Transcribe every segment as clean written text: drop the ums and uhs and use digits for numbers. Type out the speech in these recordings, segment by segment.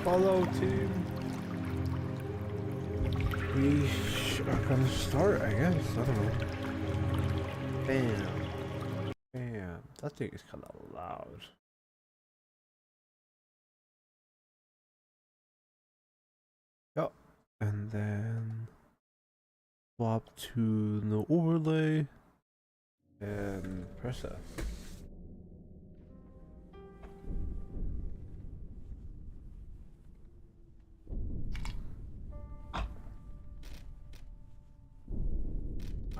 Follow team. We are gonna start, I guess. I don't know. Bam. Bam. That thing is kind of loud. Yep. And then swap to the overlay and press F.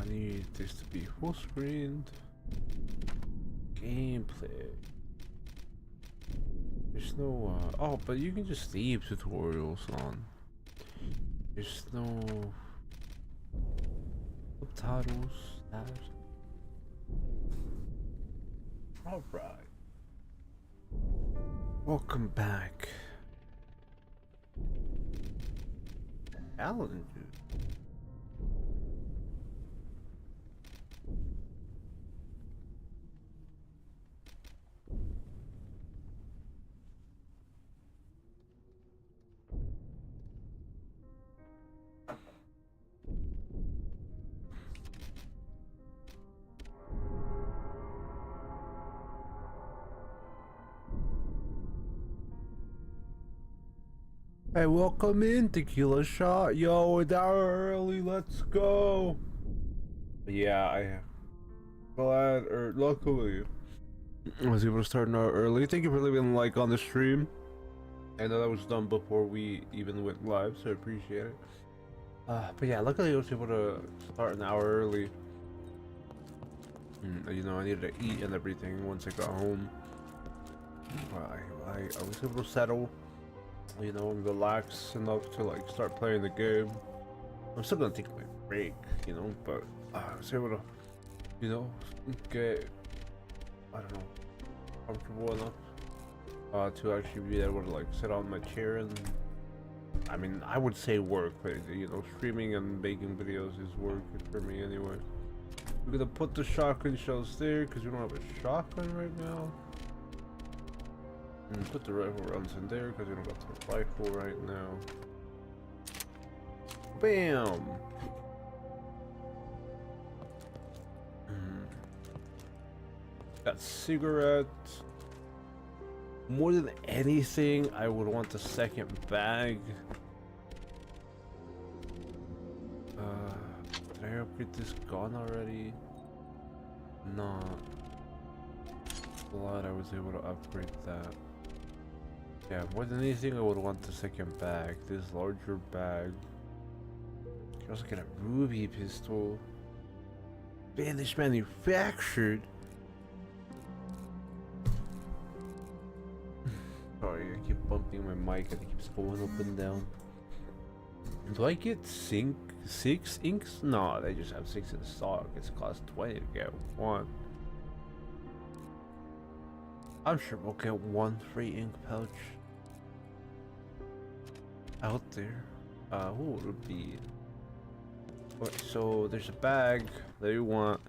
I need this to be full screened. Gameplay. There's no oh, but you can just leave tutorials on. There's no subtitles. Alright. Welcome back. Alan, dude. Hey, welcome in, Tequila Shot. Yo, we're down early, let's go. Yeah, I glad, or luckily, I was able to start an hour early. Thank you for leaving a like on the stream. I know that was done before we even went live, so I appreciate it. But yeah, luckily I was able to start an hour early. You know, I needed to eat and everything once I got home. I was able to settle, you know, and relax enough to like start playing the game. I'm still gonna take my break, you know, but I was able to, you know, get, I don't know, comfortable enough to actually be able to like sit on my chair and, I mean, I would say work, but you know, streaming and making videos is work for me anyway. We're gonna put the shotgun shells there because we don't have a shotgun right now. And put the rifle rounds in there because we don't got the rifle right now. Bam! Got cigarettes. More than anything, I would want the second bag. Did I upgrade this gun already? No. Glad I was able to upgrade that. Yeah, more than anything, I would want the second bag. This larger bag. You can also get a ruby pistol. Bandage manufactured. Sorry, I keep bumping my mic and it keeps going up and down. Do I get 6 inks? No, they just have 6 in stock. It's cost 20 to get 1. I'm sure we'll get 1 free ink pouch out there. Who would it be? Okay, so there's a bag that you want.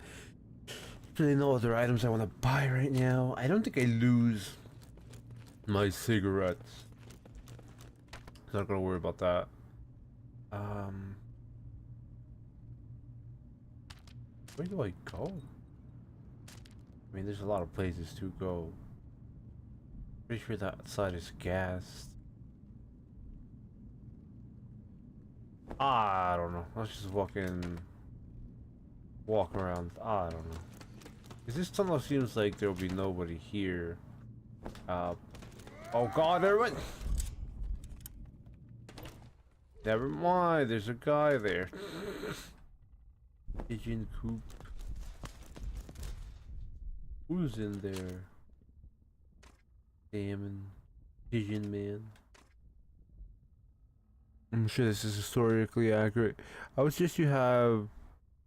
Really no other items I want to buy right now. I don't think I lose my cigarettes. Not gonna worry about that. Where do I go? I mean, there's a lot of places to go. Pretty sure that side is gassed. I don't know. Let's just walk around. I don't know. Cause this tunnel seems like there'll be nobody here. Oh god, everyone! Never mind, there's a guy there. Pigeon coop. Who's in there? Salmon. Pigeon man. I'm sure this is historically accurate. I would suggest you have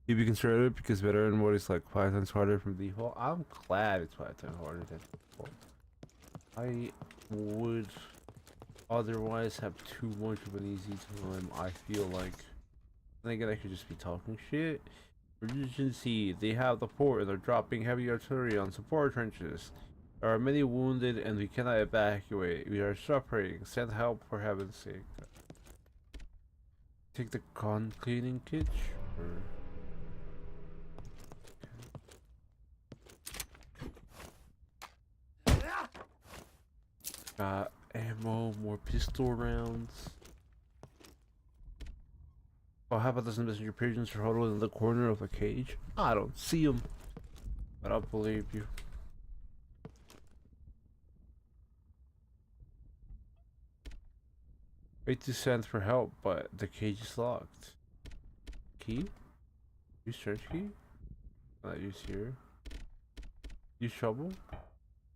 be conservative because veteran mode is like 5 times harder from default. I'm glad it's 5 times harder than default. I would otherwise have too much of an easy time, I feel like. Then again, I could just be talking shit. Urgency, they have the fort and they're dropping heavy artillery on support trenches. There are many wounded and we cannot evacuate. We are suffering. Send help for heaven's sake. Take the con cleaning kit? Sure. Got ammo, more pistol rounds. Oh, how about those messenger pigeons are huddled in the corner of a cage? I don't see them, but I'll believe you. Wait to send for help, but the cage is locked. Key? Use search key? Not use here. Use shovel?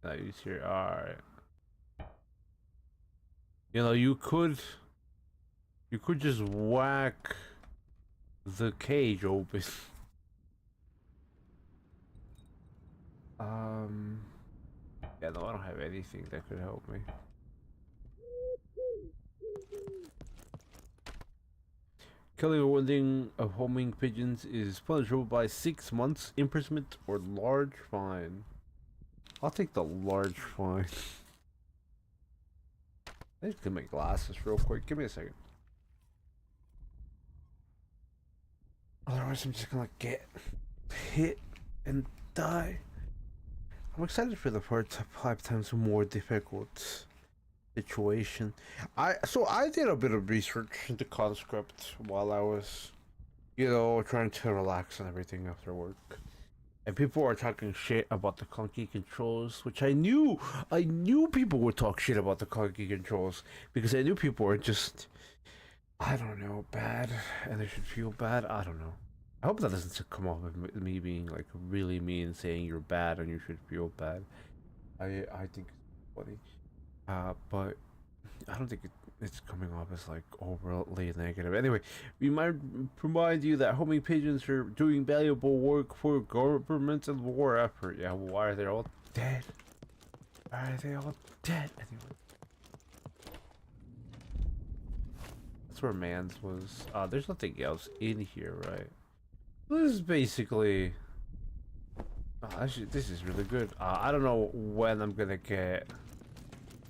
Not use here. Alright. You know, you could just whack the cage open. Yeah, no, I don't have anything that could help me. Killing or wounding of homing pigeons is punishable by 6 months imprisonment or large fine. I'll take the large fine. I need to make glasses real quick. Give me a second. Otherwise, I'm just gonna get hit and die. I'm excited for the 5 times more difficult situation. I did a bit of research into Conscript while I was, you know, trying to relax and everything after work. And people are talking shit about the clunky controls, which I knew people would talk shit about the clunky controls because I knew people were just, I don't know, bad, and they should feel bad. I don't know. I hope that doesn't come off of me being like really mean, saying you're bad and you should feel bad. I think it's funny, but I don't think it's coming off as like overly negative. Anyway, we might remind you that homing pigeons are doing valuable work for government and war effort. Yeah, well, why are they all dead? Why are they all dead? Anyway, that's where Mans was. There's nothing else in here, right? This is basically. Oh, actually, this is really good. I don't know when I'm gonna get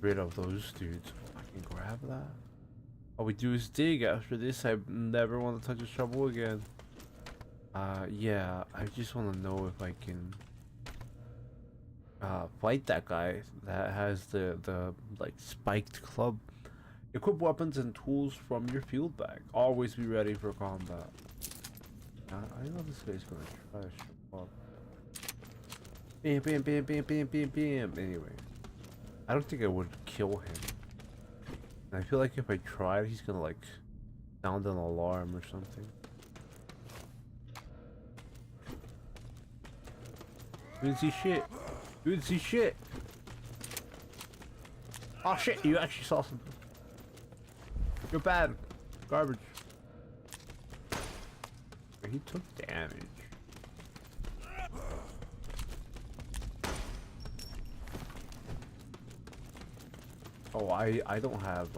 rid of those dudes. I can grab that. All we do is dig. After this, I never want to touch a shovel again. Yeah, I just want to know if I can fight that guy that has the like spiked club. Equip weapons and tools from your field bag. Always be ready for combat. I know this guy's gonna try to show up. Bam, bam, bam, bam, bam, bam, bam. Anyway, I don't think I would kill him. And I feel like if I tried, he's gonna like sound an alarm or something. You didn't see shit. You didn't see shit. Oh shit! You actually saw something. You're bad. Garbage. He took damage. Oh, I don't have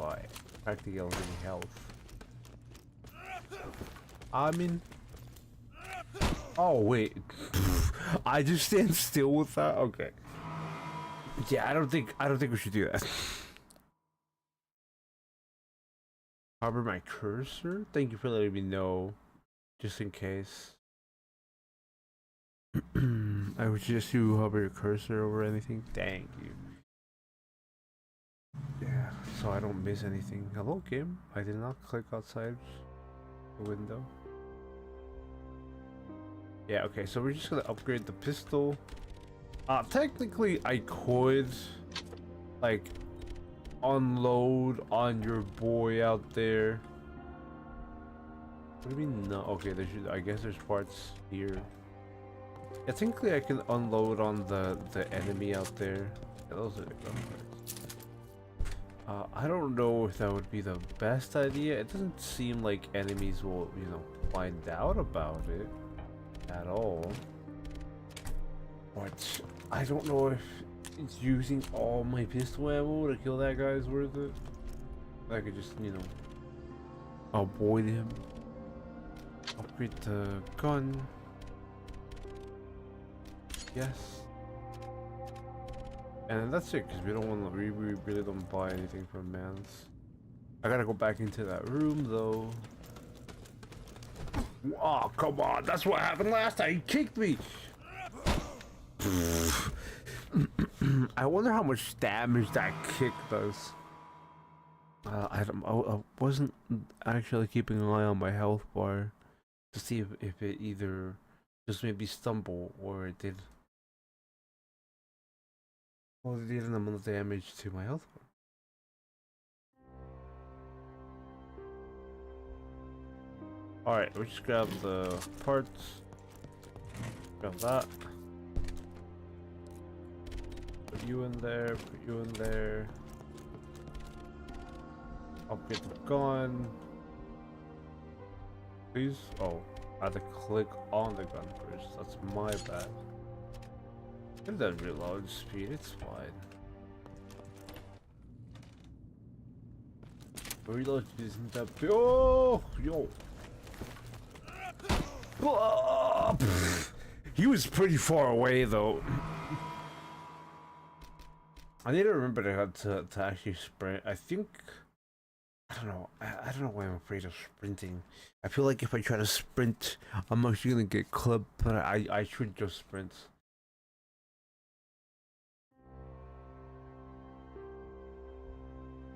practically any health. I mean, oh wait, I just stand still with that. Okay. Yeah, I don't think we should do that. Harbor my cursor. Thank you for letting me know, just in case. I would suggest you hover your cursor over anything. Thank you. Yeah, so I don't miss anything. Hello, game. I did not click outside the window. Yeah, okay, so we're just gonna upgrade the pistol. Technically, I could, like, unload on your boy out there. What do you mean, no? Okay, there should, I guess there's parts here. Yeah, technically, I can unload on the enemy out there. Yeah, those are the gun parts. I don't know if that would be the best idea. It doesn't seem like enemies will, you know, find out about it at all. But I don't know if it's using all my pistol ammo to kill that guy is worth it. I could just, you know, avoid him. Upgrade the gun. Yes. And that's it, because we don't want to, we really don't buy anything from Mans. I gotta go back into that room though. Oh, come on, that's what happened last time, he kicked me! I wonder how much damage that kick does. I wasn't actually keeping an eye on my health bar to see if it either just made me stumble or it did an amount of damage to my health bar. Alright, we just grab the parts. Grab that. Put you in there, put you in there. Upgrade the gun. Please? Oh, I had to click on the gun first. That's my bad. Get that reload speed, it's fine. Reload isn't that big. Oh, yo. Oh, he was pretty far away though. I need to remember to actually sprint. I think, I don't know. I don't know why I'm afraid of sprinting. I feel like if I try to sprint, I'm actually gonna get clipped. But I should just sprint.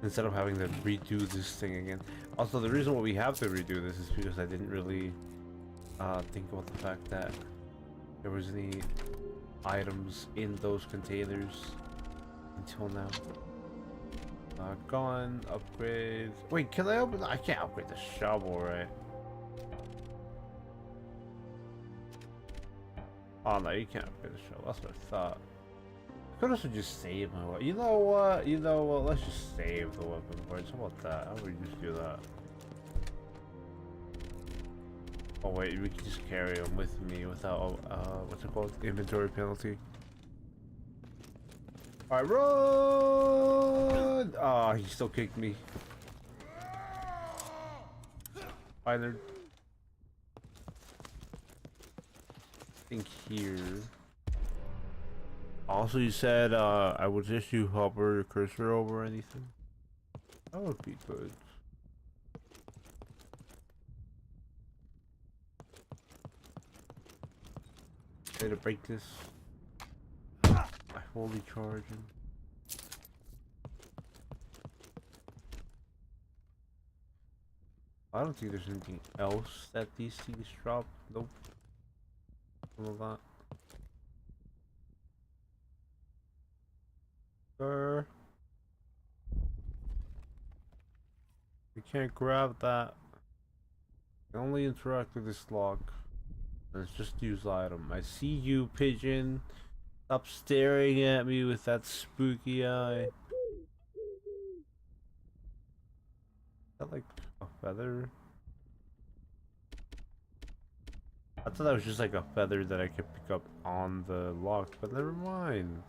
Instead of having to redo this thing again. Also, the reason why we have to redo this is because I didn't really think about the fact that there was any items in those containers until now. Gone, upgrade. Wait, can I open? I can't upgrade the shovel, right? Oh no, you can't upgrade the shovel. That's what I thought. I could also just save my weapon. You know what? You know what? Let's just save the weapon parts. How about that? How about we just do that? Oh wait, we can just carry them with me without what's it called? Inventory penalty. Alright, run! Ah, oh, he still kicked me. Either think here. Also, you said I would just you hover your cursor over anything. That would be good. Need to break this. I fully charging. I don't think there's anything else that these things drop. Nope. Some of that. Sir. We can't grab that. I only interact with this lock. Let's just use item. I see you, pigeon. Stop staring at me with that spooky eye. Is that like a feather? I thought that was just like a feather that I could pick up on the lock, but never mind.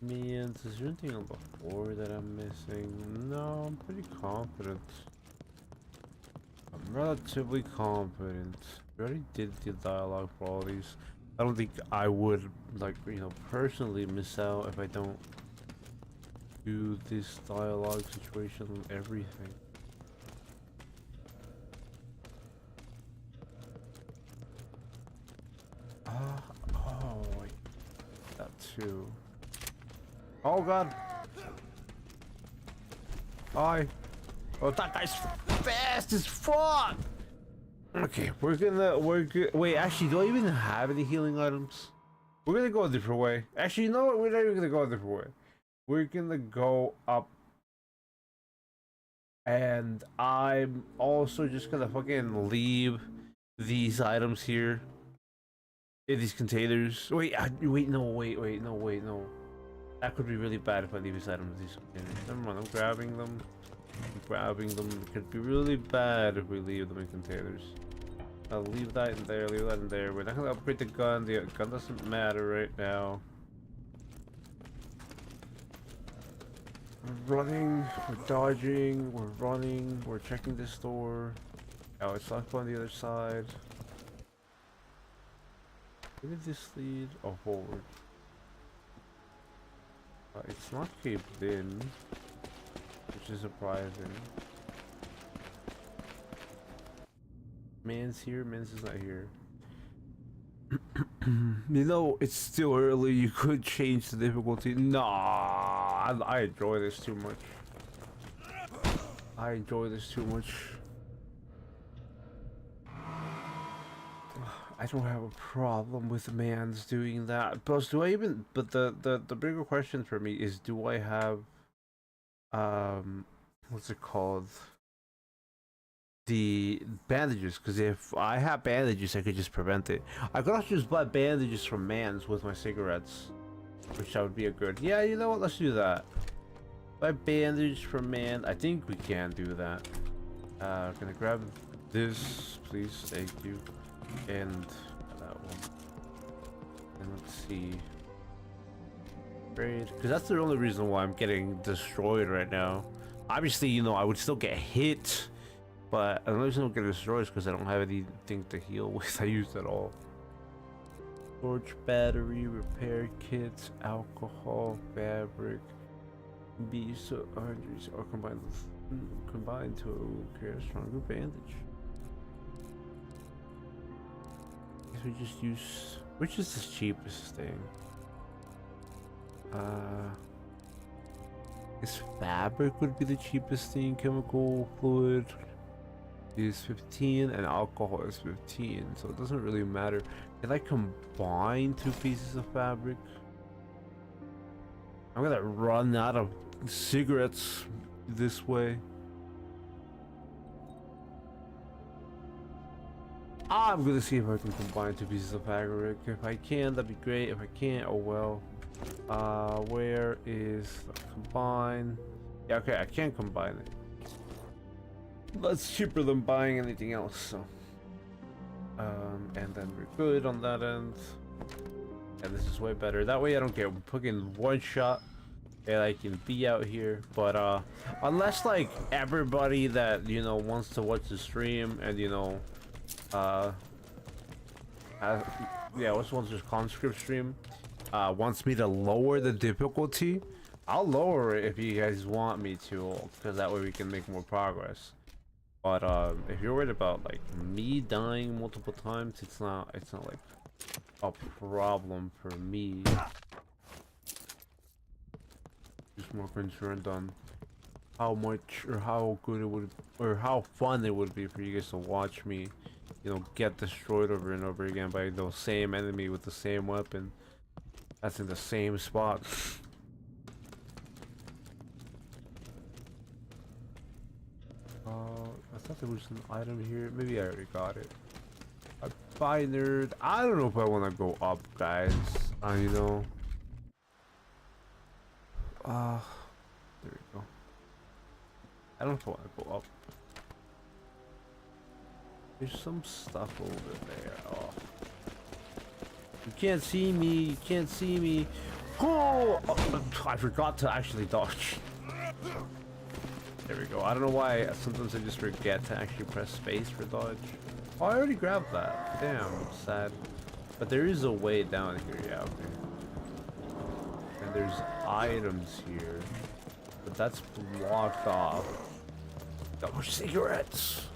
Man, is there anything on the floor that I'm missing? No, I'm pretty confident. I'm relatively confident. We already did the dialogue for all these. I don't think I would, like, you know, personally miss out if I don't do this dialogue situation on everything. Oh, wait. That too. Oh god. Hi. Oh, that guy's fast as fuck. Okay, we're good. Wait, actually, do I even have any healing items? We're gonna go a different way. Actually, you know what? We're not even gonna go a different way. We're gonna go up. And I'm also just gonna fucking leave these items here. In these containers. Wait, no. That could be really bad if I leave these items in these containers. Never mind, I'm grabbing them. It could be really bad if we leave them in containers. I'll leave that in there, leave that in there. We're not gonna upgrade the gun. The gun doesn't matter right now. We're running, we're dodging, we're running, we're checking this door. Oh, it's locked on the other side. Where did this lead? Oh, forward. It's not caved in, which is surprising. Man's here, Man's is not here. You know, it's still early, you could change the difficulty. Nah, I enjoy this too much. I enjoy this too much. I don't have a problem with Man's doing that. But do I even, but the bigger question for me is, do I have, what's it called? The bandages, because if I have bandages, I could just prevent it. I could also just buy bandages from Man's with my cigarettes, which that would be a good. Yeah, you know what? Let's do that. Buy bandage from Man. I think we can do that. Gonna grab this, please. Thank you. And that one. And let's see. Great, because that's the only reason why I'm getting destroyed right now. Obviously, you know, I would still get hit. But the only reason I don't get destroyed is because I don't have anything to heal with. I use it all. Torch, battery, repair kits, alcohol, fabric, bees, oranges, or combined to create a stronger bandage. Guess we just use, which is the cheapest thing? Guess fabric would be the cheapest thing. Chemical fluid is 15 and alcohol is 15, so it doesn't really matter. Can I combine two pieces of fabric? I'm gonna run out of cigarettes this way. I'm gonna see if I can combine two pieces of fabric. If I can, that'd be great. If I can't, oh well. Where is combine? Yeah, okay, I can't combine it. That's cheaper than buying anything else, so. And then we're good on that end. And this is way better. That way I don't get fucking one shot and I can be out here. But unless like everybody that, you know, wants to watch the stream and, you know, yeah, what's one's just Conscript stream, wants me to lower the difficulty, I'll lower it if you guys want me to, because that way we can make more progress. But if you're worried about like me dying multiple times, it's not like a problem for me. Just more concerned on how much or how good it would or how fun it would be for you guys to watch me, you know, get destroyed over and over again by the same enemy with the same weapon that's in the same spot. I thought there was an item here. Maybe I already got it. A binder. I don't know if I want to go up, guys. You know. There we go. I don't know if I want to go up. There's some stuff over there. Oh. You can't see me. You can't see me. Oh! I forgot to actually dodge. There we go. I don't know why sometimes I just forget to actually press space for dodge. Oh, I already grabbed that. Damn, sad. But there is a way down here, yeah, okay. And there's items here. But that's blocked off. Got more cigarettes.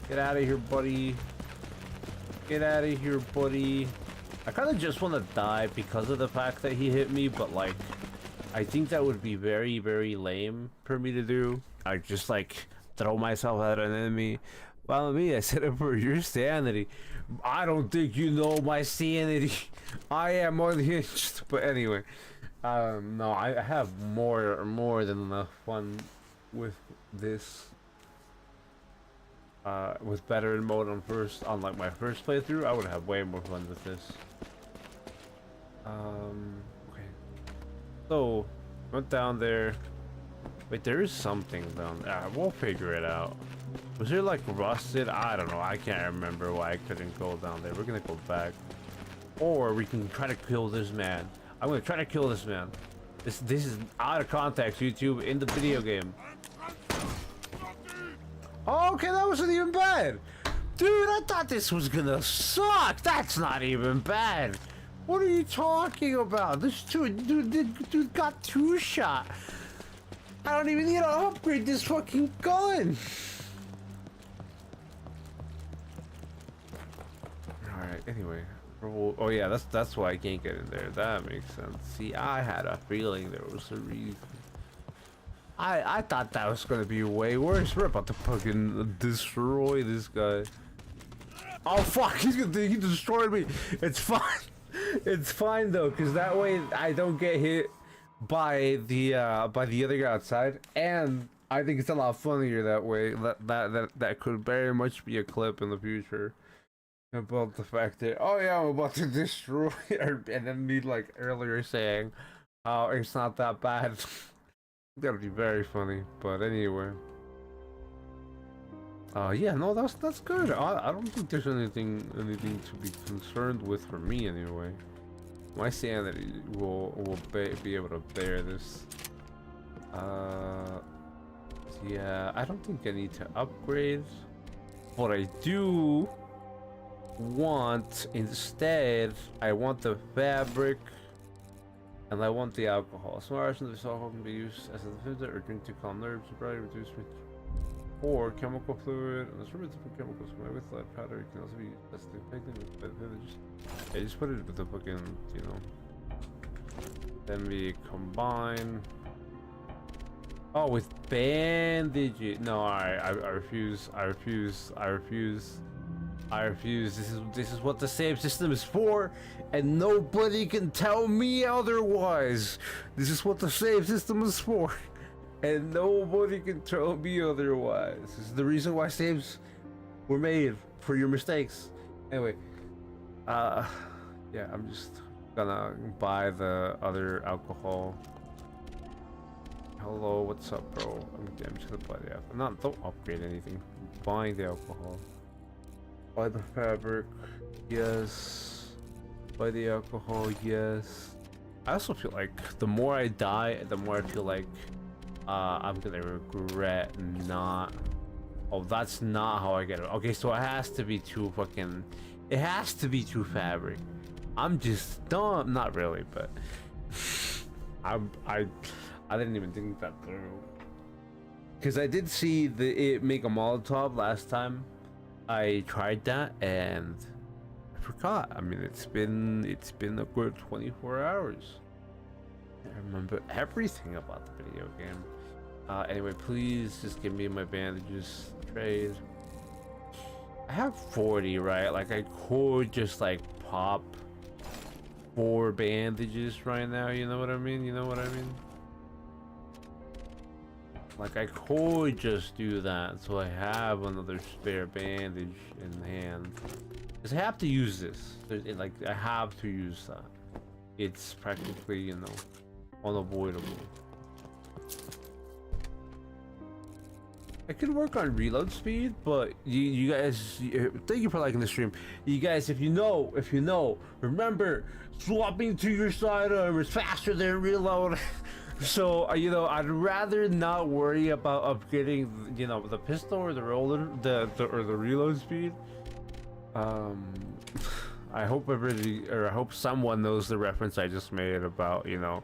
Get out of here, buddy. Get out of here, buddy. I kind of just want to die because of the fact that he hit me, but like, I think that would be very, very lame for me to do. I just like throw myself at an enemy. Well, me, I said it for your sanity. I don't think you know my sanity. I am unhinged. But anyway, no, I have more than enough fun with this. With veteran mode on like my first playthrough, I would have way more fun with this. Okay. So, went down there. Wait, there is something down there. We'll figure it out. Was there like rusted? I don't know. I can't remember why I couldn't go down there. We're gonna go back. Or we can try to kill this man. I'm gonna try to kill this man. This is out of context, YouTube, in the video game. Oh, okay, that wasn't even bad. Dude, I thought this was gonna suck. That's not even bad. What are you talking about? This dude got 2-shot. I don't even need to upgrade this fucking gun. All right. Anyway. Oh yeah, that's why I can't get in there. That makes sense. See, I had a feeling there was a reason. I thought that was gonna be way worse. We're about to fucking destroy this guy. Oh fuck, he destroyed me. It's fine. It's fine though, cause that way I don't get hit by the other guy outside, and I think it's a lot funnier that way. That could very much be a clip in the future about the fact that, oh yeah, I'm about to destroy her, and then me like earlier saying, oh, it's not that bad. That'll be very funny. But anyway, yeah, no, that's good. I don't think there's anything to be concerned with for me anyway. My sanity will be able to bear this. Yeah, I don't think I need to upgrade. What I do want instead, I want the fabric, and I want the alcohol. Some versions of this alcohol can be used as a diffuser or drink to calm nerves, probably reduce or chemical fluid, and there's different chemicals from with lead powder. It can also be used as the pigment with beverages. Yeah, just put it with the fucking, you know. Then we combine. Oh, with bandages. No, I refuse. I refuse. I refuse. I refuse. This is what the save system is for, and nobody can tell me otherwise. This is what the save system is for, and nobody can tell me otherwise. This is the reason why saves were made, for your mistakes. Anyway, yeah, I'm just gonna buy the other alcohol. Hello, what's up, bro? I'm just gonna buy the alcohol. Don't upgrade anything. Buying the alcohol. Buy the fabric, yes. Buy the alcohol, yes. I also feel like the more I die, the more I feel like I'm gonna regret not. Oh, that's not how I get it. Okay, so it has to be two fucking. It has to be two fabric. I'm just dumb. Not really, but I didn't even think that through. Cause I did see it make a Molotov last time I tried that, and I forgot. I mean, it's been a good 24 hours. I remember everything about the video game. Anyway, please just give me my bandages. Trade. I have 40, right? Like I could just like pop 4 bandages right now. You know what I mean? You know what I mean? Like I could just do that, so I have another spare bandage in hand. Cause I have to use this. Like I have to use that. It's practically, you know, unavoidable. I could work on reload speed, but you guys, thank you for liking the stream. You guys, if you know, remember swapping to your sidearm is faster than reload. So you know, I'd rather not worry about upgrading, you know, the pistol or the roller, the reload speed. I hope everybody, or I hope someone knows the reference I just made about, you know,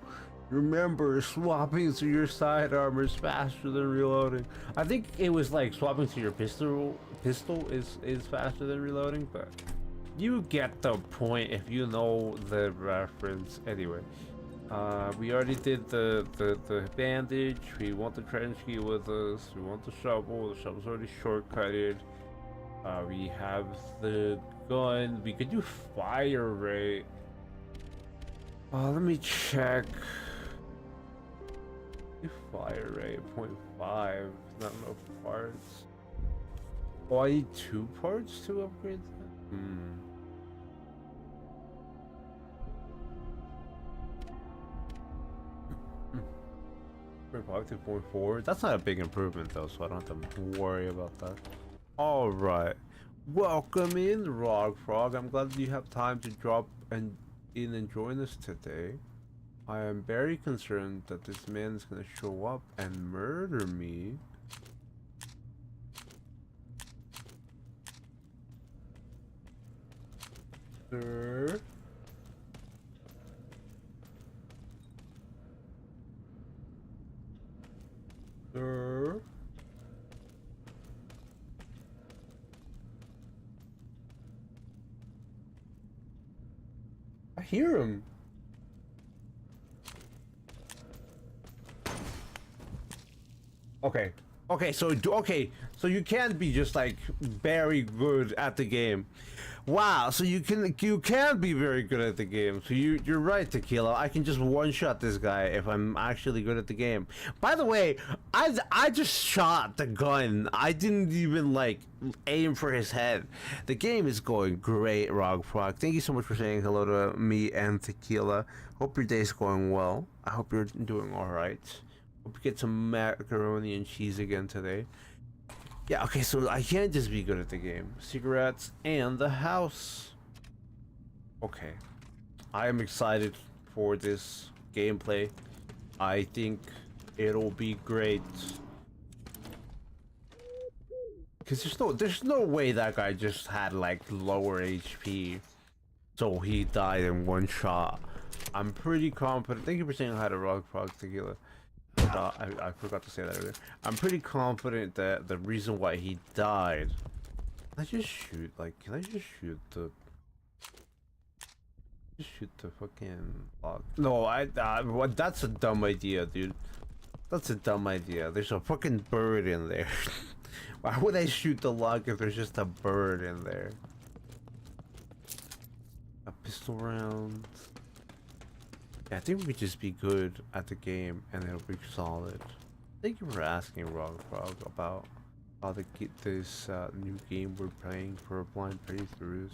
remember swapping to your sidearm is faster than reloading. I think it was like swapping to your pistol is faster than reloading, but you get the point if you know the reference. Anyway. We already did the bandage. We want the trench key with us. We want the shovel. The shovel's already shortcutted. We have the gun. We could do fire rate. Let me check. Fire rate 0.5. Not enough parts. Oh, I need 2 parts to upgrade that? Probably 2.4. That's not a big improvement though, so I don't have to worry about that. All right, welcome in, Rog Frog. I'm glad you have time to drop in and join us today. I am very concerned that this man is gonna show up and murder me. Sir. Sir. I hear him. Okay. Okay, so you can't be just like very good at the game. Wow, so you can be very good at the game. So you're right, Tequila. I can just one-shot this guy if I'm actually good at the game. By the way, I just shot the gun. I didn't even like aim for his head. The game is going great, Rog Frog. Thank you so much for saying hello to me and Tequila. Hope your day's going well. I hope you're doing all right. Hope you get some macaroni and cheese again today. Yeah, okay, so I can't just be good at the game. Cigarettes and the house. Okay. I am excited for this gameplay. I think it'll be great. Cause there's no way that guy just had like lower HP. So he died in one shot. I'm pretty confident. Thank you for saying hi to Rock Frog Tequila. I forgot to say that earlier. I'm pretty confident that the reason why he died. Can I just shoot? Like, can I just shoot the? Just shoot the fucking log. No, that's a dumb idea, dude. That's a dumb idea. There's a fucking bird in there. Why would I shoot the log if there's just a bird in there? A pistol round. Yeah, I think we could just be good at the game and it'll be solid. Thank you for asking, Rock Frog, about how to get this new game we're playing for blind playthroughs.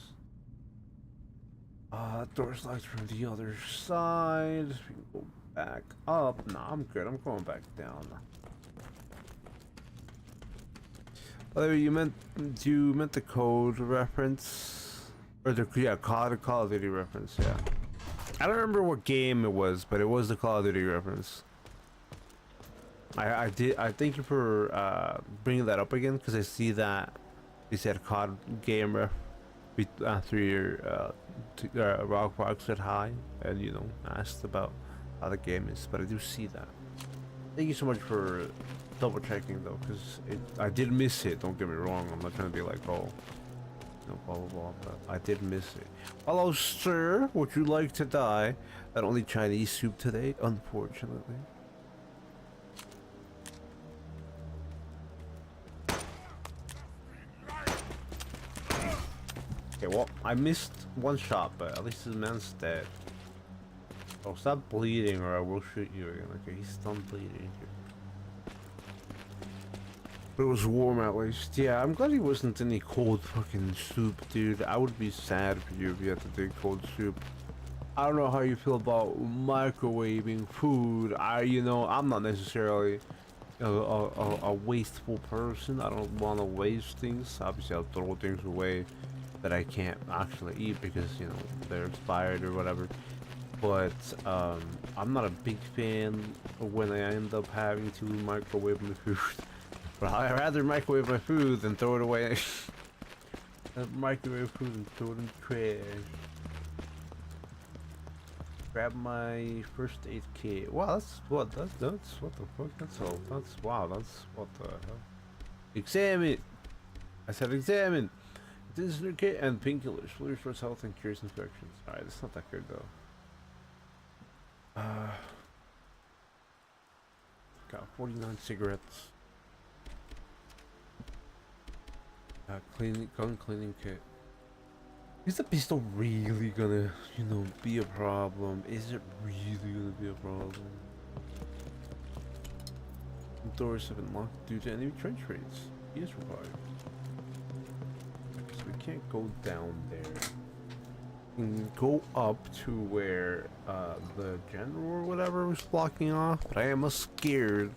Door's locked from the other side. We can go back up. Nah, I'm good. I'm going back down. By the way, you meant the code reference, or the Call of Duty reference? Yeah. I don't remember what game it was, but it was the Call of Duty reference. I thank you for bringing that up again, because I see that you said COD game ref through your Rock Rock said hi and asked about how the game is, but I do see that. Thank you so much for double checking though, because I did miss it. Don't get me wrong. I'm not trying to be like, oh, blah blah blah, but I did miss it. Hello, sir. Would you like to die? That only Chinese soup today, unfortunately. Okay, well, I missed one shot, but at least this man's dead. Oh, stop bleeding or I will shoot you again. Okay, he's done bleeding. But it was warm at least. Yeah, I'm glad he wasn't any cold fucking soup, dude. I would be sad for you if you had to take cold soup. I don't know how you feel about microwaving food. I'm not necessarily a wasteful person. I don't want to waste things. Obviously, I'll throw things away that I can't actually eat because they're expired or whatever. But I'm not a big fan of when I end up having to microwave my food. But I'd rather microwave my food than throw it away. Microwave food and throw it in the trash. Grab my first aid kit. Wow, that's what the fuck? That's wow, that's what the hell. Examine! I said examine! This is your kit and painkillers. Fully restores health and cures infections. Alright, it's not that good though. Got 49 cigarettes. Gun cleaning kit. Is the pistol really gonna, be a problem? Is it really gonna be a problem? Doors have been locked due to enemy trench raids. He is revived. So we can't go down there. We can go up to where the general or whatever was blocking off, but I am scared.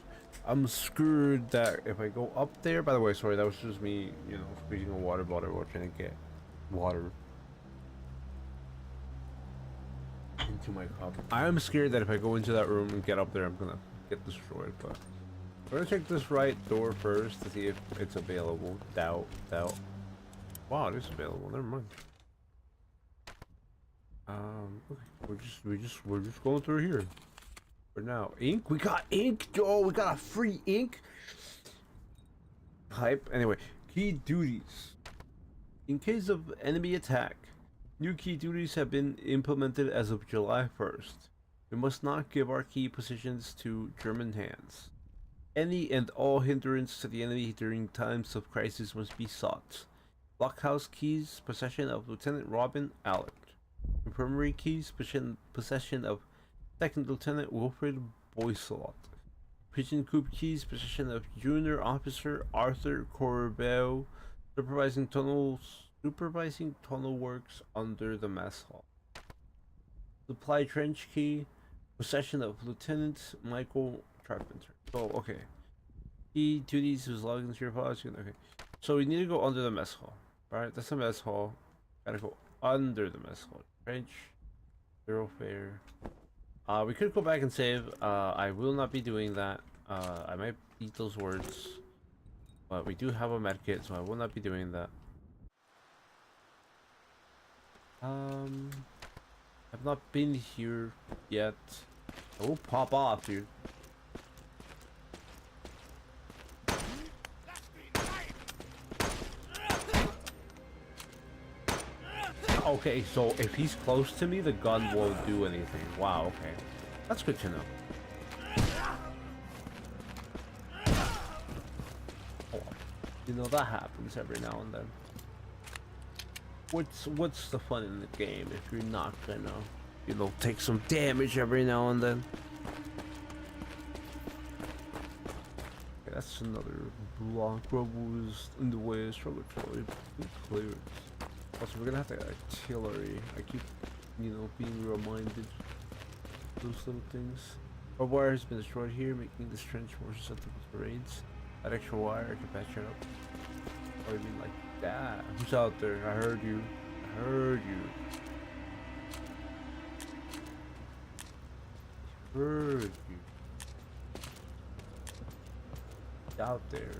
I'm scared that if I go up there. By the way, sorry, that was just me, squeezing a water bottle while trying to get water into my cup. I am scared that if I go into that room and get up there, I'm gonna get destroyed. But we're gonna check this right door first to see if it's available. Doubt. Wow, it is available. Never mind. Okay. We're just going through here for now. Ink? We got ink, Joe. We got a free ink. Hype. Anyway, key duties. In case of enemy attack, new key duties have been implemented as of July 1st. We must not give our key positions to German hands. Any and all hindrance to the enemy during times of crisis must be sought. Blockhouse keys, possession of Lieutenant Robin Allard. Infirmary keys, possession of Second Lieutenant Wilfred Boycelot. Pigeon coop keys, possession of Junior Officer Arthur Corbeau, supervising tunnel works under the mess hall. Supply trench key, possession of Lieutenant Michael Carpenter. Oh, okay. Key duties was logged into your files. Okay. So we need to go under the mess hall. Alright, that's the mess hall. Gotta go under the mess hall. Trench, thoroughfare. We could go back and save. I will not be doing that. I might eat those words. But we do have a medkit, so I will not be doing that. I've not been here yet. I will pop off, dude. Okay, so if he's close to me, the gun won't do anything. Wow, okay. That's good to know. Oh, you know, that happens every now and then. What's the fun in the game if you're not gonna, you know, take some damage every now and then? Okay, that's another block. Rubble is in the way. Struggle trolley. Clearance. Also, we're gonna have the artillery. I keep, you know, being reminded those little things. Our wire has been destroyed here, making this trench more susceptible to raids. That extra wire, I can patch it up. Or I mean like that. Who's out there? I heard you. I heard you. Heard you. Out there.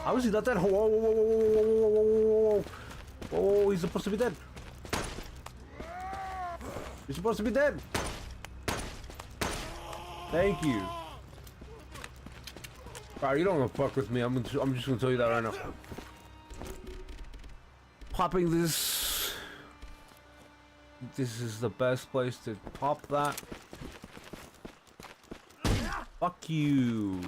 How is he not dead? Whoa, whoa, whoa, whoa, whoa, whoa, whoa, whoa, whoa, he's supposed to be dead. He's supposed to be dead. Thank you. Alright, you don't wanna fuck with me. I'm just gonna tell you that right now. Popping this. This is the best place to pop that. Fuck you.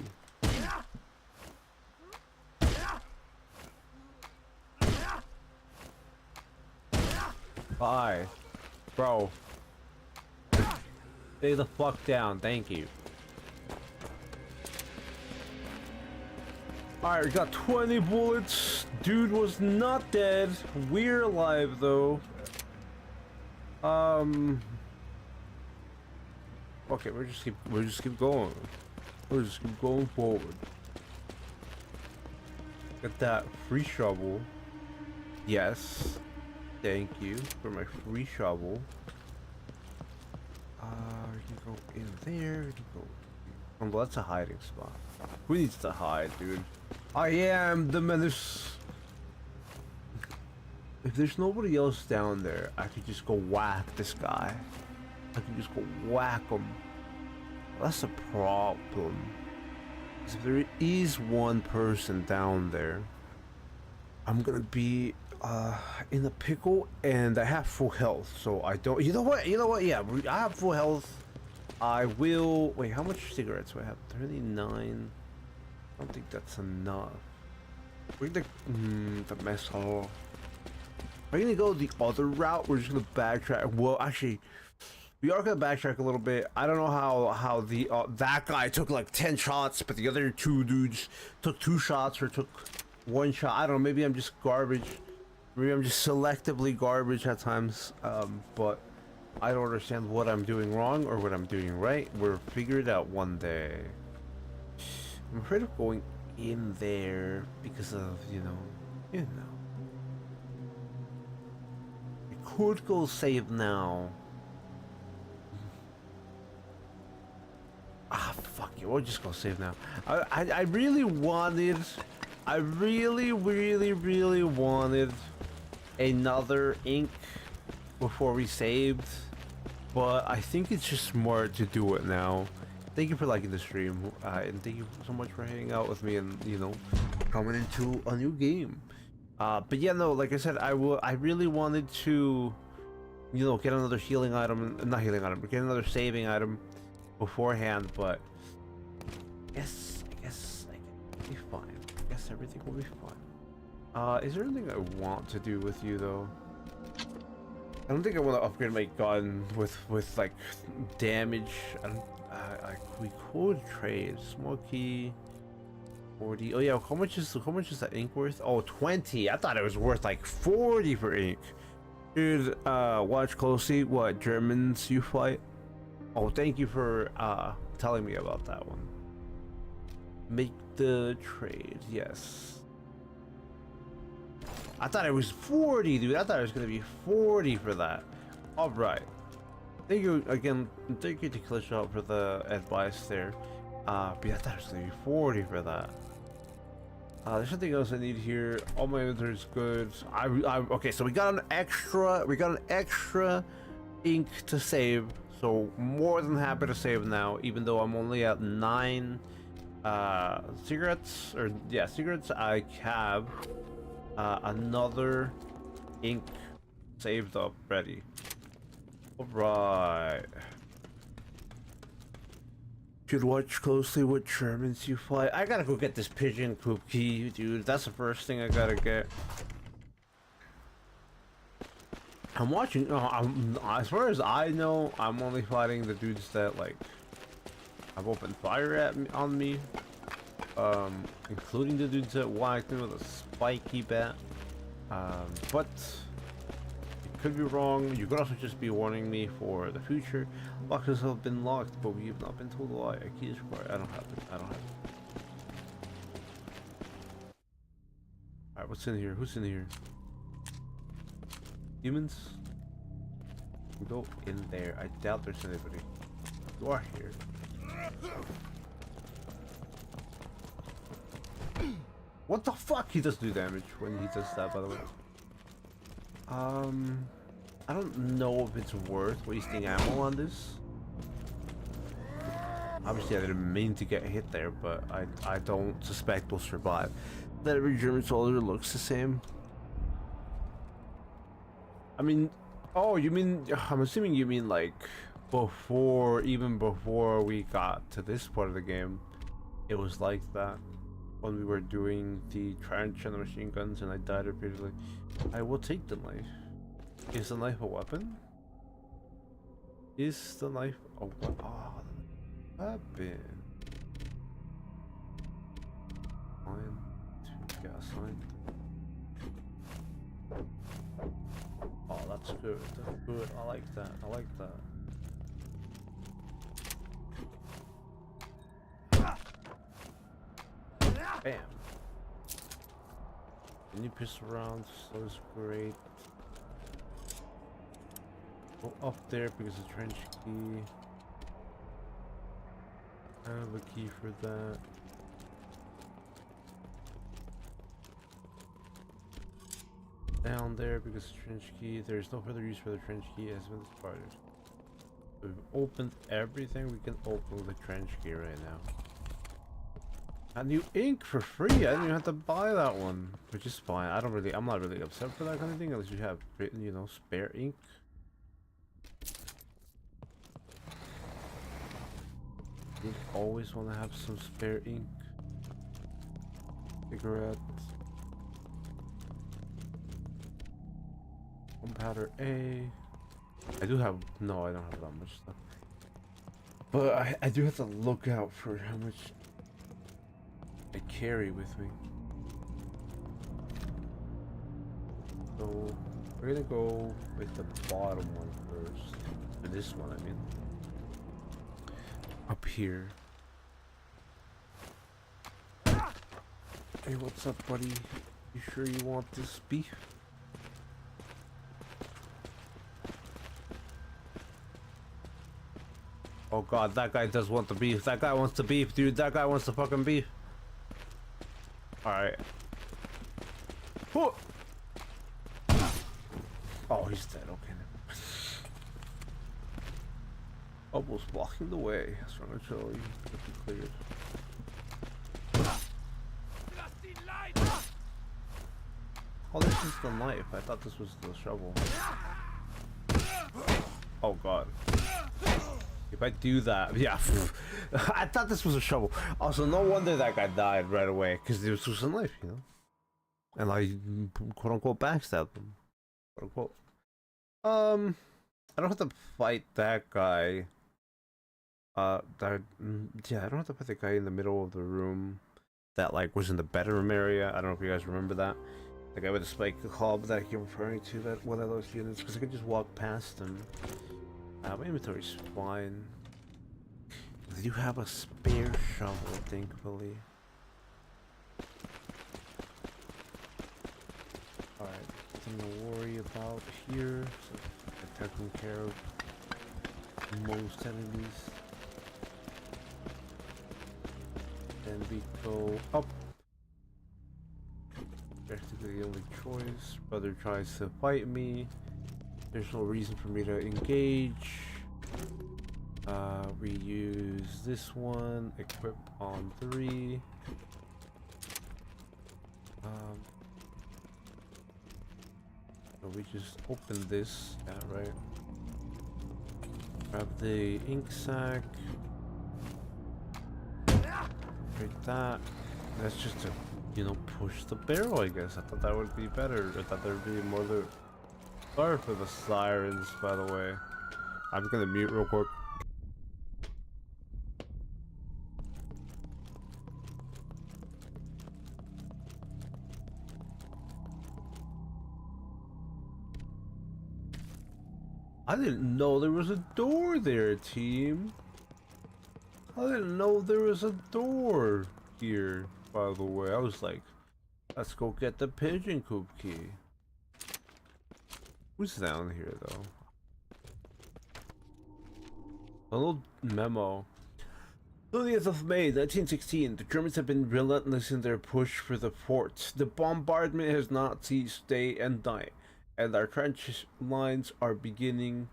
Bye. Bro. Stay the fuck down, thank you. Alright, we got 20 bullets. Dude was not dead. We're alive though. Okay, we'll just keep going. We'll just keep going forward. Get that free shovel. Yes. Thank you for my free shovel. We can go in there. We can go. Oh, well, that's a hiding spot. Who needs to hide, dude? I am the menace. If there's nobody else down there, I could just go whack this guy. I could just go whack him. That's a problem. Because if there is one person down there, I'm gonna be in a pickle, and I have full health, so I don't. You know what? Yeah, I have full health. I will. Wait, how much cigarettes do I have? 39. I don't think that's enough. We're gonna the mess hall. Are we gonna go the other route? We're just gonna backtrack. Well, actually, we are gonna backtrack a little bit. I don't know how the that guy took like 10 shots, but the other two dudes took 2 shots or took 1 shot. I don't know. Maybe I'm just garbage. Maybe I'm just selectively garbage at times. But I don't understand what I'm doing wrong or what I'm doing right. We'll figure it out one day. I'm afraid of going in there because of, you know. I could go save now. Okay, we'll just go save now. I really wanted, I really wanted another ink before we saved, but I think it's just smart to do it now. Thank you for liking the stream, and thank you so much for hanging out with me and, you know, coming into a new game. But yeah, no, like I said, I really wanted to, you know, get another healing item, not healing item, but get another saving item beforehand, but I guess I can be fine. I guess everything will be fine. Is there anything I want to do with you though? I don't think I want to upgrade my gun with like damage. We could trade small key 40. Oh yeah, how much is that ink worth? Oh, 20. I thought it was worth like 40 for ink. Dude, watch closely what Germans you fight. Oh, thank you for telling me about that one. Make the trade, yes. I thought it was 40, dude. I thought it was gonna be 40 for that. All right. Thank you again. Thank you to Clishop for the advice there. But yeah, I thought it was gonna be 40 for that. There's something else I need here. All my inventory is good. Okay, so we got an extra ink to save. So more than happy to save now, even though I'm only at 9 cigarettes, or yeah, cigarettes. I have another ink saved up ready. All right. Should watch closely what Germans you fight. I gotta go get this pigeon coop key, dude. That's the first thing I gotta get. I'm watching. As far as I know, I'm only fighting the dudes that like have opened fire at me, on me, including the dudes that whacked me with a spiky bat. But it could be wrong. You could also just be warning me for the future. Boxes have been locked, but we have not been told why. A key is required. I don't have it. I don't have it. Alright, what's in here? Who's in here? Humans? Go in there. I doubt there's anybody. You are here. What the fuck? He does do damage when he does that, by the way. I don't know if it's worth wasting ammo on this. Obviously, I didn't mean to get hit there, but I don't suspect we'll survive. That every German soldier looks the same. I mean, oh, you mean, I'm assuming you mean like even before we got to this part of the game, it was like that when we were doing the trench and the machine guns and I died repeatedly. I will take the knife. Is the knife a weapon? Is the knife a weapon? Oh, weapon. Fine. Gasoline. Oh, that's good. That's good. I like that. I like that. Bam. The new pistol rounds, so is great. Go up there because the trench key. I have a key for that. Down there because the trench key. There's no further use for the trench key as been discarded. We've opened everything we can open with the trench key right now. A new ink for free. I didn't even have to buy that one, which is fine. I'm not really upset for that kind of thing unless you have, you know, spare ink. You always want to have some spare ink. Cigarette. Gunpowder A. I do have, no, I don't have that much stuff. But I do have to look out for how much I carry with me. So we're gonna go with the bottom one first. Or this one, I mean. Up here. Hey, what's up, buddy? You sure you want this beef? Oh god, that guy does want the beef. That guy wants the beef, dude. That guy wants the fucking beef. Alright. Oh, he's dead. Okay. Almost blocking the way. That's what I'm showing you. Cleared. Oh, this is the knife. I thought this was the shovel. Oh god. If I do that, yeah. I thought this was a shovel. Also, no wonder that guy died right away, because this was a knife, you know? And I, quote unquote, backstabbed him. Quote unquote. I don't have to fight that guy. Yeah, I don't have to put the guy in the middle of the room that like was in the bedroom area. I don't know if you guys remember that. The guy with the spike club that I keep referring to, that one of those units, because I could just walk past him. My inventory's fine. I do have a spare shovel, thankfully. Alright, nothing to worry about here. So I've taken care of most enemies. Then we go up. Practically the only choice. Brother tries to fight me. There's no reason for me to engage. We use this one. Equip on 3. So we just open this. Yeah, right. Grab the ink sac. Break that. That's just to, you know, push the barrel, I guess. I thought that would be better. I thought there would be more loot. Sorry for the sirens, by the way. I'm gonna mute real quick. I didn't know there was a door there, team. I didn't know there was a door here, by the way. I was like, let's go get the pigeon coop key. Who's down here, though? A little memo. 30th of May, 1916. The Germans have been relentless in their push for the fort. The bombardment has not ceased day and night, and our trench lines are beginning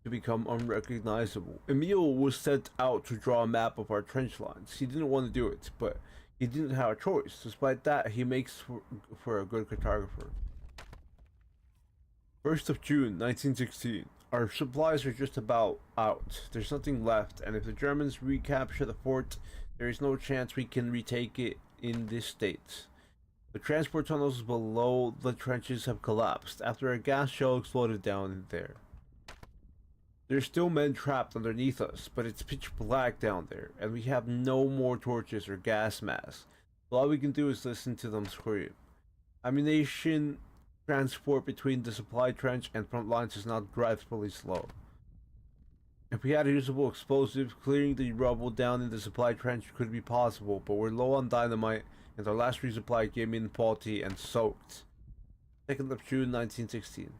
to become unrecognizable. Emil was sent out to draw a map of our trench lines. He didn't want to do it, but he didn't have a choice. Despite that, he makes for a good cartographer. 1st of June, 1916. Our supplies are just about out. There's nothing left, and if the Germans recapture the fort, there is no chance we can retake it in this state. The transport tunnels below the trenches have collapsed after a gas shell exploded down in there. There's still men trapped underneath us, but it's pitch black down there, and we have no more torches or gas masks. So all we can do is listen to them scream. Ammunition transport between the supply trench and front lines is not dreadfully slow. If we had a usable explosive, clearing the rubble down in the supply trench could be possible, but we're low on dynamite, and our last resupply came in faulty and soaked. 2nd of June, 1916.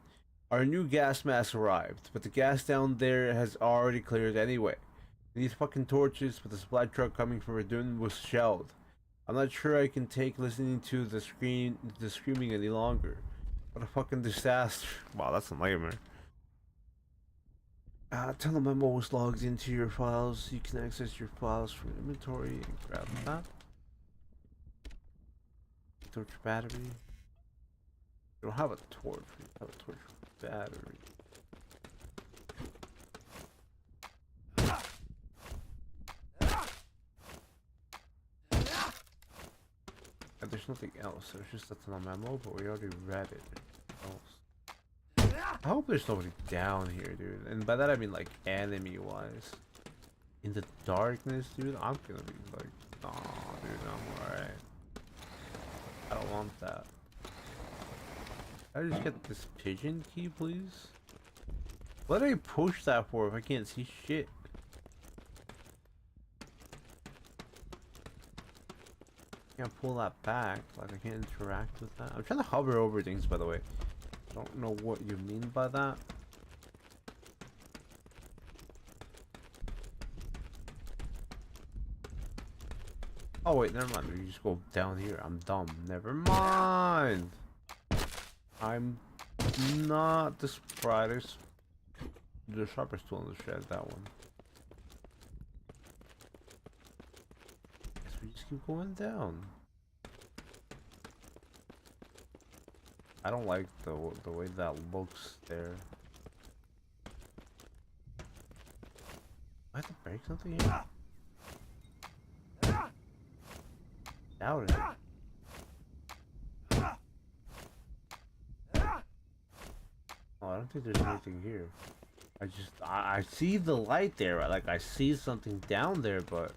Our new gas mask arrived, but the gas down there has already cleared anyway. We need fucking torches, but the supply truck coming from Verdun was shelled. I'm not sure I can take listening to the screaming any longer. What a fucking disaster. Wow, that's a nightmare. Tell the memo was logged into your files. You can access your files from inventory and grab that. Torch battery. We don't have a torch. We have a torch battery. And there's nothing else. There's just a ton of memo, but we already read it. I hope there's nobody down here, dude. And by that I mean like enemy-wise. In the darkness, dude, I'm gonna be like, nah, dude, I'm alright. I don't want that. Can I just get this pigeon key, please? What did I push that for if I can't see shit? Can't pull that back, like I can't interact with that. I'm trying to hover over things, by the way. I don't know what you mean by that. Oh wait, never mind. You just go down here. I'm dumb. Never mind. I'm not the brightest. The sharpest tool in the shed. That one. Guess we just keep going down. I don't like the way that looks there. I have to break something here? Doubt it. Oh, I don't think there's anything here. I see the light there. Like I see something down there, but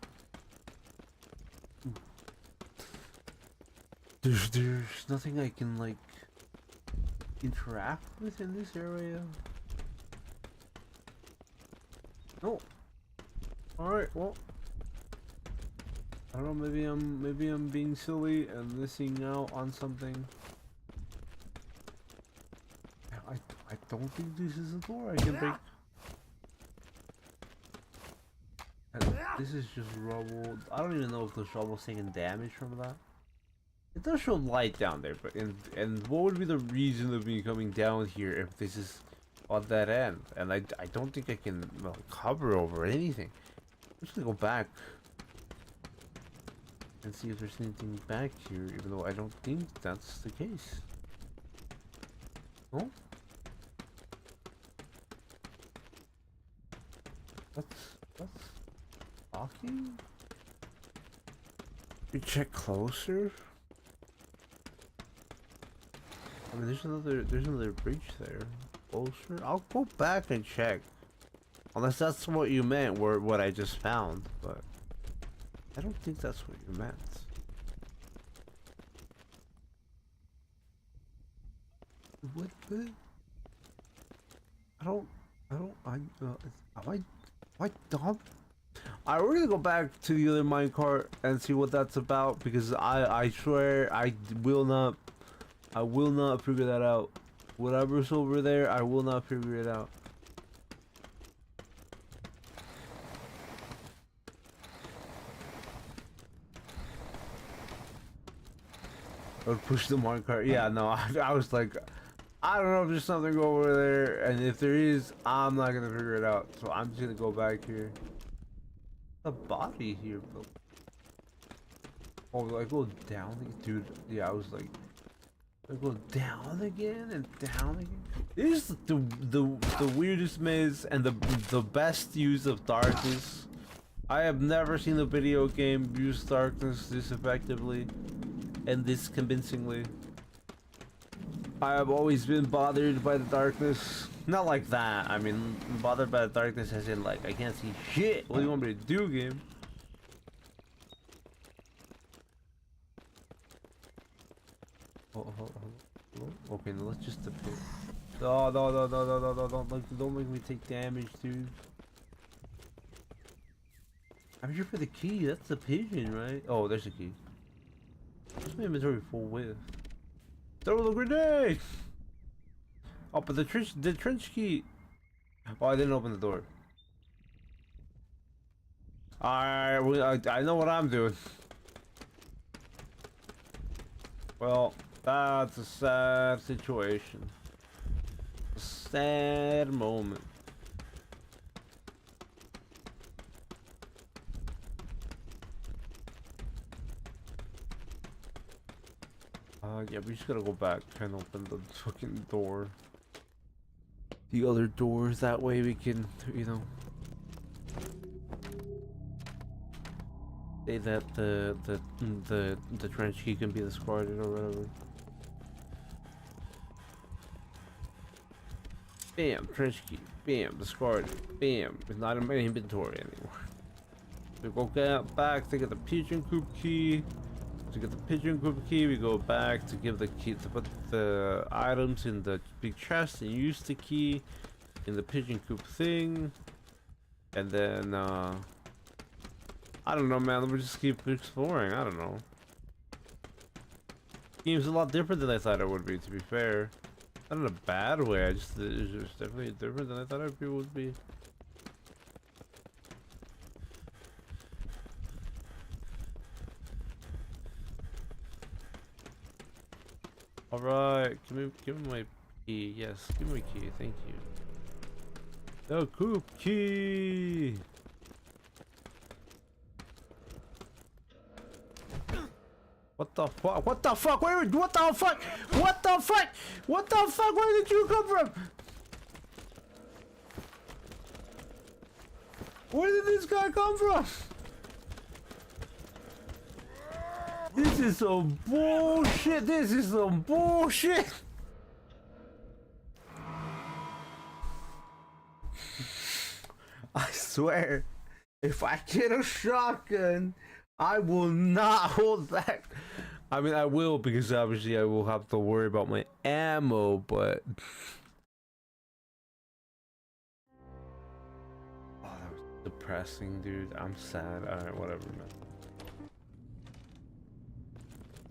there's nothing I can like interact with in this area. No. All right. Well, I don't know. Maybe I'm being silly and missing out on something. I don't think this is a door I can break. And this is just rubble. I don't even know if the shovel's taking damage from that. It does show light down there, but and what would be the reason of me coming down here if this is on that end? And I don't think I can cover over anything. I'm just gonna go back and see if there's anything back here, even though I don't think that's the case. Oh? That's talking? We check closer? I mean, there's another bridge there. Closer? I'll go back and check. Unless that's what you meant, what I just found, but I don't think that's what you meant. What? Am I dumb? We're gonna go back to the other minecart and see what that's about, because I swear I will not figure that out. Whatever's over there, I will not figure it out. I would push the minecart. Yeah, no, I was like, I don't know if there's something over there, and if there is, I'm not gonna figure it out. So I'm just gonna go back here. A body here, but oh, I go down, dude. Yeah, I was like, I go down again and down again. This is the weirdest maze and the best use of darkness. I have never seen a video game use darkness this effectively and this convincingly. I have always been bothered by the darkness. Not like that. I mean, bothered by the darkness as in like I can't see shit. What do you want me to do, game? Oh. Okay, now let's just defeat. No, don't make me take damage, dude. I'm here for the key. That's the pigeon, right? Oh, there's the key. What's my inventory full with? Throw the grenade! Oh, but the trench key. Oh, I didn't open the door. Alright, I know what I'm doing. Well, that's a sad situation. A sad moment. Yeah, we just gotta go back and open the fucking door. The other doors, that way we can, you know, say that the trench key can be discarded or whatever. Bam, trench key. Bam, discarded. Bam, it's not in my inventory anymore. We go back to get the pigeon coop key. To get the pigeon coop key, we go back to give the key to put the items in the big chest and use the key in the pigeon coop thing. And then I don't know, man. We'll just keep exploring. I don't know. Game's a lot different than I thought it would be, to be fair. Not in a bad way. It's just definitely different than I thought it would be. Alright, give me my key. Yes, give me my key, thank you. The coop key! What the fuck? What the fuck? What the fuck? What the fuck? What the fuck? Where did you come from? Where did this guy come from? This is some bullshit. This is some bullshit. I swear, if I get a shotgun, I will not hold back. I mean, I will, because obviously I will have to worry about my ammo, but... Oh, that was depressing, dude. I'm sad. Alright, whatever, man.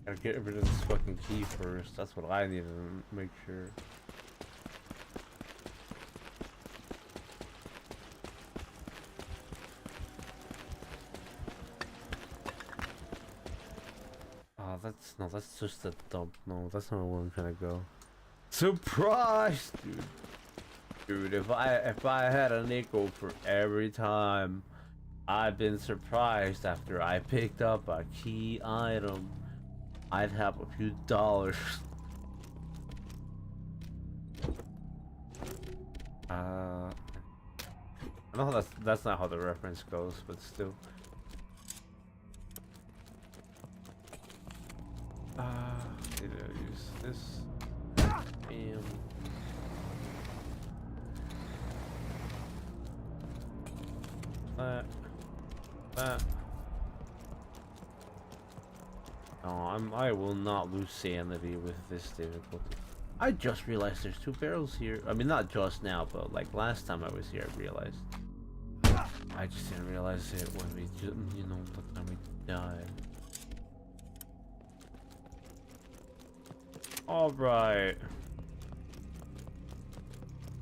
Gotta get rid of this fucking key first. That's what I need to make sure. Oh, that's just a dump. No, that's not where I'm trying to go. Surprise, dude. Dude, if I had a nickel for every time I've been surprised after I picked up a key item, I'd have a few dollars. I know that's not how the reference goes, but still. Did I use this? Bam. That. No, I will not lose sanity with this difficulty. I just realized there's two barrels here. I mean, not just now, but like last time I was here, I realized. I just didn't realize it when we, you know, the time we died. All right.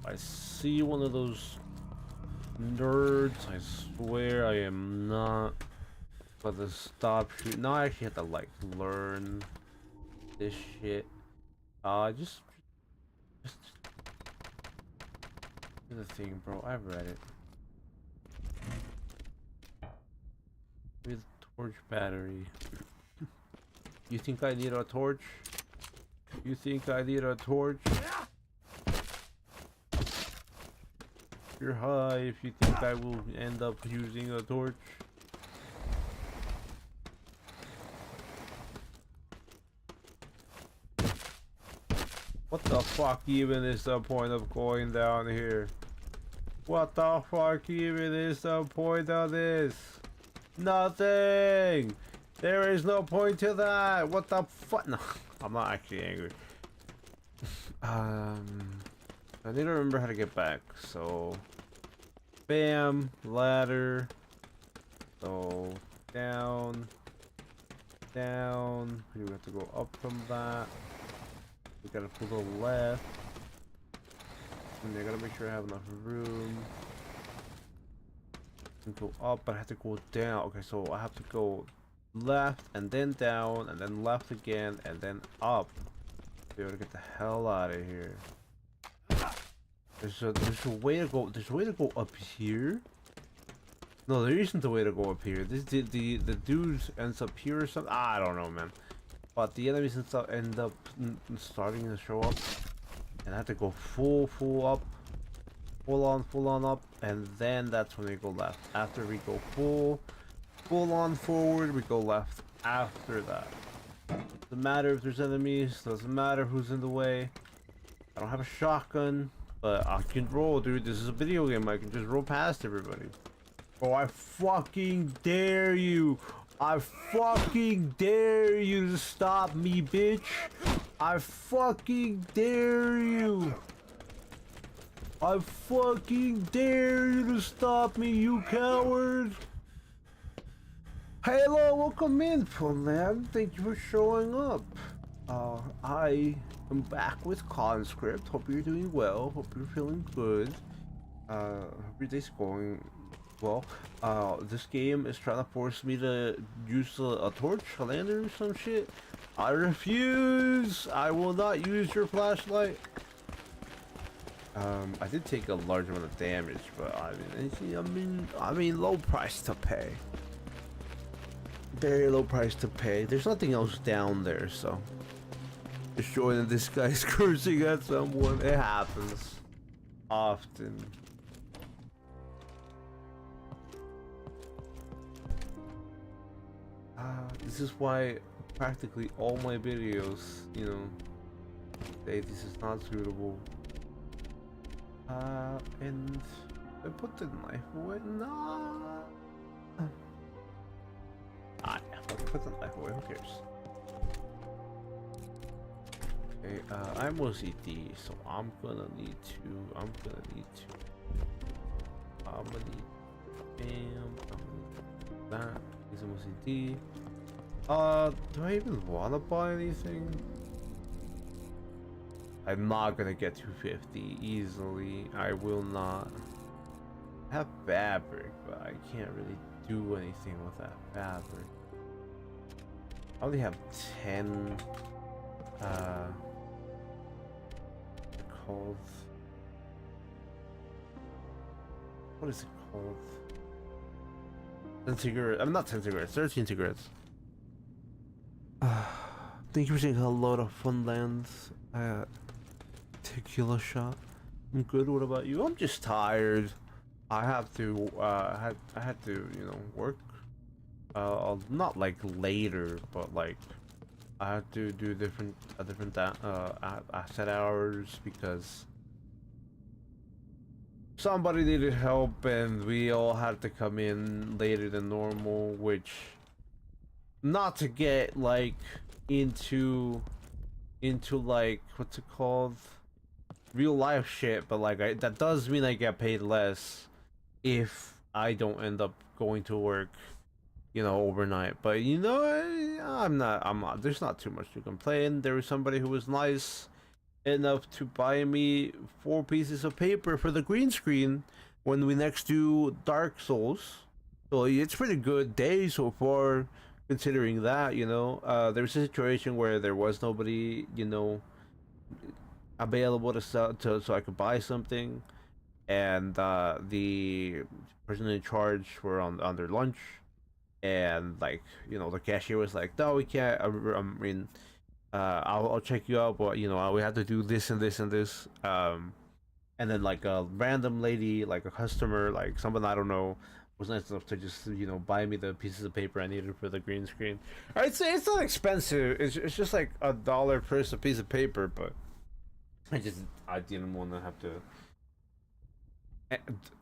I see one of those nerds. I swear I am not gonna stop shooting. No, I actually have to like learn this shit. Just do the thing, bro. I've read it. With torch battery. You think I need a torch? You think I need a torch? You're high if you think I will end up using a torch. What the fuck even is the point of going down here? What the fuck even is the point of this? Nothing! There is no point to that! What the fuck? No, I'm not actually angry. I need to remember how to get back, so... Bam! Ladder. So... Down. Down. You have to go up from that. We gotta pull the left. And I gotta make sure I have enough room. And go up, but I have to go down. Okay, so I have to go left and then down and then left again and then up. Be able to get the hell out of here. There's a way to go. There's a way to go up here. No, there isn't a way to go up here. This the dude ends up here or something. I don't know, man. But the enemies and stuff end up starting to show up, and I have to go full up, full on up, and then that's when we go left. After we go full on forward, we go left after that. Doesn't matter if there's enemies, doesn't matter who's in the way. I don't have a shotgun, but I can roll, dude. This is a video game. I can just roll past everybody. Oh, I fucking dare you. I fucking dare you to stop me, bitch. I fucking dare you. I fucking dare you to stop me, you coward. Hello, welcome in, Funland. Thank you for showing up. I am back with Conscript. Hope you're doing well. Hope you're feeling good. Hope your day's going well. This game is trying to force me to use a torch, a lantern or some shit. I refuse! I will not use your flashlight. I did take a large amount of damage, but I mean, low price to pay. Very low price to pay. There's nothing else down there, so. Destroying this guy's cursing at someone. It happens. Often. This is why practically all my videos, you know, say this is not suitable. And I put the knife away. Nah. I put the knife away. Who cares? Okay. I'm OCD, so I'm gonna need bam. I'm gonna need that. He's OCD. Do I even wanna buy anything? I'm not gonna get 250 easily. I will not. I have fabric, but I can't really do anything with that fabric. I only have 10 called, what is it called? 10 cigarettes. I'm not 10 cigarettes, 13 cigarettes. Thank you for saying hello to Funland. Tequila shot. I'm good. What about you? I'm just tired. I have to. I had to, you know, work. Not like later, but like I had to do different set hours because somebody needed help, and we all had to come in later than normal. Which, not to get like into like what's it called, real life shit, but like that does mean I get paid less if I don't end up going to work, you know, overnight. But you know, I'm not, there's not too much to complain. There was somebody who was nice enough to buy me 4 pieces of paper for the green screen when we next do Dark Souls. So it's pretty good day so far, considering that, you know. There was a situation where there was nobody, you know, available to sell, so I could buy something, and the person in charge were on their lunch, and like, you know, the cashier was like, no, we can't. I mean, I'll check you out, but you know, we have to do this and this and this. And then like a random lady, like a customer, like someone I don't know, was nice enough to just, you know, buy me the pieces of paper I needed for the green screen. I'd say it's not expensive. It's just like $1 per piece of paper, but I didn't want to have to.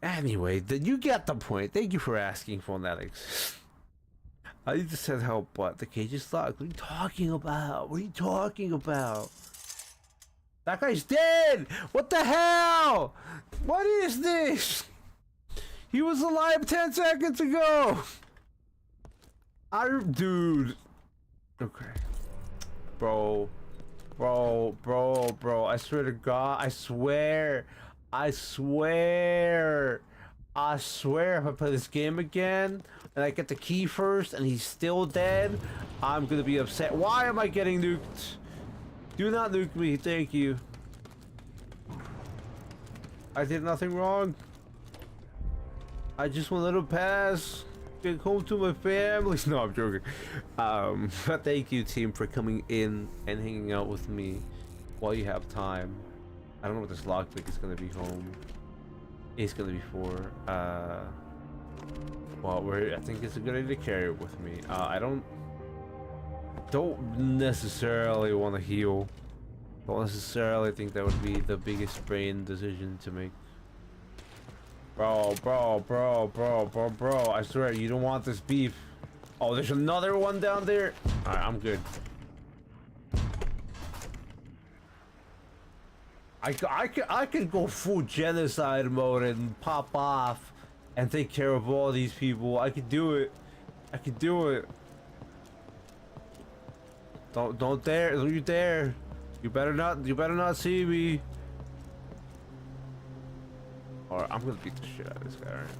Anyway, you get the point. Thank you for asking, Phonetics. I just said help, but the cage is locked. What are you talking about? What are you talking about? That guy's dead! What the hell? What is this? He was alive 10 seconds ago! Dude. Okay. Bro, I swear to God, I swear, if I play this game again, and I get the key first, and he's still dead, I'm gonna be upset. Why am I getting nuked? Do not nuke me, thank you. I did nothing wrong. I just wanted to pass, get home to my family. No, I'm joking. But thank you, team, for coming in and hanging out with me while you have time. I don't know what this lockpick is gonna be home. It's gonna be for. Well, I think it's a good idea to carry it with me. I don't necessarily want to heal. Don't necessarily think that would be the biggest brain decision to make. Bro, I swear, you don't want this beef. Oh, there's another one down there. Alright, I'm good. I could go full genocide mode and pop off and take care of all these people. I could do it. I could do it. Don't dare. Don't you dare. You better not see me. Or I'm gonna beat the shit out of this guy, alright?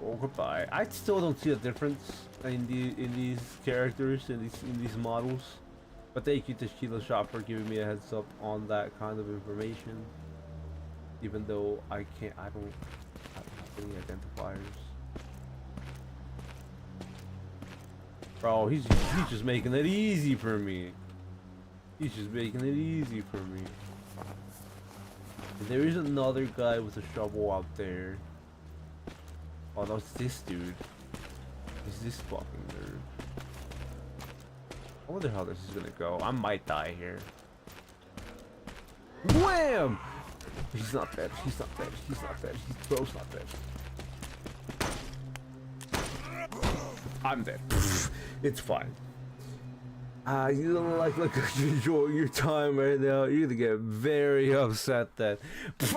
Oh, goodbye. I still don't see a difference in these characters in these models. But thank you to Sheila Shop for giving me a heads up on that kind of information. Even though I don't have any identifiers. Bro, he's just making it easy for me. He's just making it easy for me. And there is another guy with a shovel out there. Oh, that's this dude. Is this fucking nerd? I wonder how this is gonna go. I might die here. Wham! He's not dead. He's not dead. He's not dead. Bro's not dead. I'm dead. It's fine. You don't like you're enjoying your time right now. You're gonna get very upset then.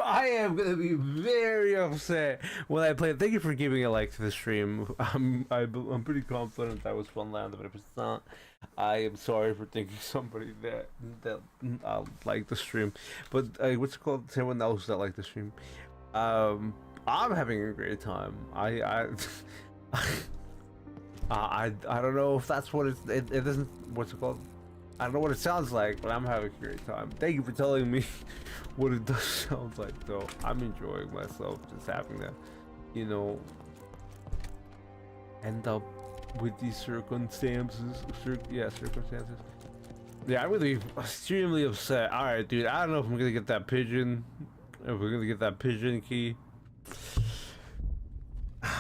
I am gonna be very upset when I play. Thank you for giving a like to the stream. I'm pretty confident that was fun land, but if it's not, I am sorry for thinking somebody that liked the stream. But what's it called? Someone else that liked the stream. I'm having a great time. I don't know if that's what it doesn't, what's it called? I don't know what it sounds like, but I'm having a great time. Thank you for telling me what it does sound like, though. I'm enjoying myself just having that, you know, end up with these circumstances. Circumstances. Yeah, I'm really extremely upset. Alright, dude, I don't know if I'm gonna get that pigeon, if we're gonna get that pigeon key.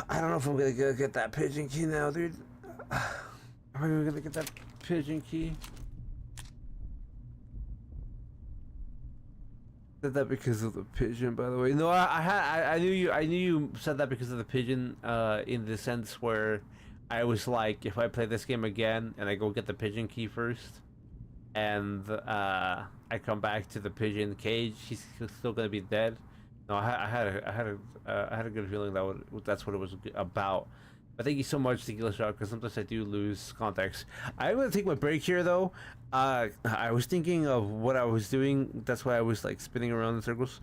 I don't know if I'm gonna get that pigeon key now, dude. Am I gonna get that pigeon key? Said that because of the pigeon, by the way. No, I knew you said that because of the pigeon. In the sense where I was like, if I play this game again and I go get the pigeon key first, and I come back to the pigeon cage, he's still gonna be dead. No, I had a good feeling that's what it was about. But thank you so much, Tequila Shot, because sometimes I do lose context. I'm gonna take my break here, though. I was thinking of what I was doing. That's why I was like spinning around in circles.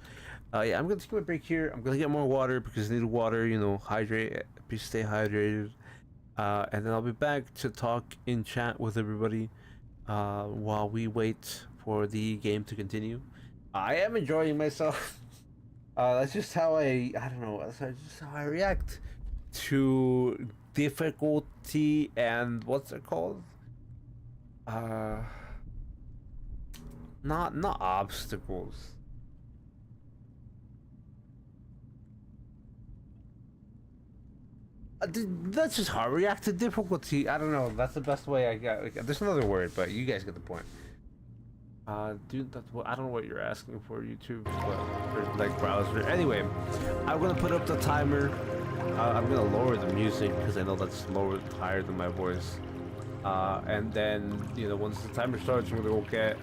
Yeah, I'm gonna take my break here. I'm gonna get more water because I need water. You know, hydrate. Please stay hydrated. And then I'll be back to talk in chat with everybody while we wait for the game to continue. I am enjoying myself. That's just how I don't know, that's just how I react to difficulty and what's it called? Not obstacles. That's just how I react to difficulty. I don't know, that's the best way I got. There's another word, but you guys get the point. Dude, that's what I don't know what you're asking for YouTube, but like browser. Anyway, I'm gonna put up the timer. I'm gonna lower the music because I know that's higher than my voice. And then you know once the timer starts, I'm gonna go get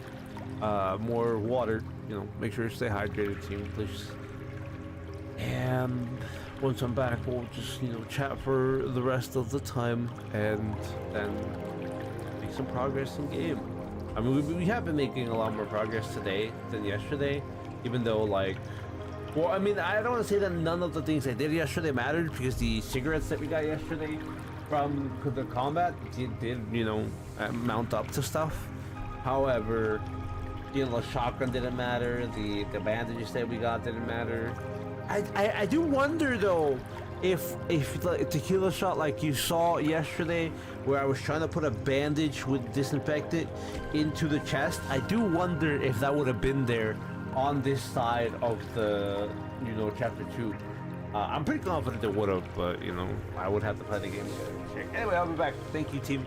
more water. You know, make sure you stay hydrated, team, please. And once I'm back, we'll just chat for the rest of the time, and then make some progress in game. I mean, we have been making a lot more progress today than yesterday, even though, like, well, I mean, I don't want to say that none of the things I did yesterday mattered, because the cigarettes that we got yesterday from the combat did mount up to stuff. However, the shotgun didn't matter, the bandages that we got didn't matter. I do wonder, though, if like, Tequila Shot, like you saw yesterday, where I was trying to put a bandage with disinfectant into the chest, I do wonder if that would have been there on this side of the, chapter 2. I'm pretty confident it would have, but, I would have to play the game to check. Anyway, I'll be back. Thank you, team.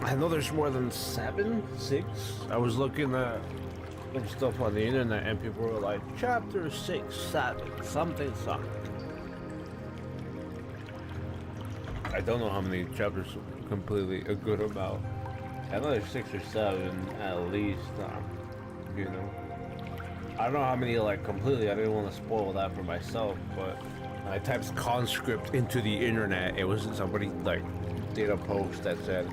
I know there's more than 7, 6. I was looking at some stuff on the internet and people were like, chapter 6, 7, something, something. I don't know how many chapters completely a good amount. I know there's 6 or 7 at least, you know. I don't know how many like completely, I didn't want to spoil that for myself, but when I typed Conscript into the internet, it was somebody like did a post that said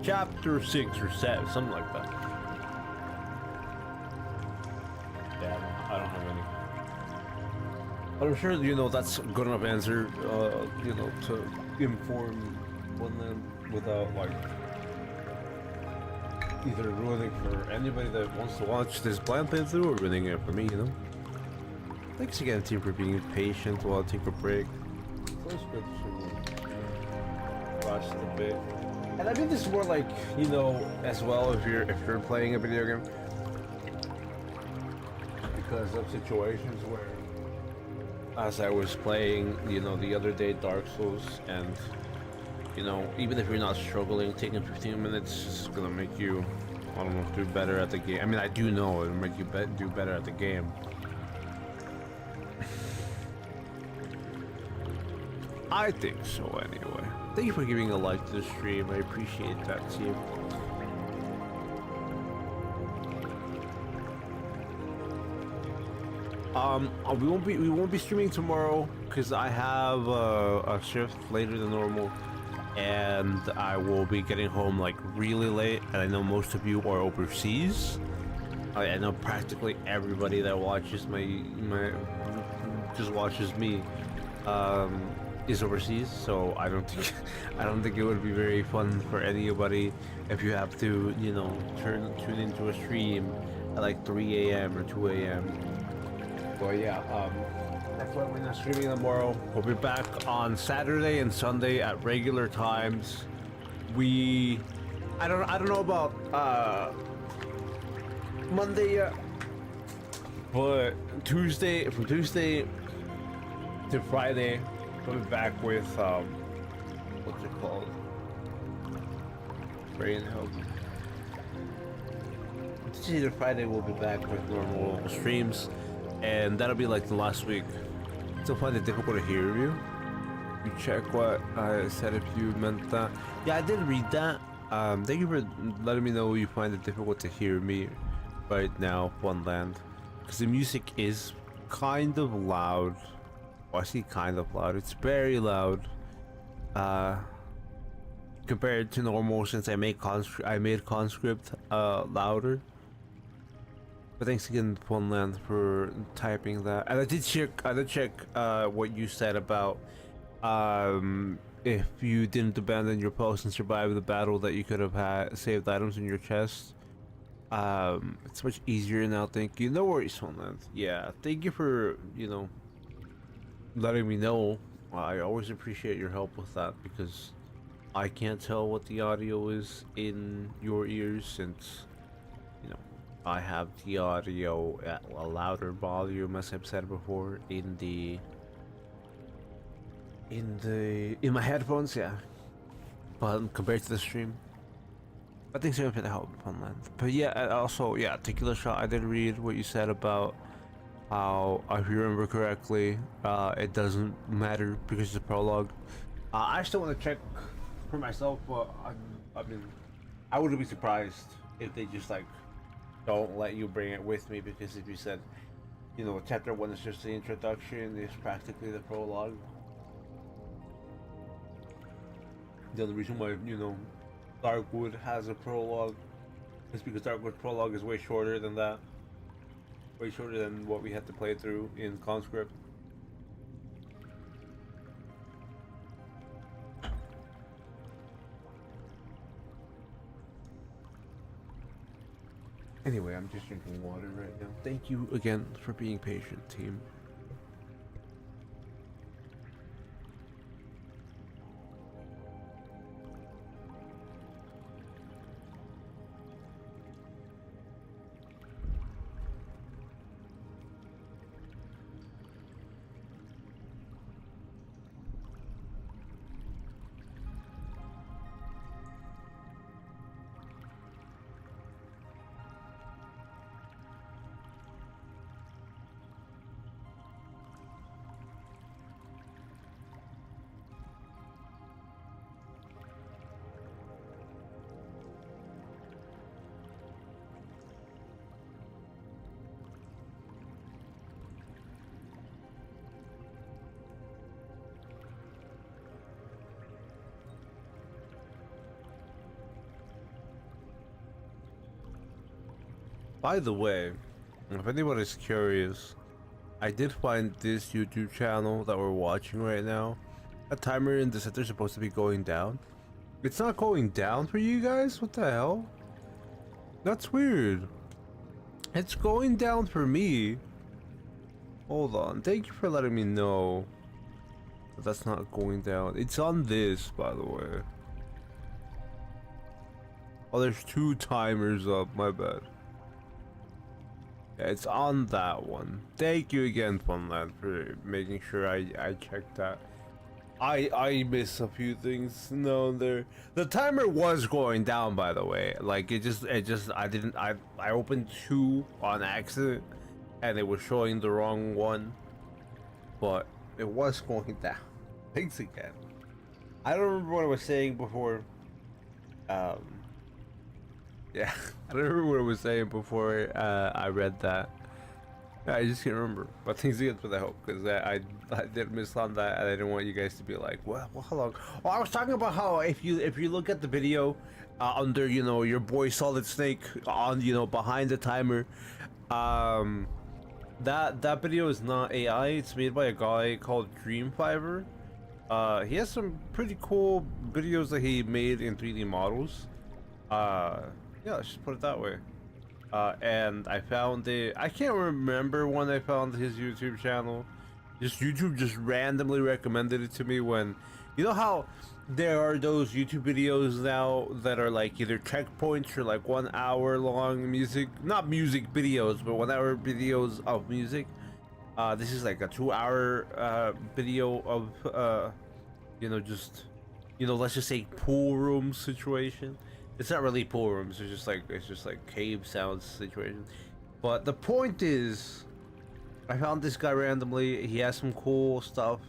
chapter 6 or 7, something like that. Yeah, I don't have any. But I'm sure, you know, that's a good enough answer, you know, to inform one then without like either ruining for anybody that wants to watch this blind playthrough or ruining it for me, you know? Thanks again, team, for being patient while I take a break. It's always good to rest a bit. And I mean this is more like, you know, as well if you're playing a video game. Because of situations where, as I was playing, you know, the other day Dark Souls, and you know, even if you're not struggling, taking 15 minutes is gonna make you, I don't know, do better at the game. I mean, I do know it'll make you do better at the game. I think so, anyway. Thank you for giving a like to the stream. I appreciate that, team. We won't be streaming tomorrow because I have a shift later than normal, and I will be getting home like really late. And I know most of you are overseas. I know practically everybody that watches my just watches me is overseas. So I don't think it would be very fun for anybody if you have to, you know, tune into a stream at like 3 a.m. or 2 a.m. But yeah, that's why we're not streaming tomorrow. We'll be back on Saturday and Sunday at regular times. I don't know about Monday yet, but from Tuesday to Friday, we'll be back with what's it called? Brain help. Tuesday to Friday, we'll be back with normal streams. And that'll be like the last week. Still find it difficult to hear you. You check what I said if you meant that. Yeah, I did read that. Thank you for letting me know you find it difficult to hear me right now, One Land. Because the music is kind of loud. Well, I see kind of loud. It's very loud. Compared to normal, since I made Conscript louder. But thanks again, Funland, for typing that. And I did check what you said about if you didn't abandon your post and survive the battle, that you could have had saved items in your chest. It's much easier now, thank you. No worries, Funland. Yeah, thank you for, you know, letting me know. I always appreciate your help with that, because I can't tell what the audio is in your ears, since, you know, I have the audio at a louder volume, as I've said before, in my headphones, yeah. But compared to the stream, I think so for the help, Funland. But yeah, also, yeah, Tequila Shot, I did read what you said about how, if you remember correctly, it doesn't matter because it's a prologue. I still want to check for myself, but I mean, I wouldn't be surprised if they just like don't let you bring it with me, because if you said, you know, chapter 1 is just the introduction, it's practically the prologue. The other reason why, you know, Darkwood has a prologue is because Darkwood prologue is way shorter than that. Way shorter than what we had to play through in Conscript. Anyway, I'm just drinking water right now. Thank you again for being patient, team. By the way, if anybody's curious, I did find this YouTube channel that we're watching right now. A timer in the center is supposed to be going down. It's not going down for you guys? What the hell? That's weird. It's going down for me. Hold on. Thank you for letting me know that that's not going down. It's on this, by the way. Oh, there's 2 timers up. My bad. Yeah, it's on that one. Thank you again, Funland, for making sure I checked that. I missed a few things. No, there. The timer was going down, by the way. Like I opened 2 on accident, and it was showing the wrong one, but it was going down. Thanks again. I don't remember what I was saying before. Yeah, I don't remember what I was saying before I read that. I just can't remember. But thanks again for the help, because I did miss on that, and I didn't want you guys to be like, well, how long? Oh, I was talking about how if you look at the video under your boy Solid Snake on behind the timer, that video is not AI. It's made by a guy called Dreamfiver. He has some pretty cool videos that he made in 3D models. Yeah, let's just put it that way. And I found it. I can't remember when I found his YouTube channel. Just YouTube just randomly recommended it to me when, you know how there are those YouTube videos now that are like either checkpoints or like 1 hour long music, not music videos, but 1 hour videos of music. This is like a 2 hour video of just let's just say pool room situation. It's not really pool rooms. It's just like cave sounds situation. But the point is, I found this guy randomly. He has some cool stuff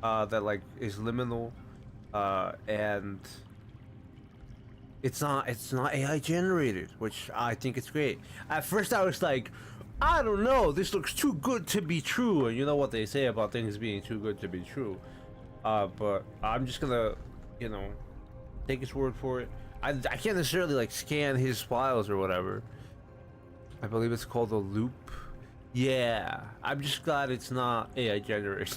that like is liminal, and it's not AI generated, which I think it's great. At first, I was like, I don't know. This looks too good to be true, and you know what they say about things being too good to be true. But I'm just gonna, take his word for it. I can't necessarily like scan his files or whatever. I believe it's called a loop. Yeah, I'm just glad it's not AI generated.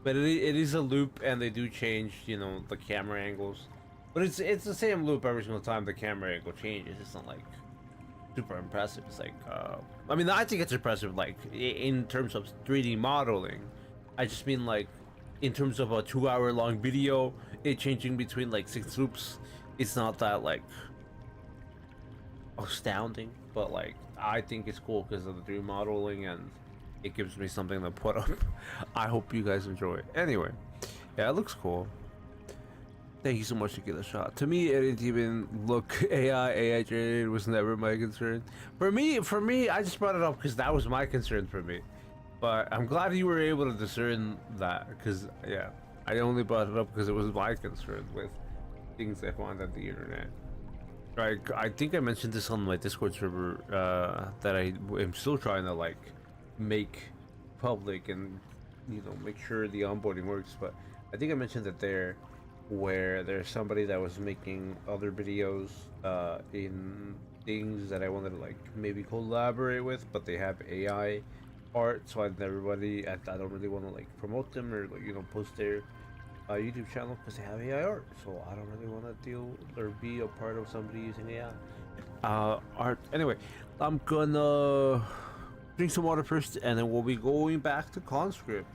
But it is a loop, and they do change, the camera angles. But it's the same loop every single time the camera angle changes. It's not like super impressive. It's like, I mean, I think it's impressive, like in terms of 3D modeling. I just mean like in terms of a 2 hour long video, it changing between like 6 loops. It's not that like astounding, but like I think it's cool because of the 3D modeling, and it gives me something to put up. I hope you guys enjoy it. Anyway, yeah, it looks cool. Thank you so much to give it a shot. To me, it didn't even look AI generated. Was never my concern. For me, I just brought it up because that was my concern for me. But I'm glad you were able to discern that, because yeah, I only brought it up because it was my concern with things I found on the internet. I think I mentioned this on my Discord server that I am still trying to like make public and make sure the onboarding works. But I think I mentioned it there, where there's somebody that was making other videos in things that I wanted to like maybe collaborate with, but they have AI art, so I don't really want to like promote them or like post their YouTube channel because they have AI art, so I don't really want to deal or be a part of somebody using AI art. Anyway, I'm gonna drink some water first, and then we'll be going back to Conscript.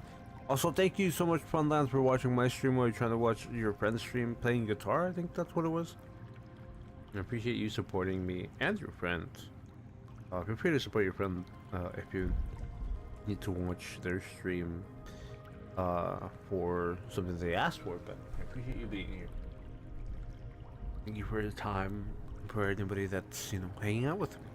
Also, thank you so much, Funland, for watching my stream while you're trying to watch your friend's stream playing guitar. I think that's what it was. I appreciate you supporting me and your friends. Feel free to support your friend if you need to watch their stream for something they asked for, but I appreciate you being here. Thank you for your time, for anybody that's hanging out with me.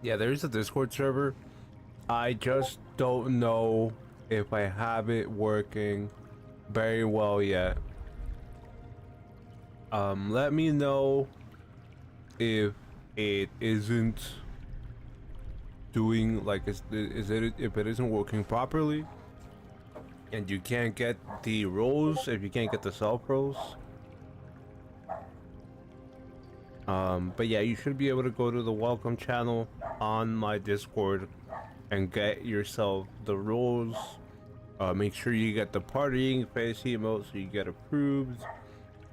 Yeah, there's a Discord server. I just don't know if I have it working very well yet. Let me know if it isn't doing like is it if it isn't working properly and you can't get the roles, if you can't get the self roles. But yeah, you should be able to go to the welcome channel on my Discord and get yourself the roles. Make sure you get the partying face emote so you get approved,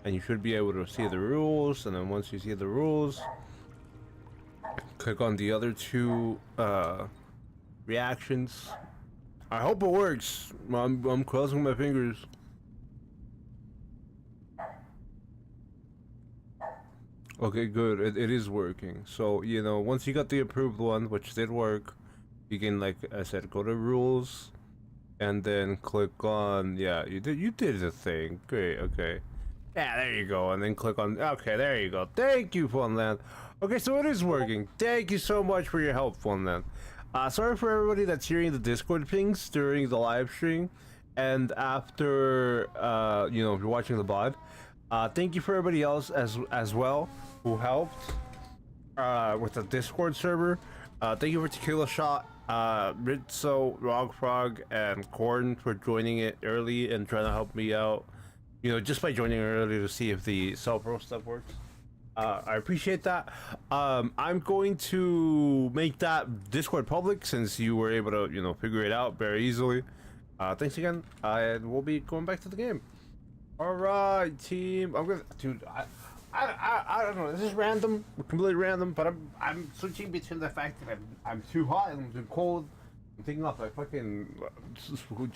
and you should be able to see the rules. And then once you see the rules, click on the other two reactions. I hope it works. I'm crossing my fingers. Okay, good. It is working. So, you know, once you got the approved one, which did work, you can, like I said, go to rules and then click on, yeah, you did the thing. Great, okay. Yeah, there you go. And then click on, okay, there you go. Thank you, Funland. Okay, so it is working. Thank you so much for your help, Funland. Sorry for everybody that's hearing the Discord pings during the live stream and after, you know, if you're watching the VOD. Thank you for everybody else as well who helped with the Discord server. Thank you for Tequila Shot, Ritzo, Rog Frog, and Corn for joining it early and trying to help me out. You know, just by joining early to see if the self-roll stuff works. I appreciate that. I'm going to make that Discord public since you were able to, you know, figure it out very easily. Thanks again, and we'll be going back to the game. All right, team. I'm gonna, dude. I don't know. This is random, completely random. But I'm switching between the fact that I'm too hot and I'm too cold. I'm taking off my fucking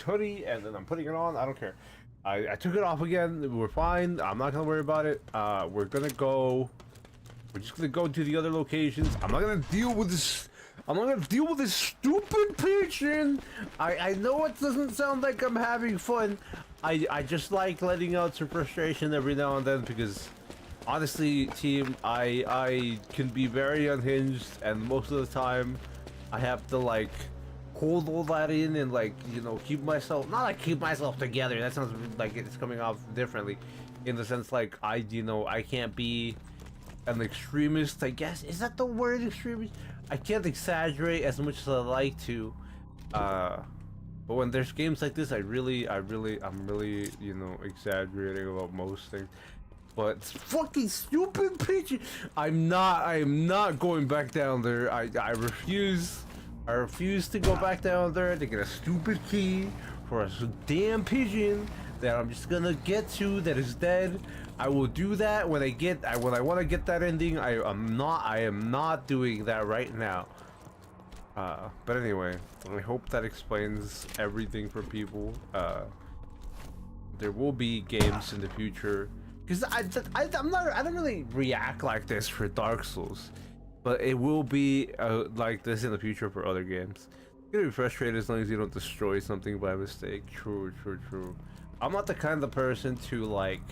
hoodie and then I'm putting it on. I don't care. I took it off again. We're fine. I'm not gonna worry about it. We're gonna go. We're just gonna go to the other locations. I'm not gonna deal with this. I'm not gonna deal with this stupid patron. I know it doesn't sound like I'm having fun. I just like letting out some frustration every now and then because honestly, team, I can be very unhinged and most of the time I have to like hold all that in and like, you know, keep myself, not like keep myself together. That sounds like it's coming off differently in the sense like you know, I can't be an extremist, I guess. Is that the word, extremist? I can't exaggerate as much as I like to. But when there's games like this, I'm really, you know, exaggerating about most things. But it's fucking stupid pitch. I am not going back down there. I refuse. I refuse to go back down there to get a stupid key for a damn pigeon that I'm just gonna get to that is dead. I will do that when when I want to get that ending. I am not doing that right now. But anyway, I hope that explains everything for people. There will be games in the future, because I don't really react like this for Dark Souls, but it will be like this in the future for other games. You're gonna be frustrated as long as you don't destroy something by mistake. True. I'm not the kind of person to like,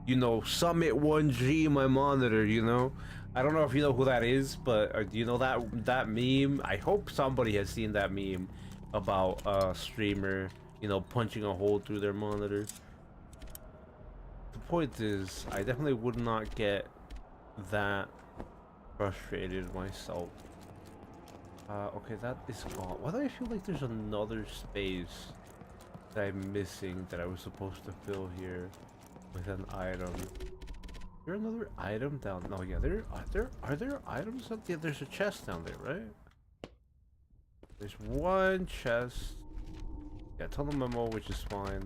you know, summit 1G my monitor, you know? I don't know if you know who that is, but do you know that meme? I hope somebody has seen that meme about a streamer, you know, punching a hole through their monitor. The point is, I definitely would not get that frustrated myself. Okay, that is gone. Why do I feel like there's another space that I'm missing that I was supposed to fill here with an item? Is there another item down? No, yeah, are there items up there? There's a chest down there, right? There's one chest. Yeah, tunnel memo, which is fine.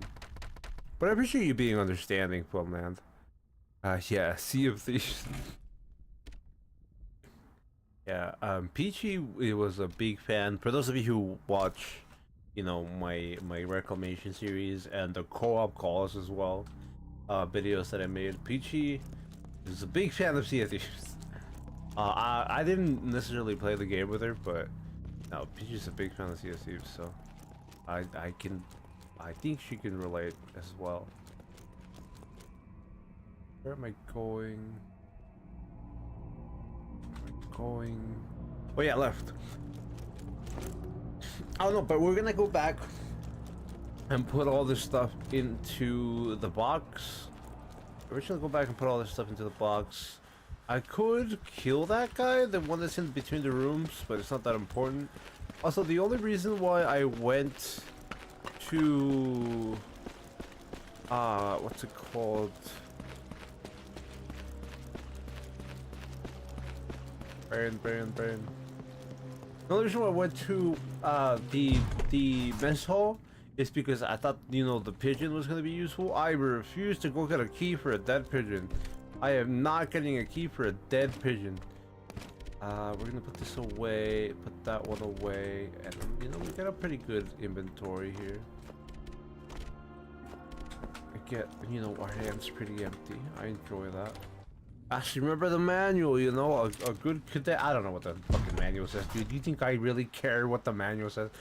But I appreciate you being understanding, Plumland. Yeah, Sea of Thieves. Yeah, Peachy was a big fan. For those of you who watch, you know, my reclamation series and the co-op calls as well, videos that I made, Peachy is a big fan of Sea of Thieves. I didn't necessarily play the game with her, but no, Peachy's a big fan of Sea of Thieves, so I think she can relate as well. Where am I going? Oh yeah, left. I don't know, but we're gonna go back and put all this stuff into the box. We're just gonna go back and put all this stuff into the box. I could kill that guy, the one that's in between the rooms, but it's not that important. Also, the only reason why I went to what's it called? Brain. The only reason why I went to the mess hall is because I thought, you know, the pigeon was gonna be useful. I refused to go get a key for a dead pigeon. I am not getting a key for a dead pigeon. We're gonna put this away, put that one away, and you know, we got a pretty good inventory here. I get, you know, our hands pretty empty. I enjoy that. Actually, remember the manual, you know, a good cadet. I don't know what the fucking manual says, dude. Do you think I really care what the manual says?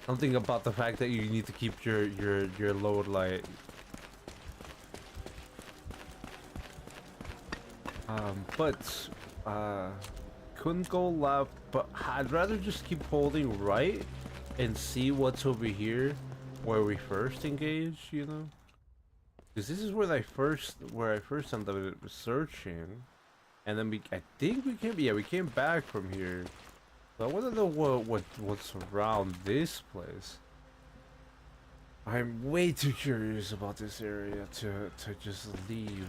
Something about the fact that you need to keep your load light. But couldn't go left, but I'd rather just keep holding right and see what's over here where we first engaged, you know? Because this is where I first ended up searching, and then I think we came back from here. So I want to know what's around this place. I'm way too curious about this area to just leave.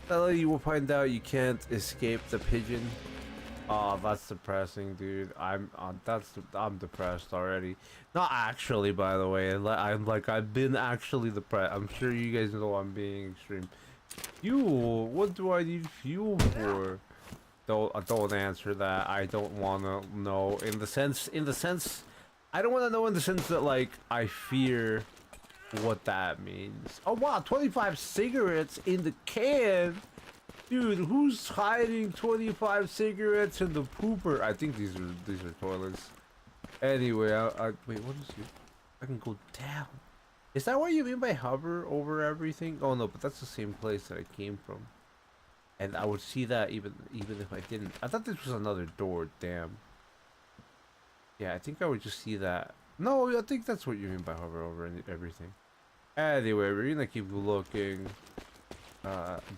Well, you will find out you can't escape the pigeon. Oh, that's depressing, dude. I'm depressed already. Not actually, by the way. I've been actually depressed. I'm sure you guys know I'm being extreme. Fuel? What do I need fuel for? Don't answer that. I don't want to know. In the sense, I don't want to know in the sense that like I fear what that means. Oh wow, 25 cigarettes in the can. Dude, who's hiding 25 cigarettes in the pooper? I think these are toilets. Anyway, wait, what is it? I can go down. Is that what you mean by hover over everything? Oh no, but that's the same place that I came from. And I would see that even if I didn't. I thought this was another door, damn. Yeah, I think I would just see that. No, I think that's what you mean by hover over everything. Anyway, we're gonna keep looking.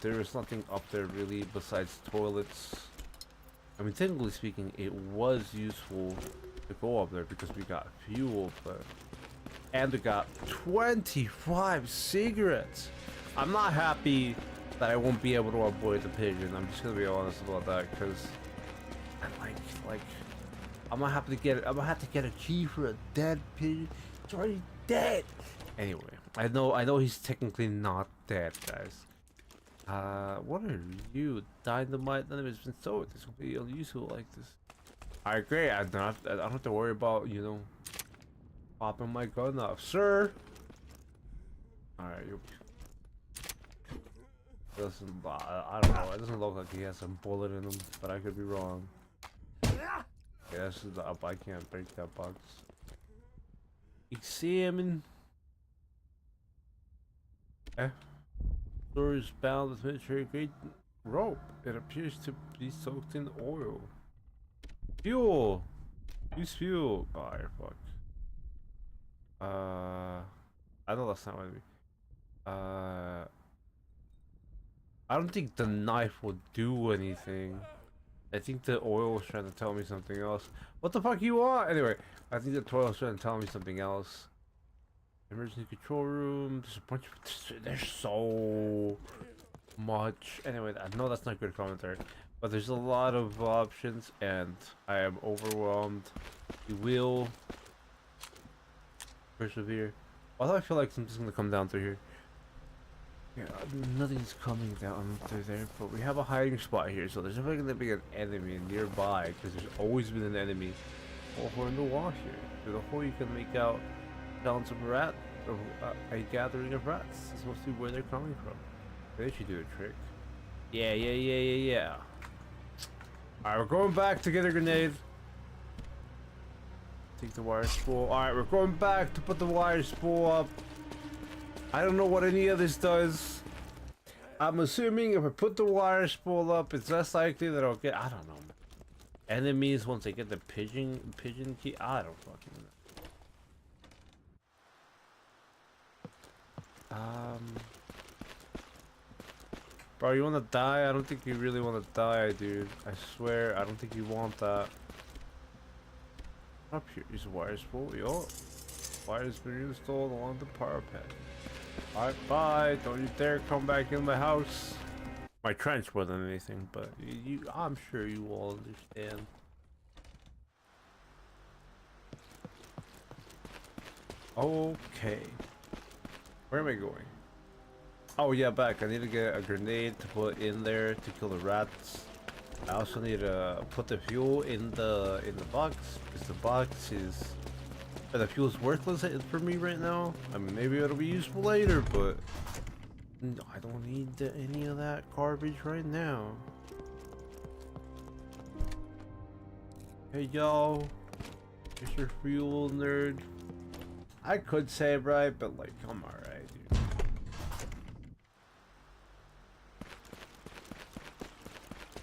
There is nothing up there really besides toilets. I mean, technically speaking, it was useful to go up there because we got fuel, but... And we got 25 cigarettes! I'm not happy that I won't be able to avoid the pigeon. I'm just gonna be honest about that, because... I'm gonna have to get a key for a dead pigeon. It's already dead! Anyway, I know he's technically not dead, guys. What are you? Dynamite? None of it's been sold. This will be unuseful like this. Alright, great. I don't have to worry about, you know, popping my gun off, sir. Alright, you. Listen, I don't know. It doesn't look like he has a bullet in him, but I could be wrong. Yeah, this is the up. I can't break that box. Examine. Eh? Is bound with military grade rope. It appears to be soaked in oil. Fuel! Use fuel! Oh, fuck. I know that's not what I mean. I don't think the knife will do anything. I think the oil was trying to tell me something else. What the fuck you want? Anyway, I think the toilet was trying to tell me something else. Emergency control room. There's a bunch of... There's so much. Anyway, I know that's not good commentary, but there's a lot of options, and I am overwhelmed. We will persevere. Although I feel like something's gonna come down through here. Yeah, nothing's coming down through there, but we have a hiding spot here, so there's definitely gonna be an enemy nearby, because there's always been an enemy. Oh, we're in the wall here. Through the hole you can make out sounds of rat, or a gathering of rats. This must be where they're coming from. They should do a trick. Yeah. Alright, we're going back to get a grenade. Take the wire spool. Alright, we're going back to put the wire spool up. I don't know what any of this does. I'm assuming if I put the wire spool up, it's less likely that I'll get... I don't know. enemies once they get the pigeon key. I don't fucking know. Bro, you wanna die? I don't think you really wanna die, dude. I swear, I don't think you want that. Up here, these wires full, yo. Wires been installed along the power pad. Alright, bye. Don't you dare come back in the house. My trench wasn't anything, but I'm sure you all understand. Okay. Where am I going? Oh yeah, back. I need to get a grenade to put in there to kill the rats. I also need to put the fuel in the box because the box is the fuel's worthless for me right now. I mean, maybe it'll be useful later, but no, I don't need any of that garbage right now. Hey y'all, here's your fuel, nerd. I could say it right, but like, I'm alright, dude.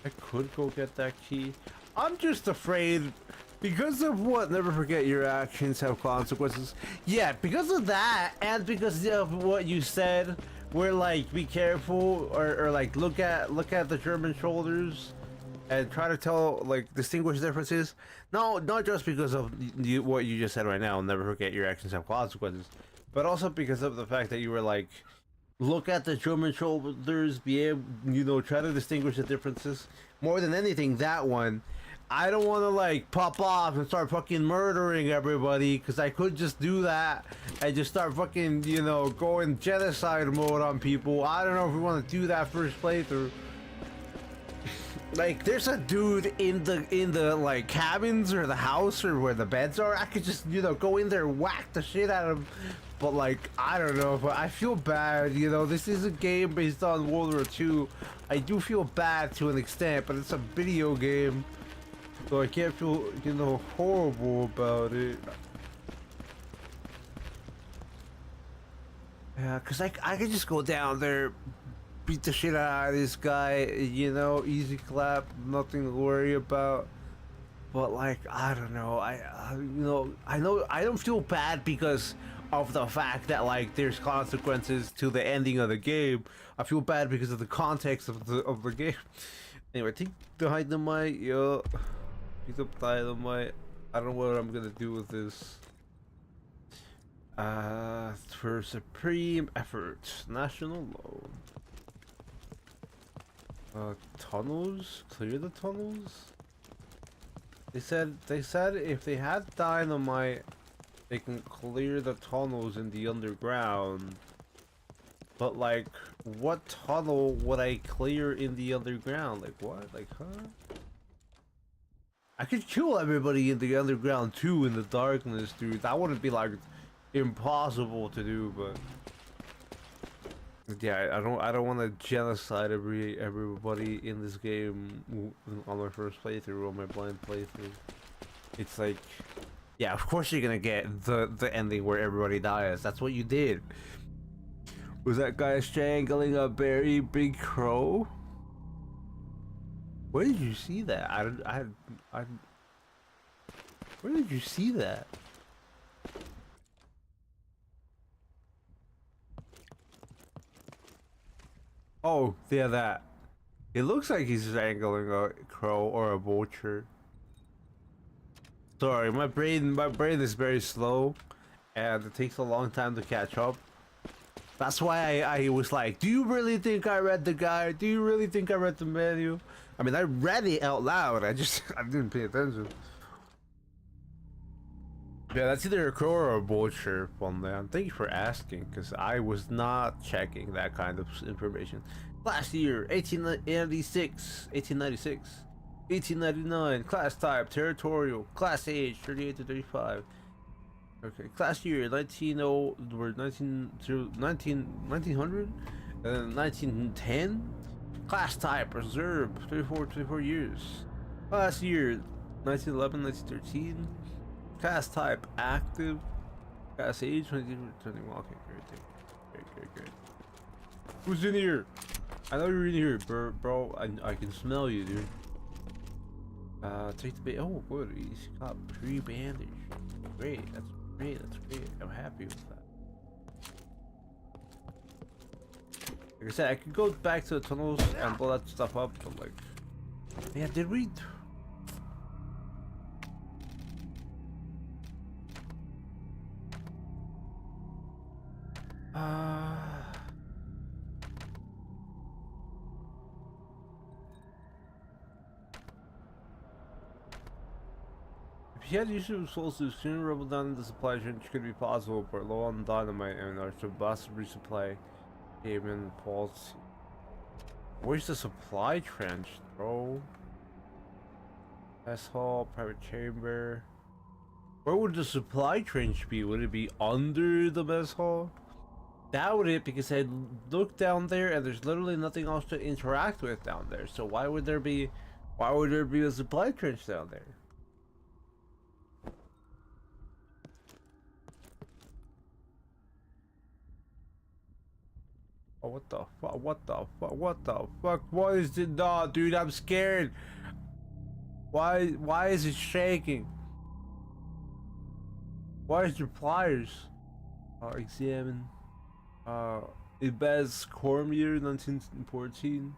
I could go get that key. I'm just afraid because of what? Never forget your actions have consequences. Yeah, because of that, and because of what you said, where like be careful or like look at the German shoulders and try to tell like distinguish differences. No, not just because of what you just said right now. Never forget your actions have consequences, but also because of the fact that you were like, look at the German shoulders, be able, you know, try to distinguish the differences. More than anything, that one, I don't want to like pop off and start fucking murdering everybody, because I could just do that and just start fucking, you know, going genocide mode on people. I don't know if we want to do that first playthrough. Like, there's a dude in the like cabins or the house or where the beds are. I could just, you know, go in there, whack the shit out of him. But like, I don't know, but I feel bad, you know. This is a game based on World War II. I do feel bad to an extent, but it's a video game, so I can't feel, you know, horrible about it. Yeah, cause I could just go down there, beat the shit out of this guy, you know, easy clap, nothing to worry about. But like, I don't know, I know I don't feel bad because of the fact that like there's consequences to the ending of the game. I feel bad because of the context of the game. Anyway, take the dynamite, yo. Pick up dynamite. I don't know what I'm gonna do with this. For supreme effort, national loan. Tunnels? Clear the tunnels? They said if they had dynamite, they can clear the tunnels in the underground. But like, what tunnel would I clear in the underground? Like what? Like, huh? I could kill everybody in the underground too in the darkness, dude. That wouldn't be like impossible to do, but yeah, I don't want to genocide everybody in this game on my first playthrough, on my blind playthrough. It's like, yeah, of course you're gonna get the ending where everybody dies. That's what you did. Was that guy strangling a very big crow? Where did you see that? Where did you see that? Oh, yeah, that. It looks like he's strangling a crow or a vulture. Sorry, my brain is very slow, and it takes a long time to catch up. That's why I was like, do you really think I read the guide? Do you really think I read the menu? I mean, I read it out loud. I didn't pay attention. Yeah, that's either a crow or a vulture, Funland. Thank you for asking, because I was not checking that kind of information. Last year, 1896, 1899, class type, territorial, class age, 38 to 35. Okay, class year, 1900, and then 1910. Class type, reserve, 24 years. Class year, 1911, 1913. Class type, active. Class age, 21. Okay, great. Who's in here? I know you're in here, bro. I can smell you, dude. Take the oh, good. He's got pre-bandage. Great. That's great. That's great. I'm happy with that. Like I said, I could go back to the tunnels and blow that stuff up, but like, yeah, did we? If he had issue with souls to soon rebel down in the supply chain, which could be possible, but low on dynamite and our bus resupply came in pulse. Where's the supply trench, bro? Mess hall, private chamber. Where would the supply trench be? Would it be under the mess hall? Doubt it, because I looked down there and there's literally nothing else to interact with down there. So why would there be a supply trench down there? Oh, what the fuck? What the fuck? What the fuck? What is it? No, dude, I'm scared. Why is it shaking? Why is your pliers? Examine. Ibez Cormier, 1914.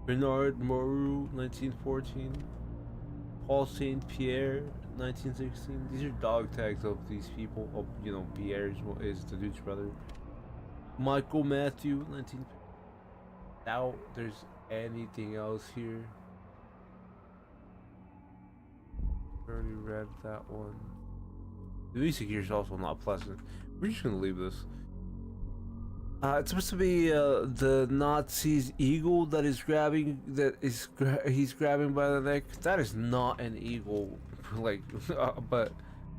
Bernard Moreau, 1914. Paul Saint Pierre, 1916. These are dog tags of these people. Of, you know, Pierre is the dude's brother. Michael Matthew, 19. Doubt there's anything else here. Already read that one. The music here is also not pleasant. We're just gonna leave this. It's supposed to be the Nazi's eagle that is grabbing. He's grabbing by the neck. That is not an eagle, like. But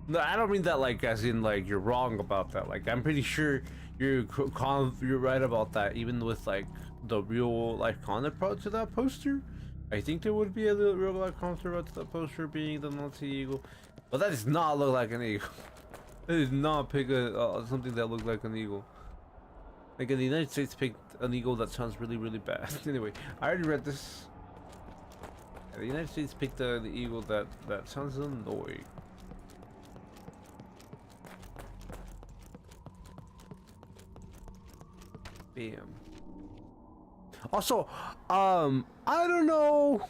no, I don't mean that like as in like you're wrong about that. Like I'm pretty sure you're right about that. Even with like the real life counterpart to that poster, I think there would be a little real life counterpart to that poster being the Nazi eagle. But that does not look like an eagle. That does not pick something that looks like an eagle. Like in the United States picked an eagle that sounds really, really bad. Anyway, I already read this. Yeah, the United States picked the eagle that sounds annoying. Bam. Also, I don't know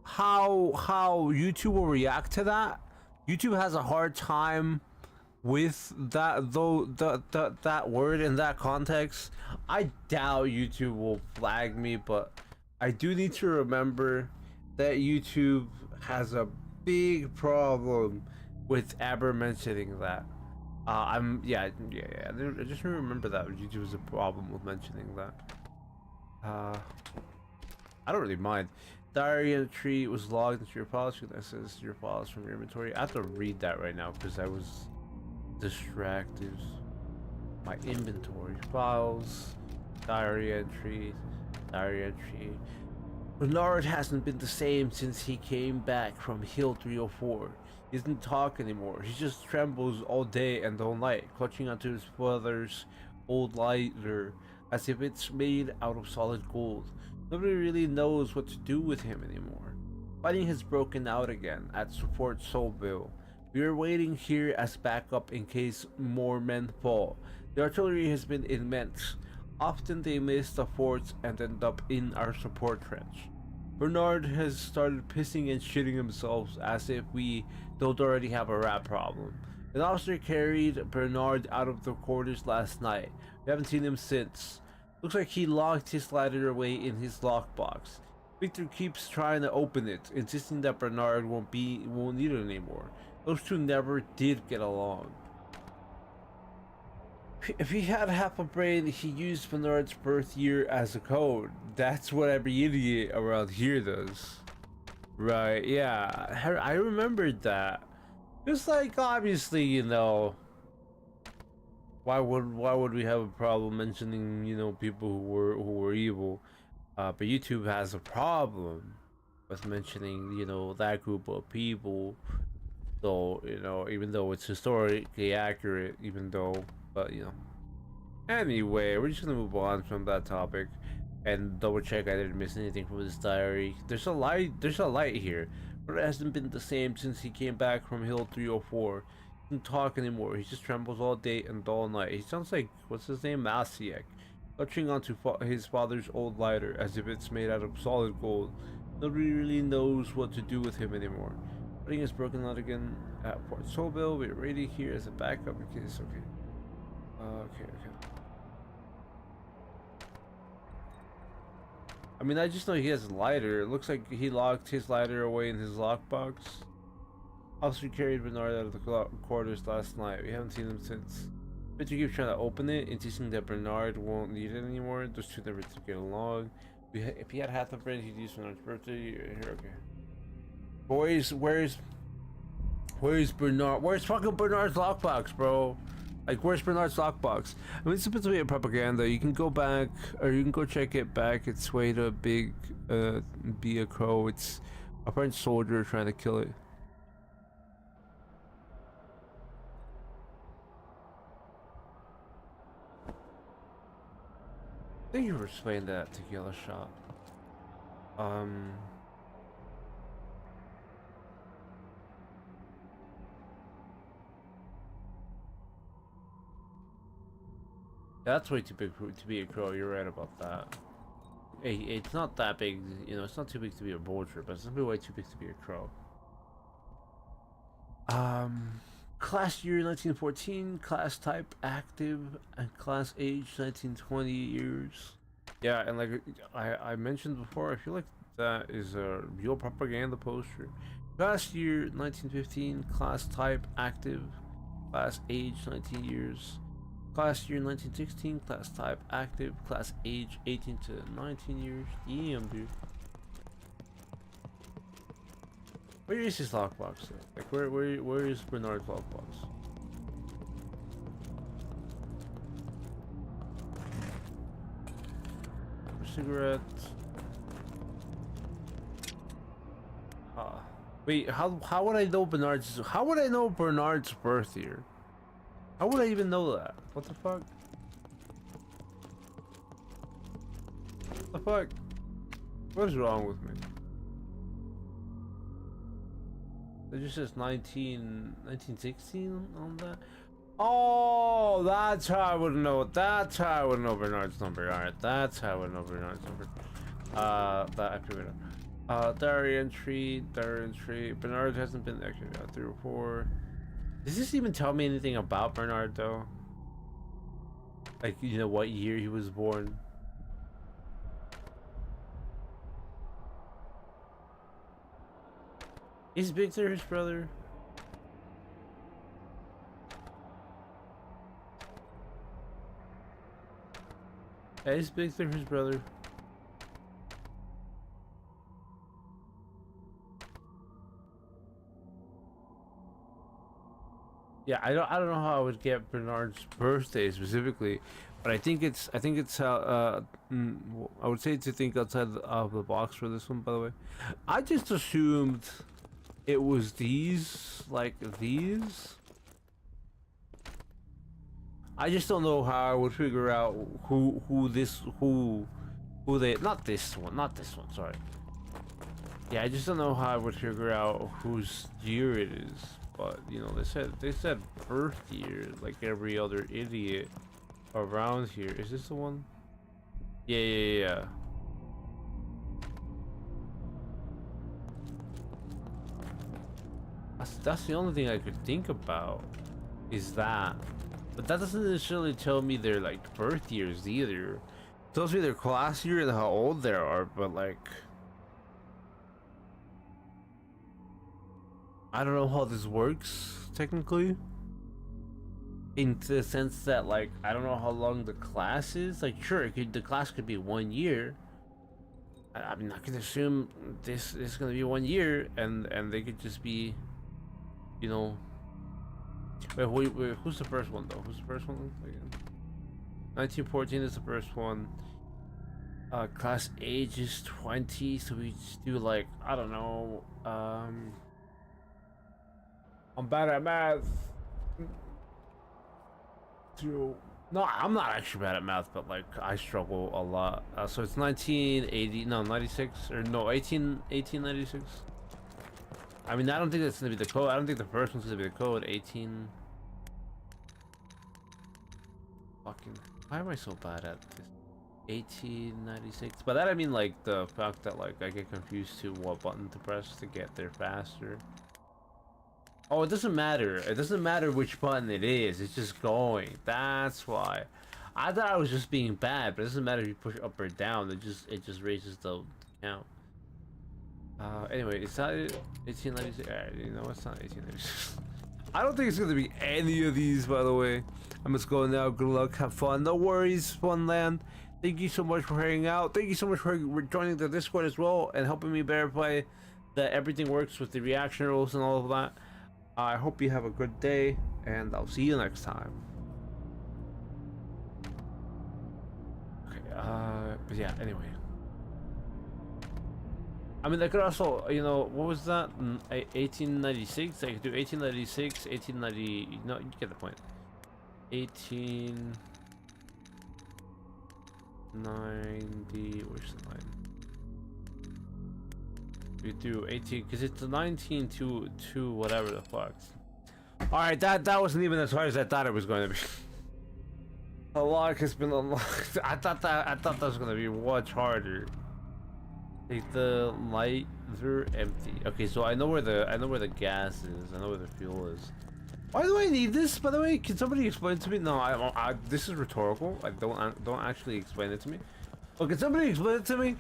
how YouTube will react to that. YouTube has a hard time with that that word in that context. I doubt YouTube will flag me, but I do need to remember that YouTube has a big problem with ever mentioning that. I just remember that YouTube has a problem with mentioning that. I don't really mind. Diary entry was logged into your files. That says your files from your inventory. I have to read that right now because I was distracted. My inventory files, diary entry. Bernard hasn't been the same since he came back from Hill 304. He doesn't talk anymore. He just trembles all day and all night, clutching onto his father's old lighter as if it's made out of solid gold. Nobody really knows what to do with him anymore. Fighting has broken out again at Fort Soulville. We are waiting here as backup in case more men fall. The artillery has been immense. Often they miss the forts and end up in our support trench. Bernard has started pissing and shitting himself as if we don't already have a rat problem. An officer carried Bernard out of the quarters last night. We haven't seen him since. Looks like he locked his lighter away in his lockbox. Victor keeps trying to open it, insisting that Bernard won't need it anymore. Those two never did get along. If he had half a brain, he used Bernard's birth year as a code. That's what every idiot around here does. Right, yeah. I remembered that. Just like, obviously, you know, why would we have a problem mentioning, you know, people who were evil? But YouTube has a problem with mentioning, you know, that group of people. So, you know, even though it's historically accurate, but you know. Anyway, we're just gonna move on from that topic. and double check I didn't miss anything from his diary. There's a light. There's a light here, but it hasn't been the same since he came back from Hill 304. He doesn't talk anymore. He just trembles all day and all night. He sounds like, what's his name, Masiek, clutching onto his father's old lighter as if it's made out of solid gold. Nobody really knows what to do with him anymore. Putting his broken out again at Port Sobel. We're ready here as a backup in case. Okay. Okay. I mean, I just know he has a lighter. It looks like he locked his lighter away in his lockbox. Officer carried Bernard out of the quarters last night. We haven't seen him since. But you keep trying to open it, insisting that Bernard won't need it anymore. Those two never get along. If he had half the bread, he'd use Bernard's birthday. Here, okay. Boys, where's Bernard? Where's fucking Bernard's lockbox, bro? Like, where's Bernard's lockbox? I mean, it's supposed to be a propaganda. You can go back, or you can go check it back. It's way to be a crow. It's a French soldier trying to kill it. Thank you for explaining that, Tequila Shop. That's way too big to be a crow. You're right about that. Hey, it's not that big, you know. It's not too big to be a vulture, but it's way too big to be a crow. Class year 1914, class type active, and class age 1920 years. Yeah, and like I mentioned before, I feel like that is a real propaganda poster. Class year 1915, class type active, class age 19 years. Class year 1916, class type active, class age 18 to 19 years. Damn, dude. Where is his lockbox? Like, where is Bernard's lockbox? Cigarette. Wait, how would I know Bernard's? How would I know Bernard's birth year? How would I even know that? What the fuck? What the fuck? What is wrong with me? It just says 1916 on that. Oh, that's how I would know. That's how I would know Bernard's number. All right, that's how I would know Bernard's number. That I figured out. Diary entry. Bernard hasn't been actually 3 or 4. Does this even tell me anything about Bernard though? Like, you know, what year he was born? Is Victor his brother? Yeah, is Victor his brother? Yeah, I don't know how I would get Bernard's birthday specifically, but I think it's how I would say to think outside of the box for this one. By the way, I just assumed it was these, like these. I just don't know how I would figure out who they, not this one, sorry. Yeah, I just don't know how I would figure out whose year it is. But you know, they said birth year like every other idiot around here. Is this the one? Yeah. That's the only thing I could think about is that. But that doesn't necessarily tell me their like birth years either. It tells me their class year and how old they are, but like I don't know how this works technically. In the sense that like I don't know how long the class is. Like sure, the class could be 1 year. I'm not gonna assume this is gonna be 1 year, and they could just be, you know. Wait, who's the first one though? Who's the first one again? 1914 is the first one. Class age is 20, so we just do like I don't know. I'm bad at math. 0, No, I'm not actually bad at math, but like I struggle a lot. So it's 1980, no, 96, or no, 1896. I mean, I don't think that's gonna be the code. I don't think the first one's gonna be the code. 18. Fucking. Why am I so bad at this? 1896. By that I mean like the fact that like I get confused to what button to press to get there faster. Oh, it doesn't matter. It doesn't matter which button it is. It's just going. That's why. I thought I was just being bad, but it doesn't matter if you push up or down. It just raises the count. Anyway, it's not 1896. Alright, you know it's not 1896. I don't think it's gonna be any of these, by the way. I'm just going now. Good luck. Have fun. No worries, Funland. Thank you so much for hanging out. Thank you so much for joining the Discord as well and helping me verify that everything works with the reaction rules and all of that. I hope you have a good day, and I'll see you next time. Okay, but yeah, anyway. I mean, I could also, you know, what was that? 1896? I could do 1896, 1890, no, you get the point. 1890, where's the line? We do 18, because it's the 19 to whatever the fuck. Alright, that wasn't even as hard as I thought it was going to be. A lock has been unlocked. I thought that was going to be much harder. Take the light through empty. Okay, so I know where the gas is. I know where the fuel is. Why do I need this, by the way? Can somebody explain it to me? No, I this is rhetorical. I don't actually explain it to me. Oh, can somebody explain it to me?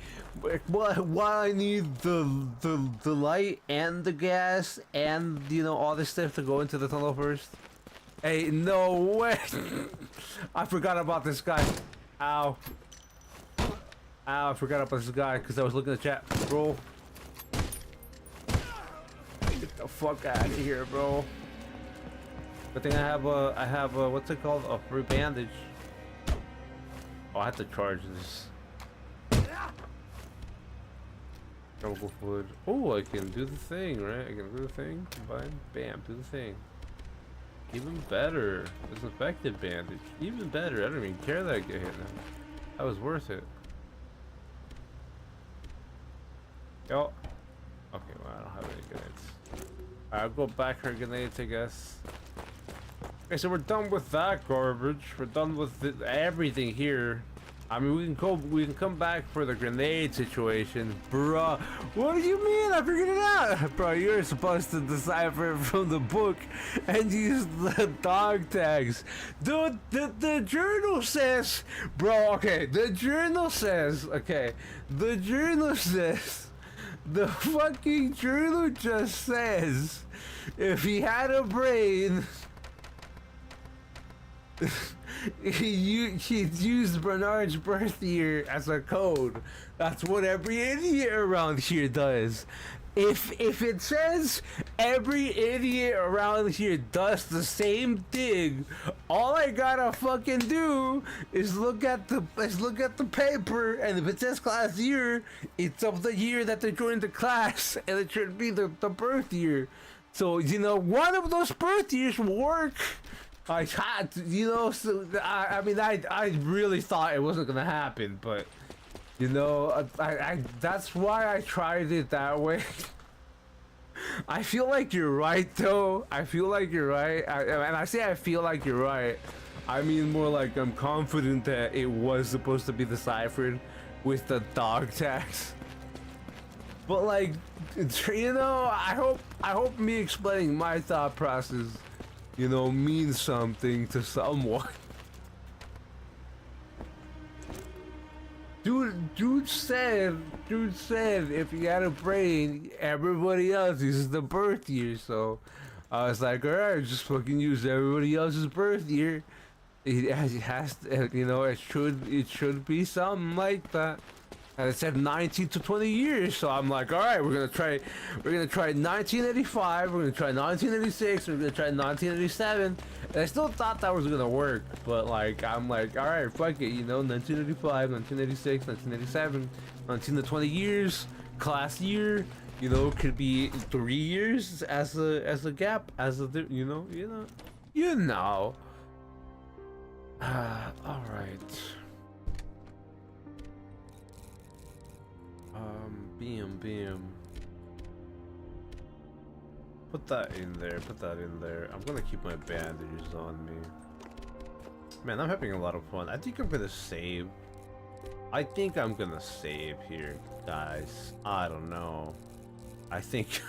Why I need the light and the gas and, you know, all this stuff to go into the tunnel first? Hey, no way! I forgot about this guy. Ow. Ow, I forgot about this guy because I was looking at the chat. Bro. Get the fuck out of here, bro. Good thing I have a, what's it called? A free bandage. Oh, I have to charge this. Chemical fluid. Oh, I can do the thing, right? I can do the thing. Combine. Bam, do the thing. Even better. It's an effective bandage. Even better. I don't even care that I get hit now. That was worth it. Yo. Okay, well, I don't have any grenades. Alright, I'll go back for grenades, I guess. Okay, so we're done with that garbage. We're done with everything here. I mean, we can come back for the grenade situation, bruh. What do you mean? I figured it out, bro. You're supposed to decipher it from the book and use the dog tags, dude. The journal says, bro. Okay, the journal says. Okay, the journal says. The fucking journal just says, if he had a brain. He'd used Bernard's birth year as a code. That's what every idiot around here does. If it says every idiot around here does the same thing, all I gotta fucking do is look at the paper, and if it says class year, it's of the year that they joined the class, and it should be the birth year. So, you know, one of those birth years will work. I had to, you know, so I mean, I really thought it wasn't gonna happen, but you know, I that's why I tried it that way. I feel like you're right, though. I feel like you're right, and I say I feel like you're right. I mean more like I'm confident that it was supposed to be deciphered with the dog tags. But like, you know, I hope me explaining my thought process, you know, means something to someone. Dude said if you had a brain, everybody else uses the birth year. So I was like, alright, just fucking use everybody else's birth year. It has to, you know, it should be something like that. And it said 19 to 20 years, so I'm like, all right, we're gonna try 1985, we're gonna try 1986, we're gonna try 1987. And I still thought that was gonna work, but like, I'm like, all right, fuck it, you know, 1985, 1986, 1987, 19 to 20 years, class year, you know, could be 3 years as a gap, as a, you know. All right. Beam. Put that in there. Put that in there. I'm gonna keep my bandages on me. Man, I'm having a lot of fun. I think I'm gonna save. I think I'm gonna save here, guys. I don't know. I think,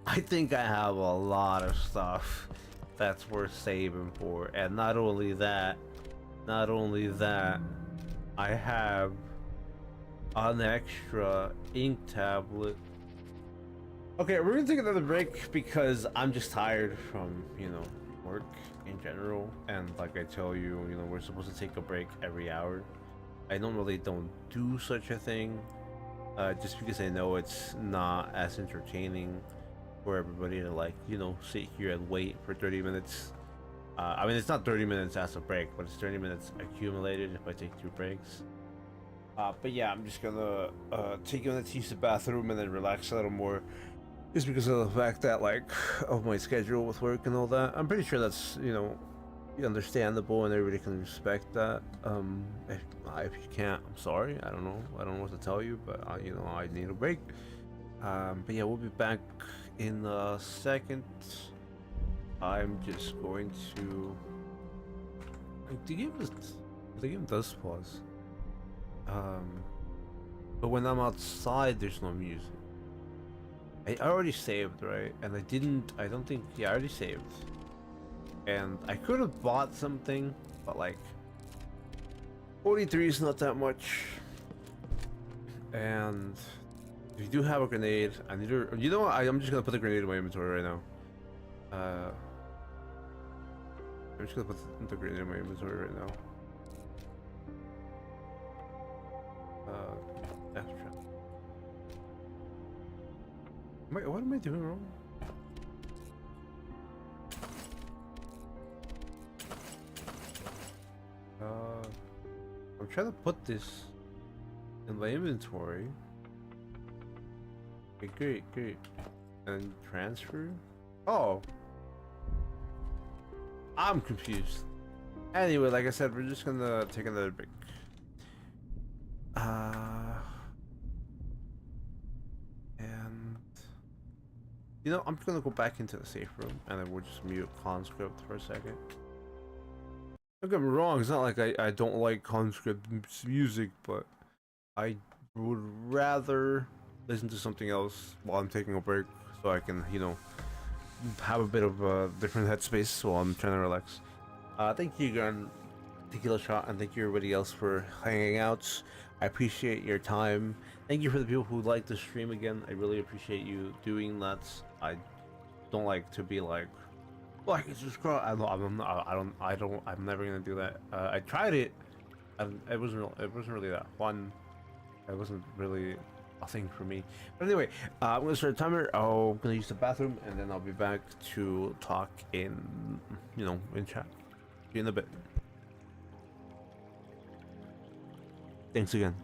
I think I have a lot of stuff that's worth saving for, and not only that, I have an extra ink tablet. Okay, we're gonna take another break because I'm just tired from, work in general. And like I tell you, we're supposed to take a break every hour. I normally don't do such a thing, just because I know it's not as entertaining for everybody to sit here and wait for 30 minutes. I mean, it's not 30 minutes as a break, but it's 30 minutes accumulated if I take 2 breaks. But yeah, I'm just gonna take a minute to use the bathroom and then relax a little more. Just because of the fact that, of my schedule with work and all that. I'm pretty sure that's, understandable and everybody can respect that. If you can't, I'm sorry. I don't know what to tell you, but, I need a break. But yeah, we'll be back in a second. I'm just going to... the game does pause. But when I'm outside, there's no music. I already saved, right? And I don't think, yeah, I already saved. And I could have bought something, but 43 is not that much. And we do have a grenade. I need to, what? I'm just gonna put the grenade in my inventory right now. I'm just gonna put the grenade in my inventory right now. Extra. What am I doing wrong? I'm trying to put this in my inventory. Okay, great. And transfer? Oh. I'm confused. Anyway, like I said, we're just gonna take another break. And I'm just gonna go back into the safe room and then we'll just mute Conscript for a second. Don't get me wrong, it's not like I don't like Conscript music, but I would rather listen to something else while I'm taking a break so I can, have a bit of a different headspace while I'm trying to relax. Thank you again, Tequila Shot, and thank you everybody else for hanging out. I appreciate your time. Thank you for the people who like the stream again. I really appreciate you doing that. I don't like to be like and subscribe. I'm never gonna do that. I tried it, and it wasn't really that fun. It wasn't really a thing for me. But anyway, I'm gonna start a timer. I'm gonna use the bathroom, and then I'll be back to talk in in chat. See you in a bit. Thanks again.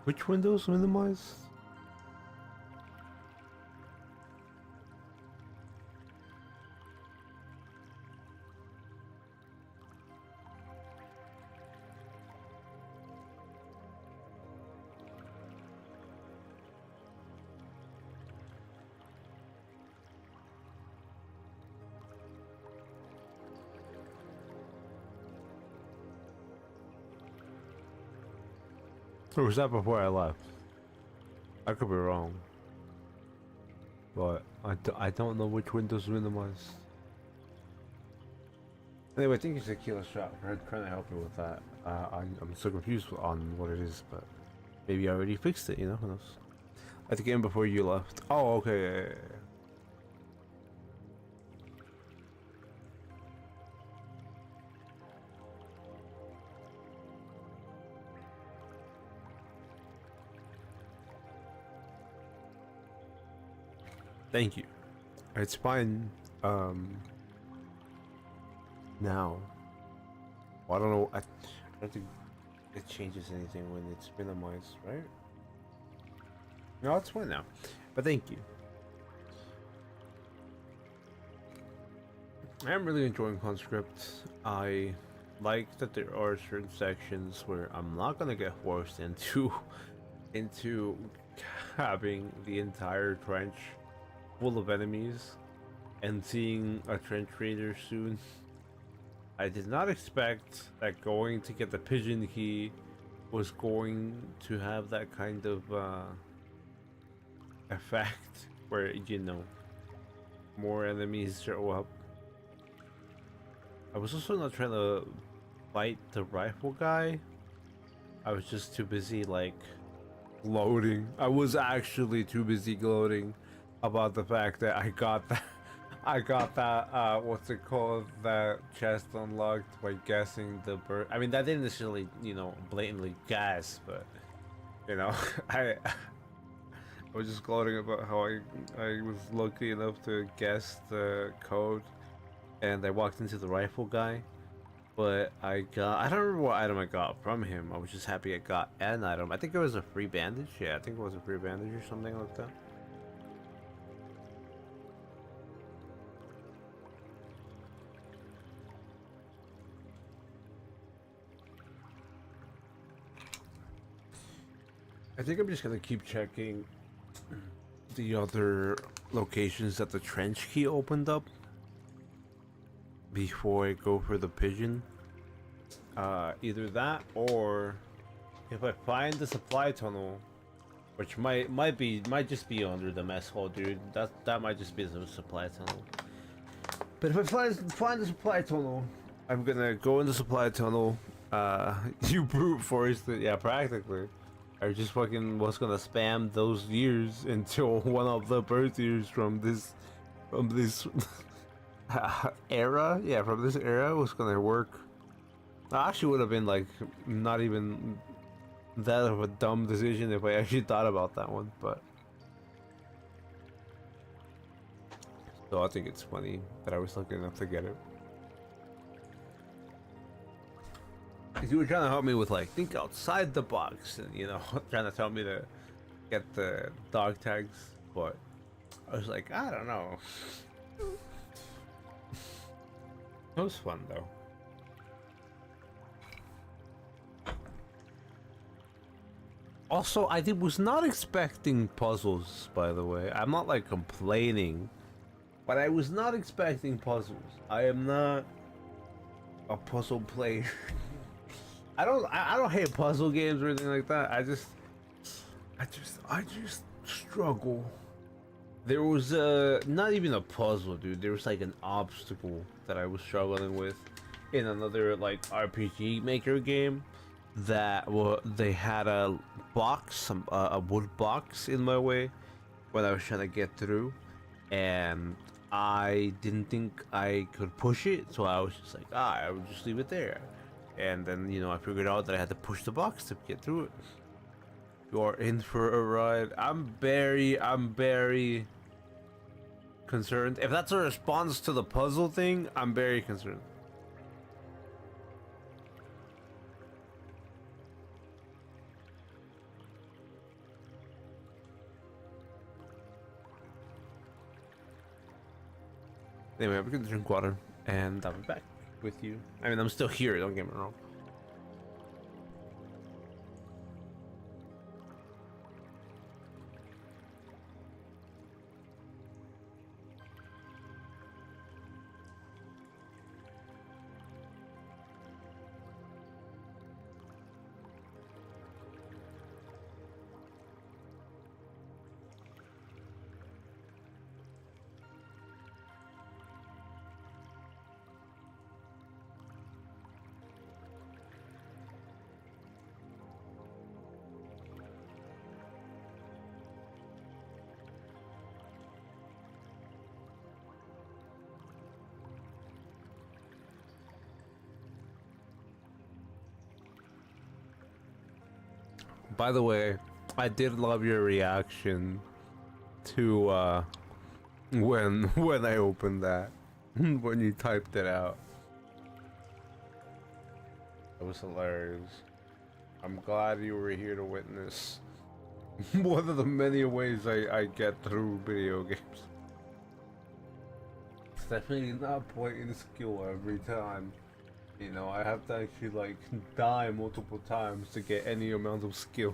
Which windows minimize? Or was that before I left? I could be wrong. But I don't know which windows minimize. Anyway, thank you Tequila Shot for trying to help me with that. I'm so confused on what it is, but maybe I already fixed it, you know, who knows. At the game before you left. Oh, okay, yeah. Thank you. It's fine. Now. Well, I don't know. I don't think it changes anything when it's minimized, right? No, it's fine now. But thank you. I am really enjoying Conscript. I like that there are certain sections where I'm not gonna get forced into having the entire trench full of enemies and seeing a trench raider soon. I did not expect that going to get the pigeon key was going to have that kind of effect where, you know, more enemies show up. I was also not trying to fight the rifle guy. I was just too busy like gloating. I was actually too busy gloating about the fact that I got that what's it called, that chest unlocked by guessing the bird. I mean, that didn't necessarily, you know, blatantly guess, but you know, I was just gloating about how I was lucky enough to guess the code, and I walked into the rifle guy, but I don't remember what item I got from him. I was just happy I got an item. I think it was a free bandage. Yeah, I think it was a free bandage or something like that. I think I'm just gonna keep checking the other locations that the trench key opened up before I go for the pigeon. Either that, or if I find the supply tunnel, which might just be under the mess hall, dude. That might just be the supply tunnel. But if I find the supply tunnel, I'm gonna go in the supply tunnel. You brute forced it, yeah, practically. I just fucking was gonna spam those years until one of the birth years from this era, yeah, from this era was gonna work. I actually would have been like not even that of a dumb decision if I actually thought about that one, but so I think it's funny that I was lucky enough to get it. You were trying to help me with like think outside the box, and you know, trying to tell me to get the dog tags, but I was like, I don't know. It was fun though. Also, I was not expecting puzzles, by the way. I'm not like complaining, but I was not expecting puzzles. I am not a puzzle player. I don't hate puzzle games or anything like that. I just struggle. There was not even a puzzle, dude. There was like an obstacle that I was struggling with in another like RPG Maker game. That they had a box, a wood box in my way when I was trying to get through, and I didn't think I could push it, so I was just like, I would just leave it there. And then, you know, I figured out that I had to push the box to get through it. You're in for a ride. I'm very concerned. If that's a response to the puzzle thing, I'm very concerned. Anyway, we're gonna drink water, and I'll be back with you. I mean, I'm still here, don't get me wrong. By the way, I did love your reaction to when I opened that when you typed it out. It was hilarious. I'm glad you were here to witness one of the many ways I get through video games. It's definitely not pointing skill every time. You know, I have to actually like die multiple times to get any amount of skill.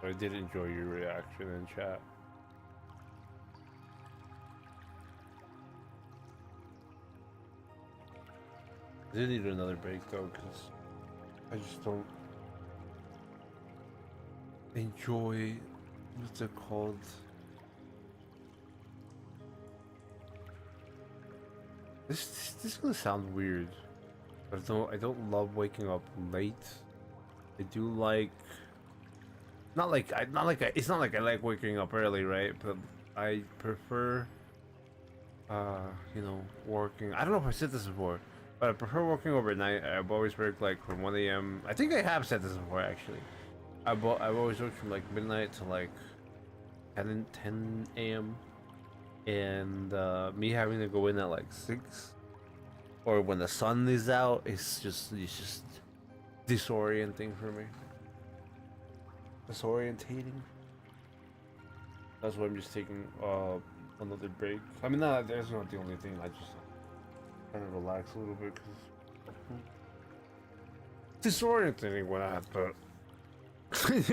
I did enjoy your reaction in chat. I did need another break though, because I just don't enjoy, what's it called? This is gonna sound weird, but I don't love waking up late. I do like, it's not like I like waking up early, right? But I prefer you know, working. I don't know if I said this before, but I prefer working overnight. I've always worked like from 1 a.m. I think I have said this before actually. I've always worked from like midnight to like 10 a.m. and me having to go in at like 6 or when the sun is out, it's just disorienting for me. Disorientating. That's why I'm just taking another break. I mean, that's not the only thing. I just trying to relax a little bit because disorientating when I have to.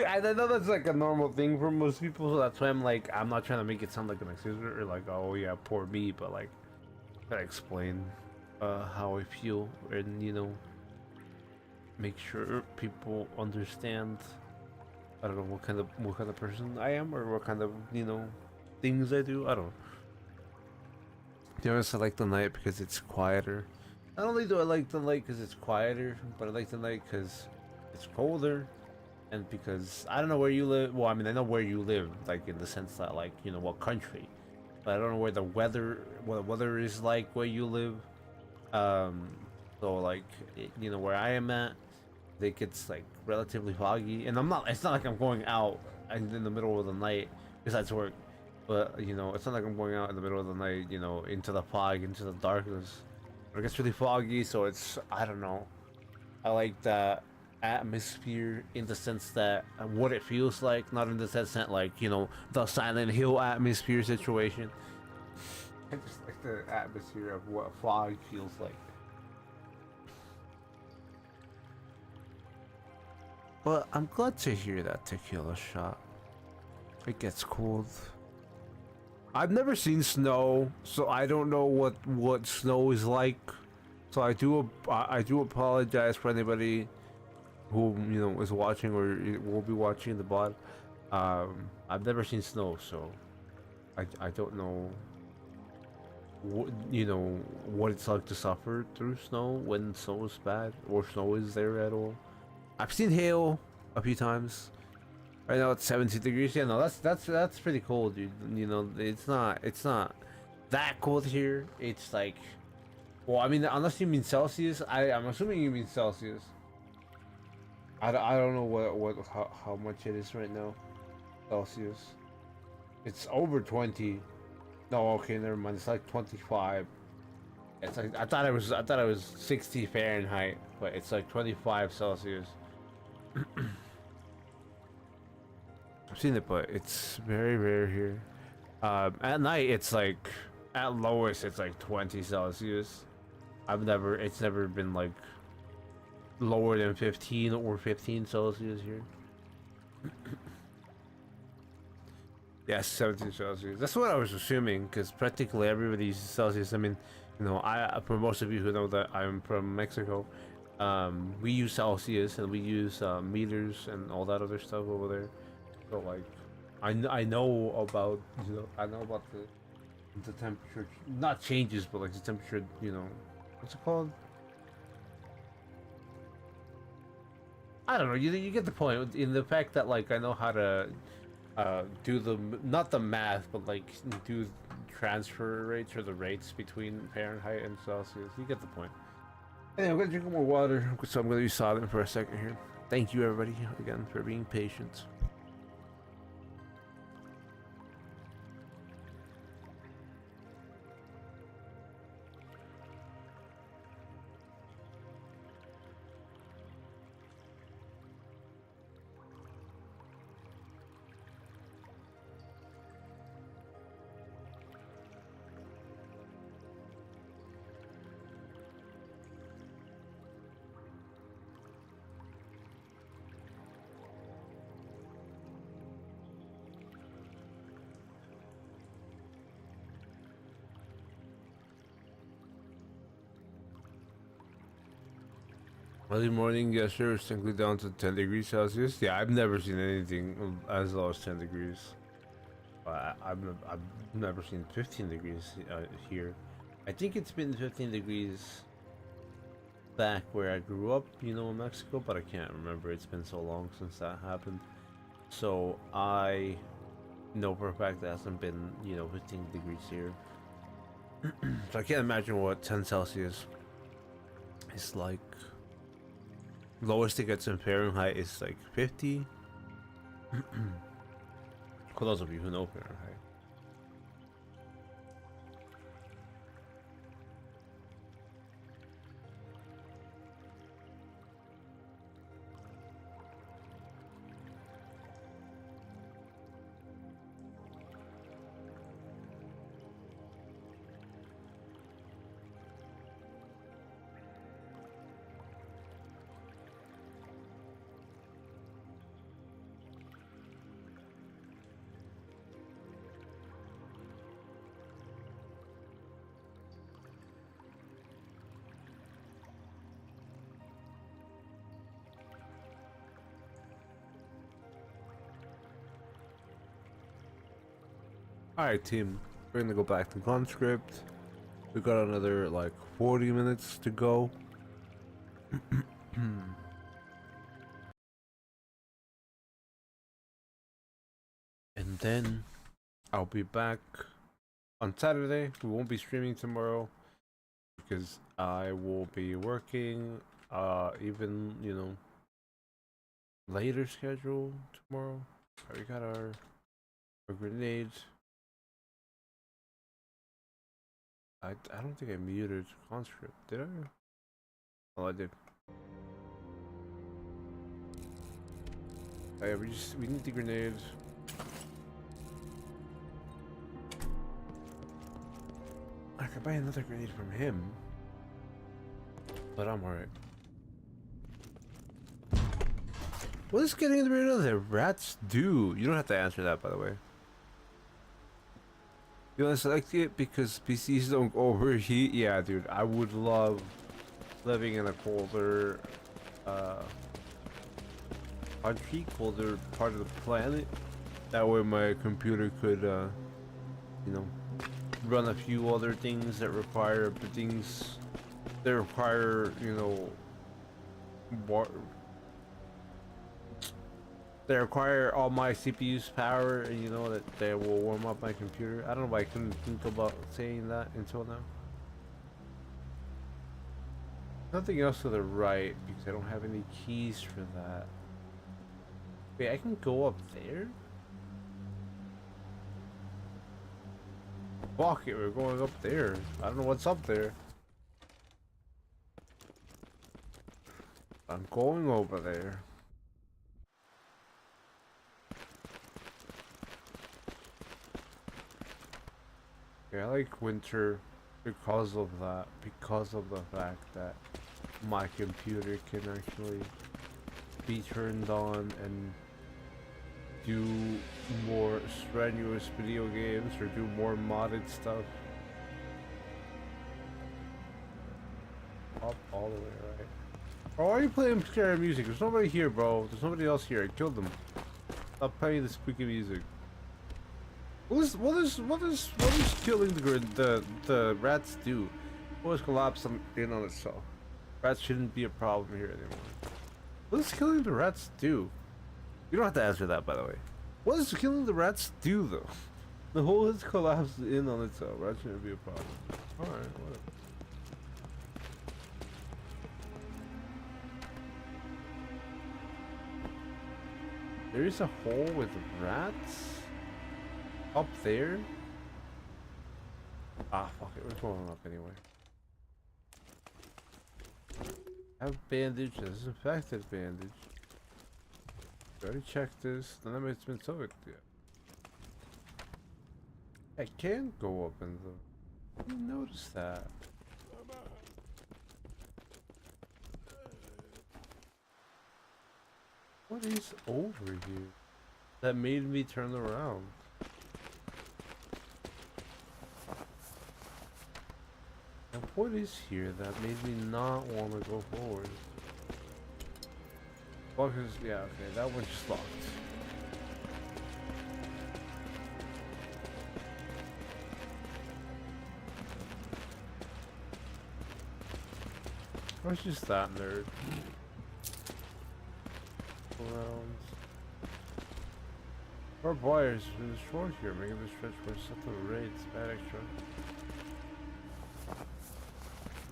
I know that's like a normal thing for most people, so that's why I'm not trying to make it sound like an excuse or like, oh yeah, poor me, but like gotta explain how I feel and, you know, make sure people understand. I don't know what kind of person I am or what kind of, you know, things I do. I don't know. To be honest, I like the night because it's quieter. Not only do I like the night because it's quieter, but I like the night because it's colder. And because I don't know where you live. Well, I mean, I know where you live, like in the sense that, like, you know, what country. But I don't know what the weather is like where you live. So like, you know, where I am at, it gets like relatively foggy, and it's not like I'm going out in the middle of the night besides work. But you know, it's not like I'm going out in the middle of the night, you know, into the fog, into the darkness. It gets really foggy, so I don't know. I like that atmosphere in the sense that what it feels like, not in the sense that, like, you know, the Silent Hill atmosphere situation. I just like the atmosphere of what fog feels like. But I'm glad to hear that tequila shot. It gets cold. I've never seen snow, so I don't know what snow is like. So I do apologize for anybody who, you know, is watching or will be watching the VOD. I've never seen snow, so I don't know you know, what it's like to suffer through snow when snow is bad or snow is there at all. I've seen hail a few times. Right now it's 70 degrees. Yeah, no, that's pretty cold, dude. You know, it's not that cold here. It's like, well, I mean, unless you mean Celsius, I'm assuming you mean Celsius. I don't know how much it is right now. Celsius. It's over 20. No, okay, never mind. It's like 25. It's like I thought it was 60 Fahrenheit, but it's like 25 Celsius. seen it, but it's very rare here. At night, it's like, at lowest, it's like 20 Celsius. It's never been like lower than 15 or 15 Celsius here. Yeah, 17 Celsius. That's what I was assuming, because practically everybody's Celsius. I mean, you know, for most of you who know that I'm from Mexico, we use Celsius and we use meters and all that other stuff over there. So like, I know about, you know, I know about the temperature, not changes, but like the temperature, you know, what's it called? I don't know. You get the point in the fact that like I know how to do the not the math, but like do transfer rates or the rates between Fahrenheit and Celsius. You get the point. Anyway, I'm gonna drink more water, so I'm gonna be silent for a second here. Thank you everybody again for being patient. Early morning yesterday was simply down to 10 degrees Celsius. Yeah, I've never seen anything as low as 10 degrees. I've never seen 15 degrees here. I think it's been 15 degrees back where I grew up, you know, in Mexico, but I can't remember. It's been so long since that happened. So I know for a fact that hasn't been, you know, 15 degrees here. So I can't imagine what 10 Celsius is like. Lowest it gets in Fahrenheit is like 50. For those of you who know Fahrenheit. Alright team, we're gonna go back to Conscript. We got another like 40 minutes to go. And then I'll be back on Saturday. We won't be streaming tomorrow because I will be working even, you know, later schedule tomorrow. We got our grenades. I don't think I muted Conscript, did I? Oh, I did. Oh, yeah, we need the grenades. I could buy another grenade from him, but I'm alright. What does getting rid of the rats do? You don't have to answer that, by the way. You want to select it because PCs don't overheat? Yeah, dude, I would love living in a colder country, colder part of the planet. That way my computer could, you know, run a few other things that require, you know, they require all my CPU's power, and you know that they will warm up my computer. I don't know why I couldn't think about saying that until now. Nothing else to the right because I don't have any keys for that. Wait, I can go up there? Fuck it, we're going up there. I don't know what's up there. I'm going over there. Yeah, I like winter because of that. Because of the fact that my computer can actually be turned on and do more strenuous video games or do more modded stuff. Up all the way, right? Oh, why are you playing scary music? There's nobody here, bro. There's nobody else here. I killed them. Stop playing the spooky music. What is killing the rats do? What is collapse in on itself? Rats shouldn't be a problem here anymore. What does killing the rats do? You don't have to answer that, by the way. What does killing the rats do, though? The hole has collapsed in on itself. Rats shouldn't be a problem. Alright, whatever. There is a hole with rats? Up there? Ah, fuck it. We're going up anyway. I have bandage. This is infected bandage. I already checked this. None of it's been soaked yet. I can go up in the... I didn't notice that. What is over here that made me turn around? And what is here that made me not want to go forward? Fuck is... yeah, okay, that one's just locked. What's just that nerd? Around. Barbed wires have been destroyed here, making the stretch for subtle raids. Bad extra.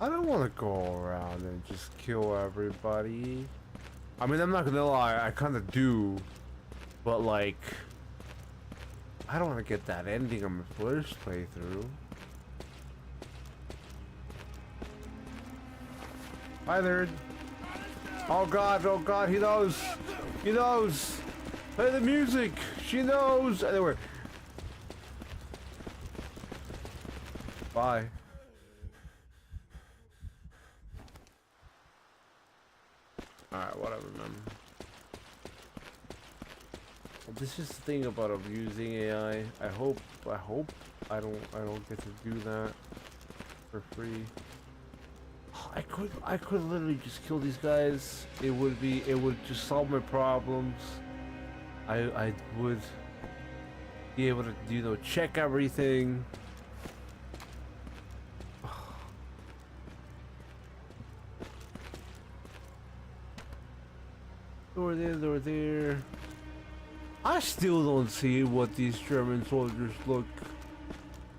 I don't want to go around and just kill everybody. I mean, I'm not gonna lie, I kind of do, but like, I don't want to get that ending on my first playthrough. Hi there. Oh god, he knows. He knows. Play the music. She knows. Anyway. Bye. Alright, whatever, man. This is the thing about abusing AI. I hope I don't get to do that for free. I could literally just kill these guys. It would just solve my problems. I would be able to, you know, check everything. Over there. I still don't see what these German soldiers look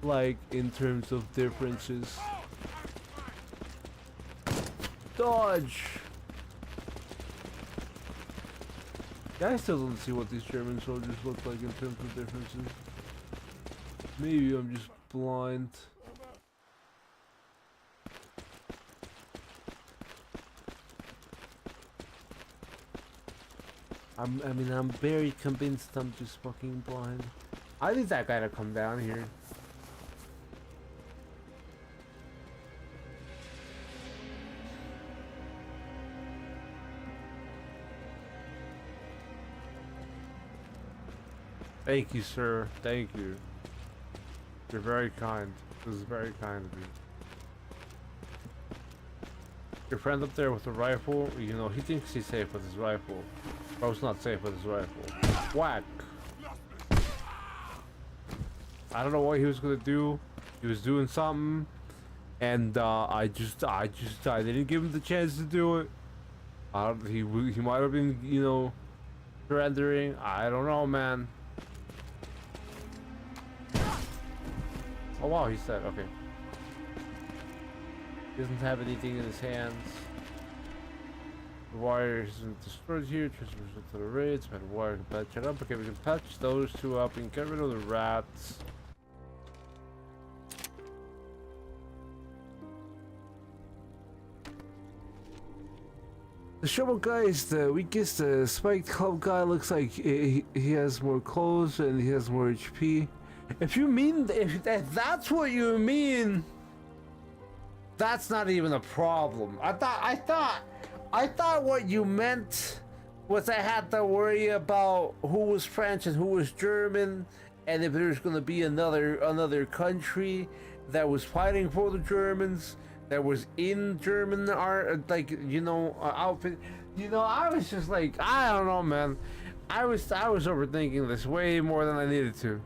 like in terms of differences. Dodge! Yeah, I still don't see what these German soldiers look like in terms of differences. Maybe I'm just blind. I mean, I'm very convinced I'm just fucking blind. I need that guy to come down here. Thank you, sir. Thank you. You're very kind. This is very kind of you. Your friend up there with the rifle, you know, he thinks he's safe with his rifle. Bro's not safe with his rifle. Whack! I don't know what he was gonna do. He was doing something, and I didn't give him the chance to do it. He might have been, you know, surrendering. I don't know, man. Oh wow, he's dead. Okay. He doesn't have anything in his hands. The wire isn't destroyed here. Transfers to the raids. But the wire can patch it up. Okay, we can patch those two up and get rid of the rats. The shovel guy is the weakest. The spiked club guy looks like he has more clothes and he has more HP. If you mean, if that's what you mean, that's not even a problem. I thought what you meant was I had to worry about who was French and who was German, and if there's gonna be another country that was fighting for the Germans, that was in German art, like, you know, outfit. You know, I was just like, I don't know, man. I was overthinking this way more than I needed to.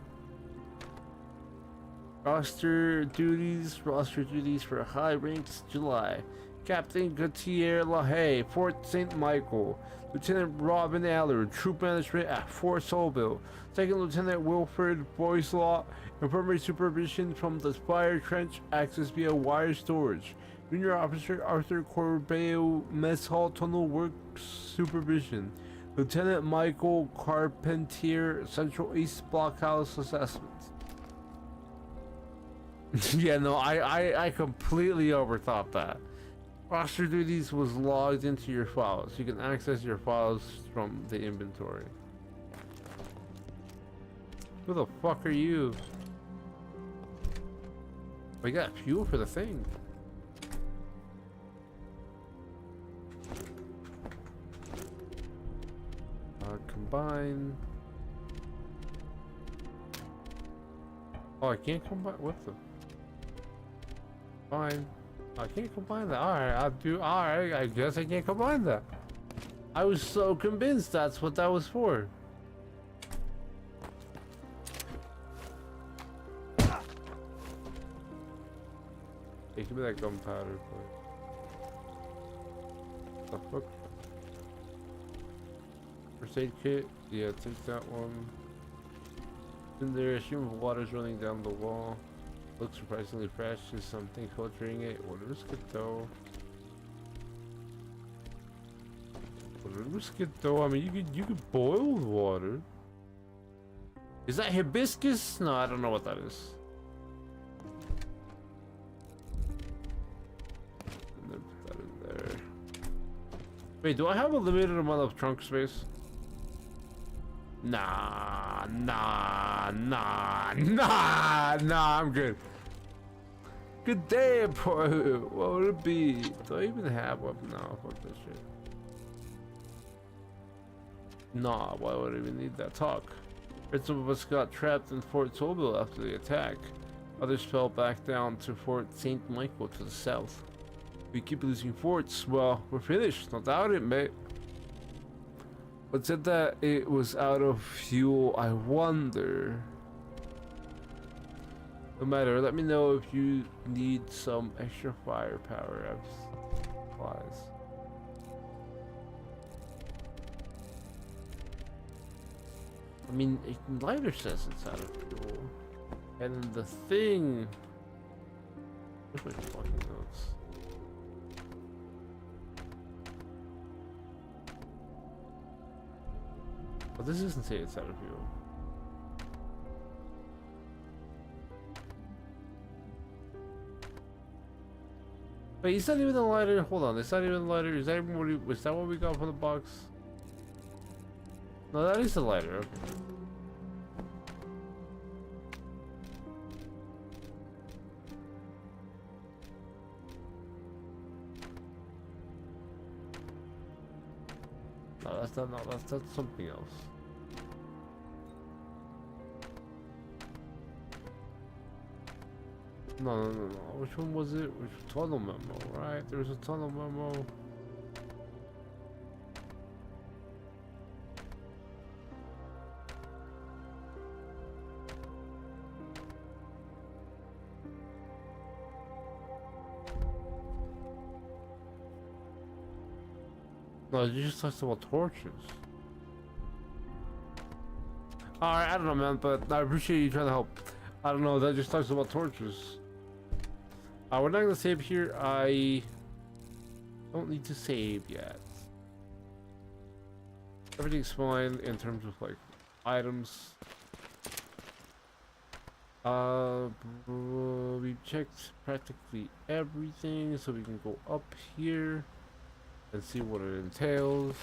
Roster duties for high ranks, July. Captain Gautier LaHaye, Fort St. Michael. Lieutenant Robin Allard, Troop Management at Fort Solville. Second Lieutenant Wilfred Boyslaw, Infirmary Supervision from the Spire Trench, access via wire storage. Junior Officer Arthur Corbeo, Mess Hall Tunnel Works Supervision. Lieutenant Michael Carpentier, Central East Blockhouse Assessment. Yeah, no, I completely overthought that. Roster duties was logged into your files. You can access your files from the inventory. Who the fuck are you? We got fuel for the thing. Combine. Oh, I can't combine. What the? Fine. I can't combine that. Alright, I'll do. Alright, I guess I can't combine that. I was so convinced that's what that was for. Hey, give me that gunpowder, please. The fuck? First aid kit? Yeah, take that one. In there, a stream of water's running down the wall. Looks surprisingly fresh, just something filtering it. Whatever's good though. Whatever's good though. I mean, you could boil the water. Is that hibiscus? No, I don't know what that is. Put that in there. Wait, do I have a limited amount of trunk space? Nah, I'm good. Good day, boy. What would it be? Do I even have one? No, fuck this shit. Nah, why would I even need that talk? Some of us got trapped in Fort Solville after the attack. Others fell back down to Fort St. Michael to the south. We keep losing forts. Well, we're finished. No doubt it, mate. But said that it was out of fuel. I wonder. No matter, let me know if you need some extra firepower. I have supplies. I mean, lighter says it's out of fuel. And the thing. Where's my fucking notes? But this doesn't say it's out of fuel. Wait, is that even a lighter? Hold on, is that even a lighter? Is that even what was that what we got from the box? No, that is a lighter, okay. No, that's not, no, that's something else. No. Which one was it? Which tunnel memo, right? There was a tunnel memo. No, you just talked about torches. Alright, I don't know, man, but I appreciate you trying to help. I don't know, that just talks about torches. We're not gonna save here. I don't need to save yet. Everything's fine in terms of like items. We checked practically everything, so we can go up here and see what it entails.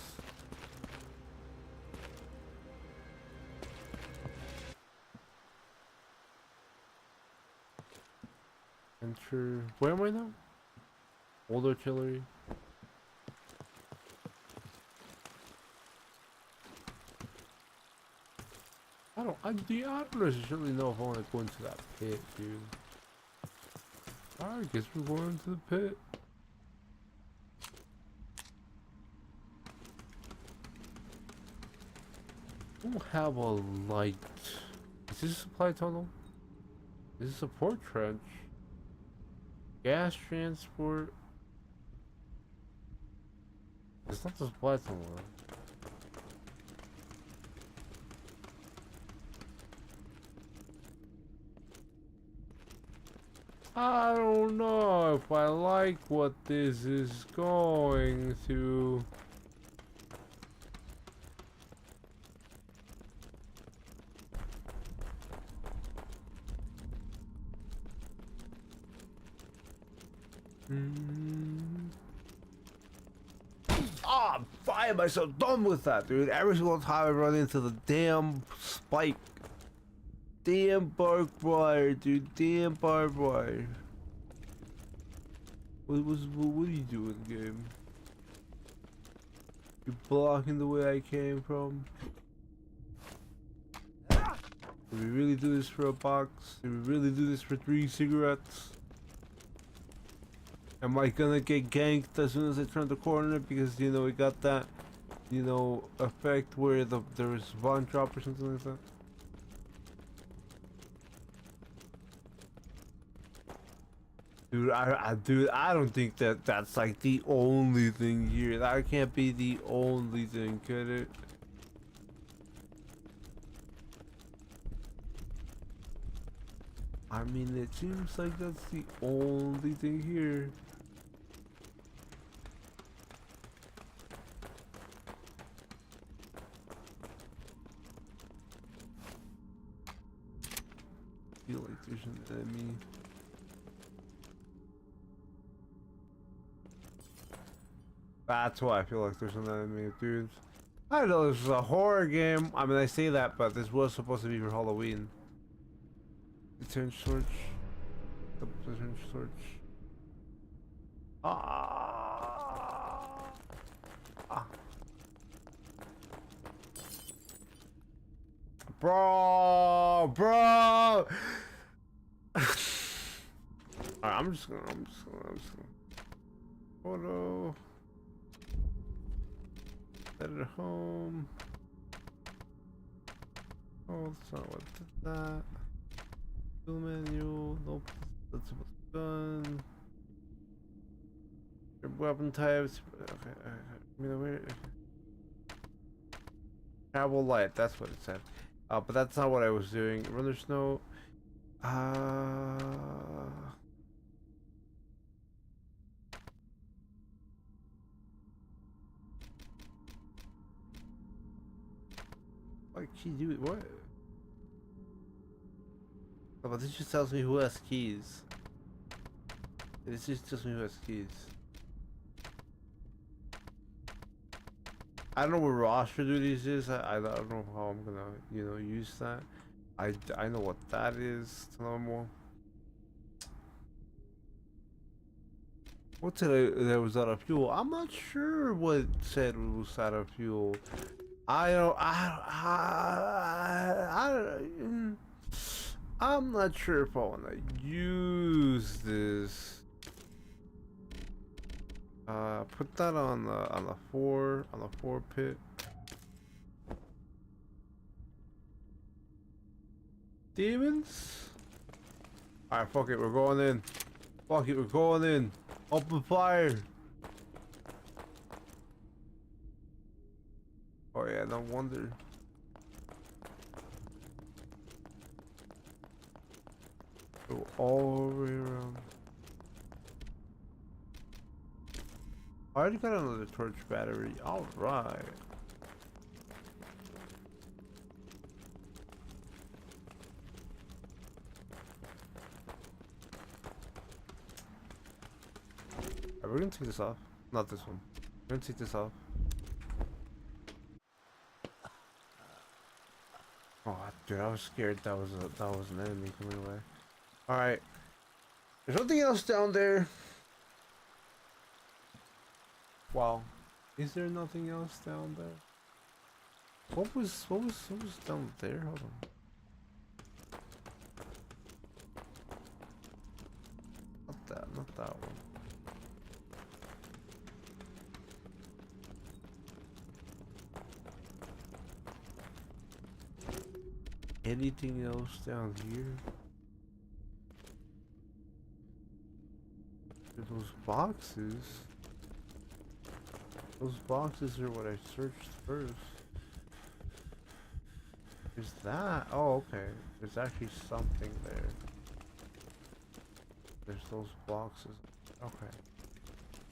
Enter. Where am I now? Old artillery. I don't necessarily know if I want to go into that pit, dude. Alright, guess we're going into the pit. I don't have a light. Is this a supply tunnel? Is this a support trench? Gas transport? It's not the supply tunnel. I don't know if I like what this is going to. Ah, I'm finding myself done with that, dude. Every single time I run into the damn spike. Damn barbed wire, dude. Damn barbed wire. What are you doing, game? You're blocking the way I came from. Did we really do this for a box? Did we really do this for 3 cigarettes? Am I gonna get ganked as soon as I turn the corner because, you know, we got that, you know, effect where there was one drop or something like that? Dude, I don't think that's like the only thing here. That can't be the only thing, could it? I mean, it seems like that's the only thing here. I feel like there's an enemy. That's why I feel like there's an enemy, dude. I know this is a horror game. I mean, I say that, but this was supposed to be for Halloween. Return torch. Double return torch. Ah. Bro. Alright, I'm just gonna. Photo. Edit home. Oh, that's not what did that. Tool menu. Nope. That's what's done. Your weapon types. Okay. Travel light. That's what it said. But that's not what I was doing. Runner's note. What key do it? What? Oh, but this just tells me who has keys. This just tells me who has keys. I don't know what roster duties is. I don't know how I'm gonna, you know, use that. I know what that is. It's normal. What said there was out of fuel? I'm not sure what said was out of fuel. I'm not sure if I want to use this. Put that on the 4 pit. Demons? Alright, fuck it, we're going in. Fuck it, we're going in. Open fire. Oh yeah, no wonder. Go all the way around. I already got another torch battery. Alright. We're gonna take this off. Not this one. We're gonna take this off. Oh, dude, I was scared that was an enemy coming away. All right. There's nothing else down there. Wow. Is there nothing else down there? What was down there? Hold on. Not that one. Anything else down here? Those boxes? Those boxes are what I searched first. There's that? Oh, okay. There's actually something there. There's those boxes. Okay.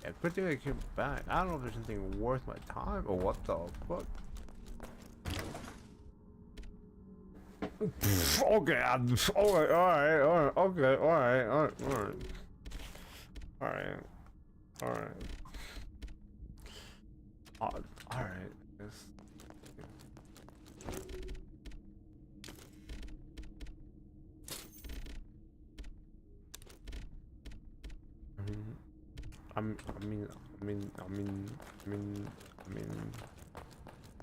Yeah, good thing I came back. I don't know if there's anything worth my time or what the fuck. Okay, alright, alright, okay, alright. Alright. Yes. I mean,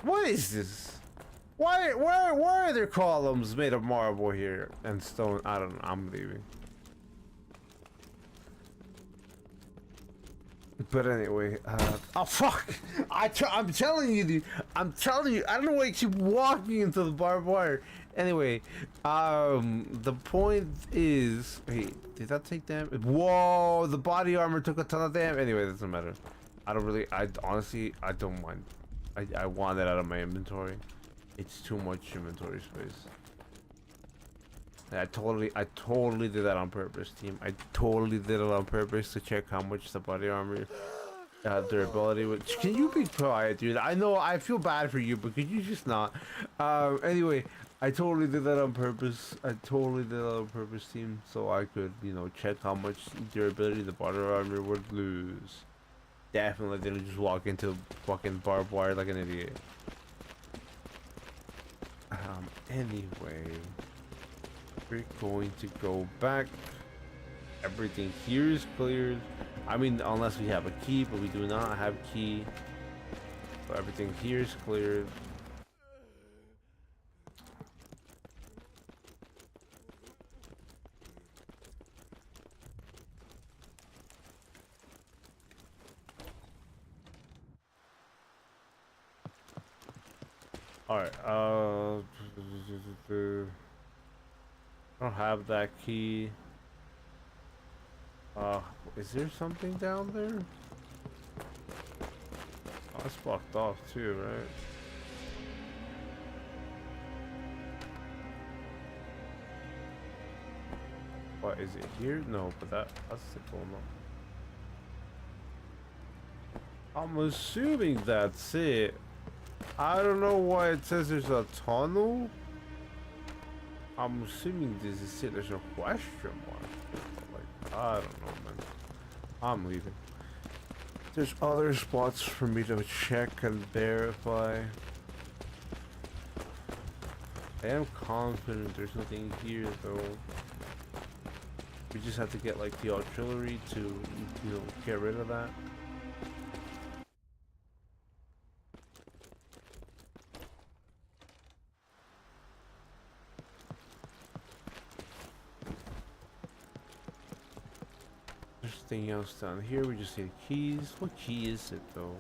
what is this? Why are there columns made of marble here and stone? I don't know. I'm leaving. But anyway, oh fuck! I'm telling you, dude. I'm telling you. I don't know why I keep walking into the barbed wire. Anyway, the point is, hey, did that take damage? Whoa! The body armor took a ton of damage. Anyway, it doesn't matter. I don't really. I honestly, I don't mind. I want it out of my inventory. It's too much inventory space. I totally did that on purpose, team. I totally did it on purpose to check how much the body armor durability would. Can you be quiet, dude? I know I feel bad for you, but could you just not? Anyway, I totally did that on purpose. I totally did that on purpose, team, so I could, you know, check how much durability the body armor would lose. Definitely didn't just walk into fucking barbed wire like an idiot. Anyway. We're going to go back. Everything here is cleared. I mean, unless we have a key, but we do not have key. So everything here is cleared. Alright, I don't have that key. Is there something down there? Oh, it's blocked off too, right? What is it here? No, but that's the cool one. I'm assuming that's it. I don't know why it says there's a tunnel. I'm assuming this is it. There's a question mark. Like, I don't know, man. I'm leaving. There's other spots for me to check and verify. I am confident there's nothing here, though. We just have to get, like, the artillery to, you know, get rid of that. Anything else down here? We just need keys. What key is it though?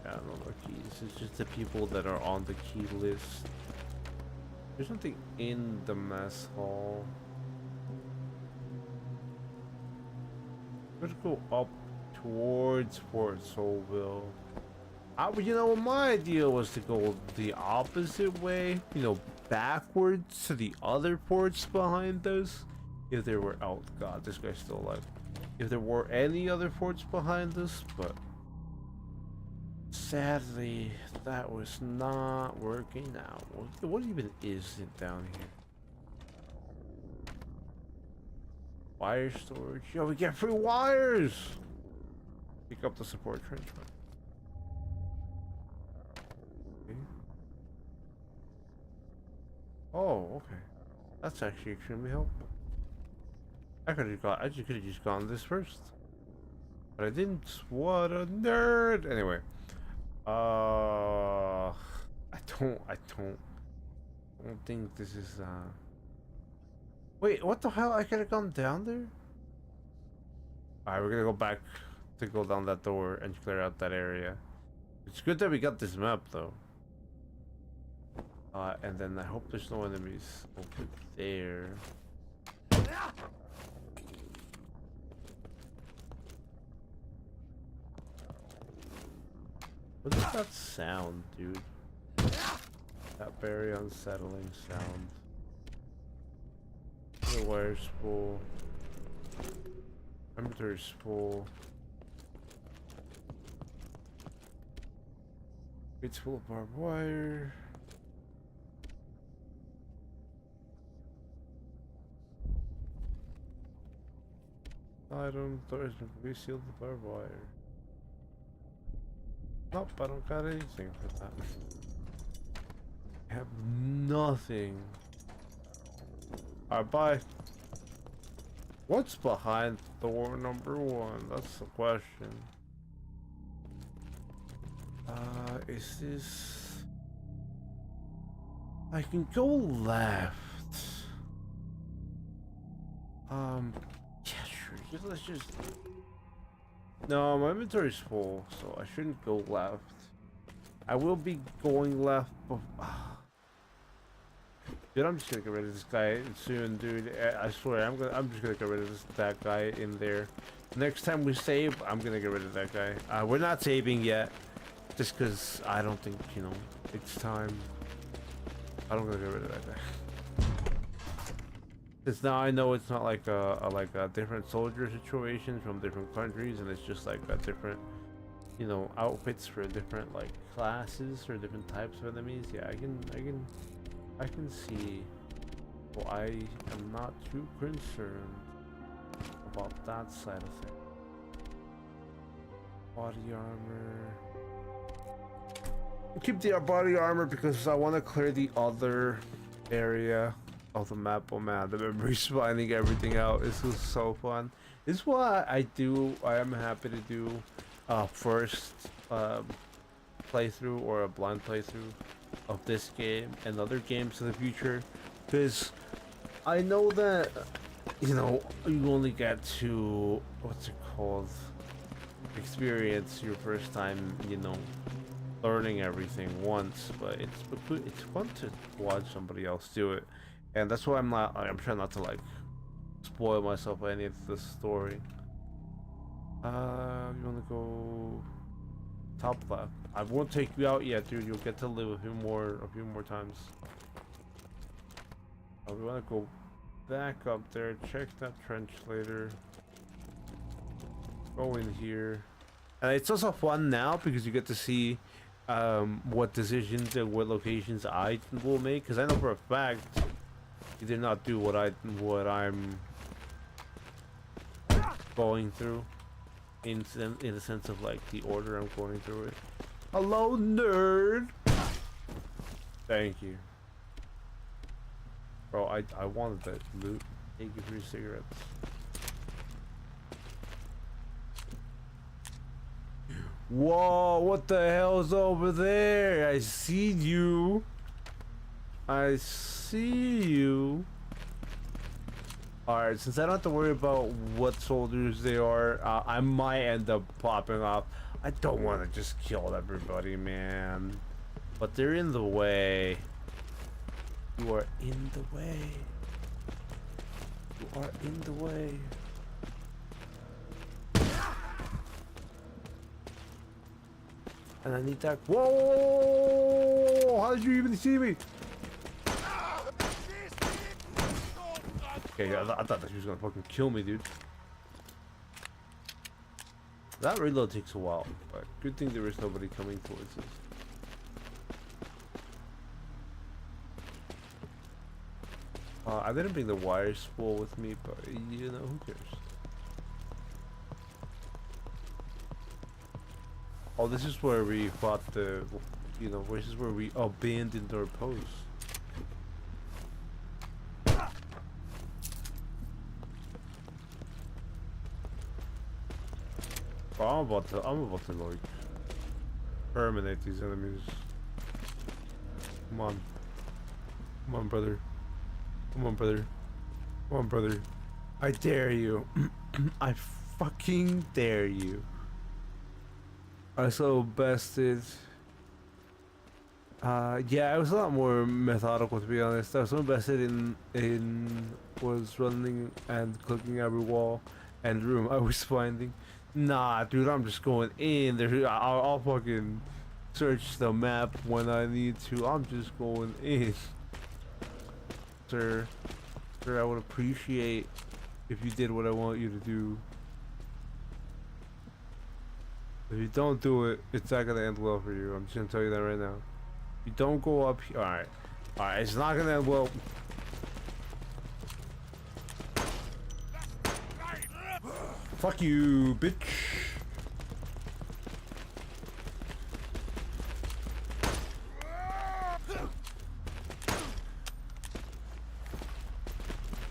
I don't know what keys. It's just the people that are on the key list. There's nothing in the mess hall. Let's go up towards Fort Solville. You know, my idea was to go the opposite way. You know, backwards to the other ports behind us. If there were, oh god, this guy's still alive. If there were any other forts behind us, but sadly, that was not working out. What even is it down here? Wire storage. Yo, we get free wires! Pick up the support trench. Okay. Oh, okay. That's actually extremely helpful. I just could have just gone this first. But I didn't. What a nerd. Anyway. I don't think this is wait, what the hell? I could have gone down there? Alright, we're gonna go back to go down that door and clear out that area. It's good that we got this map though. And then I hope there's no enemies over there. What is that sound, dude? That very unsettling sound. The wire's full. Inventory's full. It's full of barbed wire. Item, doors can be sealed with barbed wire. Nope, I don't got anything for that. I have nothing. Alright, bye. What's behind door number 1? That's the question. Is this... I can go left. Yeah, sure. Let's just... No, my inventory's full, so I shouldn't go left. I will be going left, but... Dude, I'm just gonna get rid of this guy soon, dude. I swear, I'm just gonna get rid of that guy in there. Next time we save, I'm gonna get rid of that guy. We're not saving yet, just because I don't think, you know, it's time. I'm gonna get rid of that guy. Because now I know it's not like a different soldier situations from different countries, and it's just like a different, you know, outfits for different like classes or different types of enemies. Yeah, I can see. Well, I am not too concerned about that side of things. Body armor. Keep the body armor because I want to clear the other area of the map. Oh man, the memory finding everything out. This was so fun. This is what I am happy to do first playthrough or a blind playthrough of this game and other games in the future, because I know that, you know, you only get to, what's it called, experience your first time, you know, learning everything once, but it's fun to watch somebody else do it, and that's why I'm trying not to like spoil myself by any of the story. You wanna go top left? I won't take you out yet, dude. You'll get to live a few more times. We wanna go back up there, check that trench later. Go in here. And it's also fun now because you get to see what decisions and what locations I will make, because I know for a fact you did not do what I'm going through in the sense of like the order I'm going through it. Hello, nerd. Thank you, bro. I wanted that loot. Thank you for your cigarettes. Whoa, what the hell's over there? I see you. I see you. Alright, since I don't have to worry about what soldiers they are, I might end up popping off. I don't want to just kill everybody, man. But they're in the way. You are in the way. You are in the way. And I need that. Whoa! How did you even see me? Okay, I thought that she was gonna fucking kill me, dude. That reload takes a while, but good thing there is nobody coming towards us. I didn't bring the wire spool with me, but you know, who cares? Oh, this is where we fought the, you know, this is where we abandoned our post. I'm about to like terminate these enemies. Come on. Come on, brother. Come on, brother. Come on, brother. I dare you. I fucking dare you. I so bested. Yeah, I was a lot more methodical, to be honest. I was so invested in was running and clicking every wall and room I was finding. Nah, dude, I'm just going in there. I'll fucking search the map when I need to. I'm just going in, sir. Sir, I would appreciate if you did what I want you to do. If you don't do it, it's not gonna end well for you. I'm just gonna tell you that right now. You don't go up here. Alright, it's not gonna end well. Fuck you, bitch.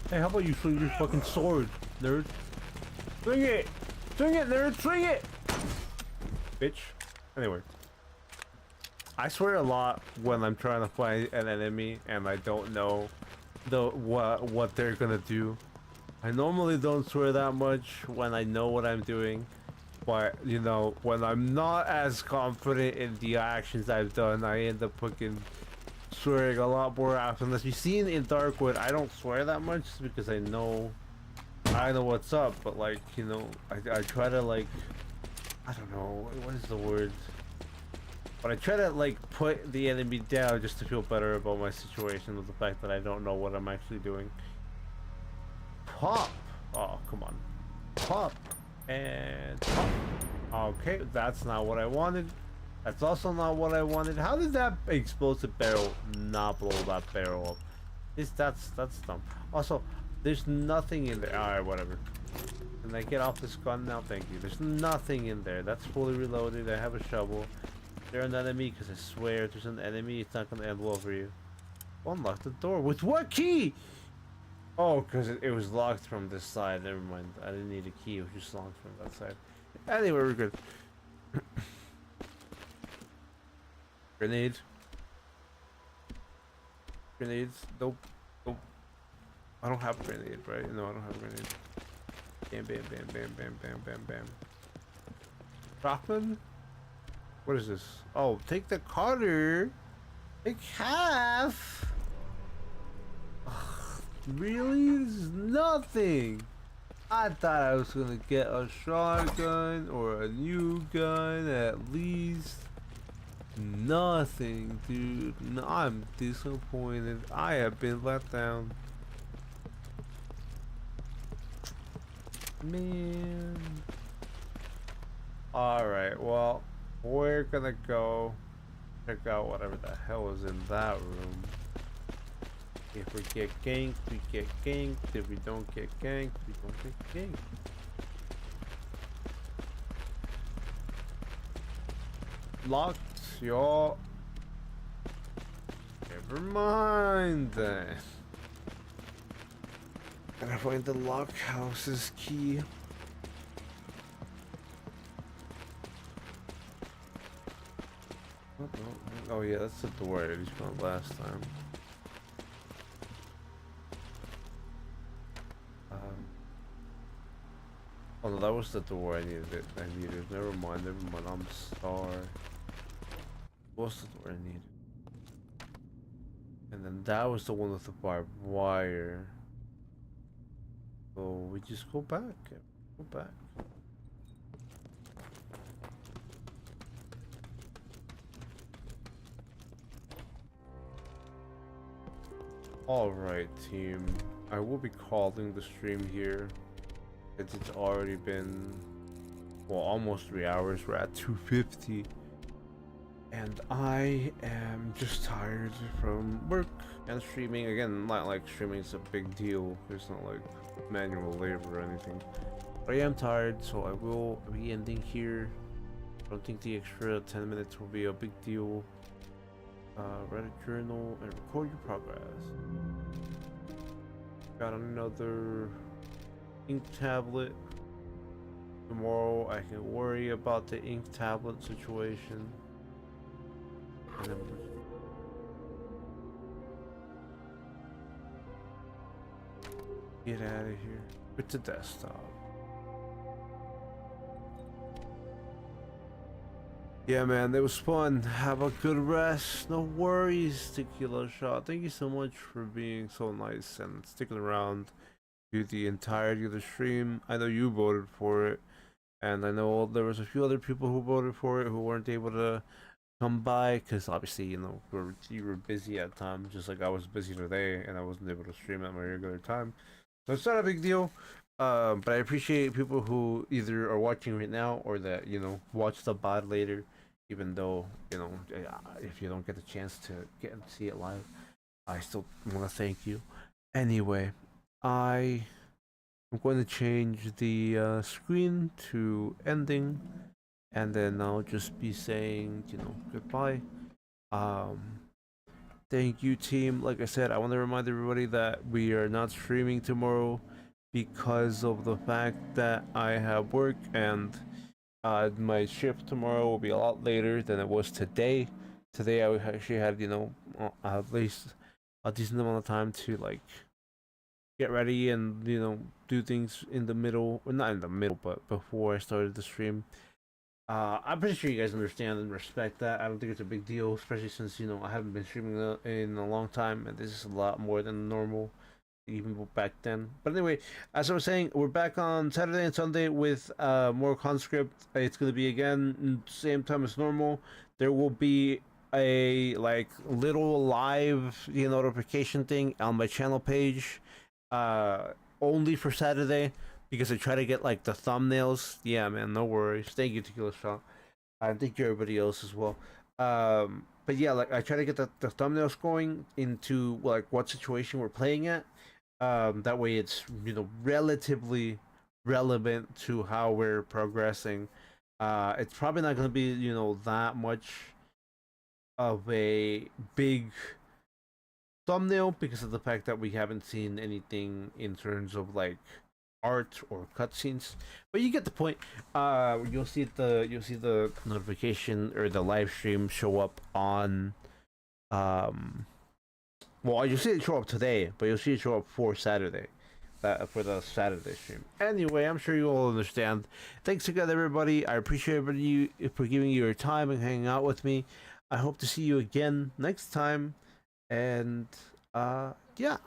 Hey, how about you swing your fucking sword, nerd? Swing it! Swing it, nerd! Swing it! Bitch. Anyway. I swear a lot when I'm trying to find an enemy and I don't know what they're gonna do. I normally don't swear that much when I know what I'm doing, but you know, when I'm not as confident in the actions I've done, I end up fucking swearing a lot more often. As you see in Darkwood, I don't swear that much because I know what's up, but like, you know, I try to like, I don't know, what is the word? But I try to like put the enemy down just to feel better about my situation with the fact that I don't know what I'm actually doing. Pop! Oh, come on. Pop! And pop! Okay, that's not what I wanted. That's also not what I wanted. How did that explosive barrel not blow that barrel up? That's dumb. Also, there's nothing in there. Alright, whatever. Can I get off this gun now? Thank you. There's nothing in there. That's fully reloaded. I have a shovel. There's an enemy, because I swear if there's an enemy, it's not going to end well for you. Unlock the door. With what key? Oh, because it was locked from this side. Never mind. I didn't need a key. It was just locked from that side. Anyway, we're good. Grenade. Grenades. Nope. Nope. I don't have a grenade, right? No, I don't have a grenade. Bam, bam, bam, bam, bam, bam, bam, bam. Dropping? What is this? Oh, take the cutter. Take half. Ugh, really? This is nothing. I thought I was gonna get a shotgun or a new gun at least. Nothing, dude. No, I'm disappointed. I have been let down. Man. Alright, well, we're gonna go check out whatever the hell is in that room. If we get ganked, we get ganked. If we don't get ganked, we don't get ganked. Locked, y'all. Never mind then. Gotta find the lock house's key. Oh yeah, that's the door I just found last time. Oh no, that was the door I needed. Never mind. I'm sorry. What's the door I needed? And then that was the one with the barbed wire. So we just go back. Go back. Alright, team. I will be calling the stream here. It's already been, well, almost 3 hours. We're at 2:50. And I am just tired from work and streaming. Again, not like streaming is a big deal. It's not like manual labor or anything. But I am tired, so I will be ending here. I don't think the extra 10 minutes will be a big deal. Write a journal and record your progress. Got another ink tablet. Tomorrow I can worry about the ink tablet situation. And then get out of here. With the desktop. Yeah, man, it was fun. Have a good rest. No worries, Tequila Shot. Thank you so much for being so nice and sticking around through the entirety of the stream. I know you voted for it, and I know there was a few other people who voted for it who weren't able to come by because obviously, you know, you were busy at times, just like I was busy today, and I wasn't able to stream at my regular time. So it's not a big deal. But I appreciate people who either are watching right now or that, you know, watch the VOD later, even though, you know, if you don't get the chance to get and see it live, I still want to thank you. Anyway, I am going to change the screen to ending, and then I'll just be saying, you know, goodbye. Um, Thank you, team. Like I said, I want to remind everybody that we are not streaming tomorrow because of the fact that I have work, and my shift tomorrow will be a lot later than it was today. Today I actually had, you know, at least a decent amount of time to like get ready and, you know, do things in the middle, or not in the middle, but before I started the stream. I'm pretty sure you guys understand and respect that. I don't think it's a big deal, especially since, you know, I haven't been streaming in a long time, and this is a lot more than normal, even back then. But anyway, as I was saying, we're back on Saturday and Sunday with more Conscript. It's gonna be again same time as normal. There will be a like little live, you know, notification thing on my channel page, uh, only for Saturday because I try to get like the thumbnails. Yeah, man, no worries. Thank you, Tequila Shot. I thank you, everybody else as well. But yeah, like I try to get the thumbnails going into like what situation we're playing at. That way it's, you know, relatively relevant to how we're progressing. It's probably not going to be, you know, that much of a big thumbnail because of the fact that we haven't seen anything in terms of like art or cutscenes, but you get the point. You'll see the notification or the live stream show up on um well, you'll see it show up today, but you'll see it show up for Saturday, for the Saturday stream. Anyway, I'm sure you all understand. Thanks again, everybody. I appreciate everybody for giving you your time and hanging out with me. I hope to see you again next time, and yeah,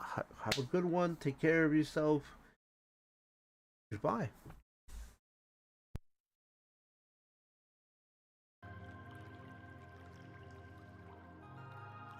have a good one. Take care of yourself. Goodbye.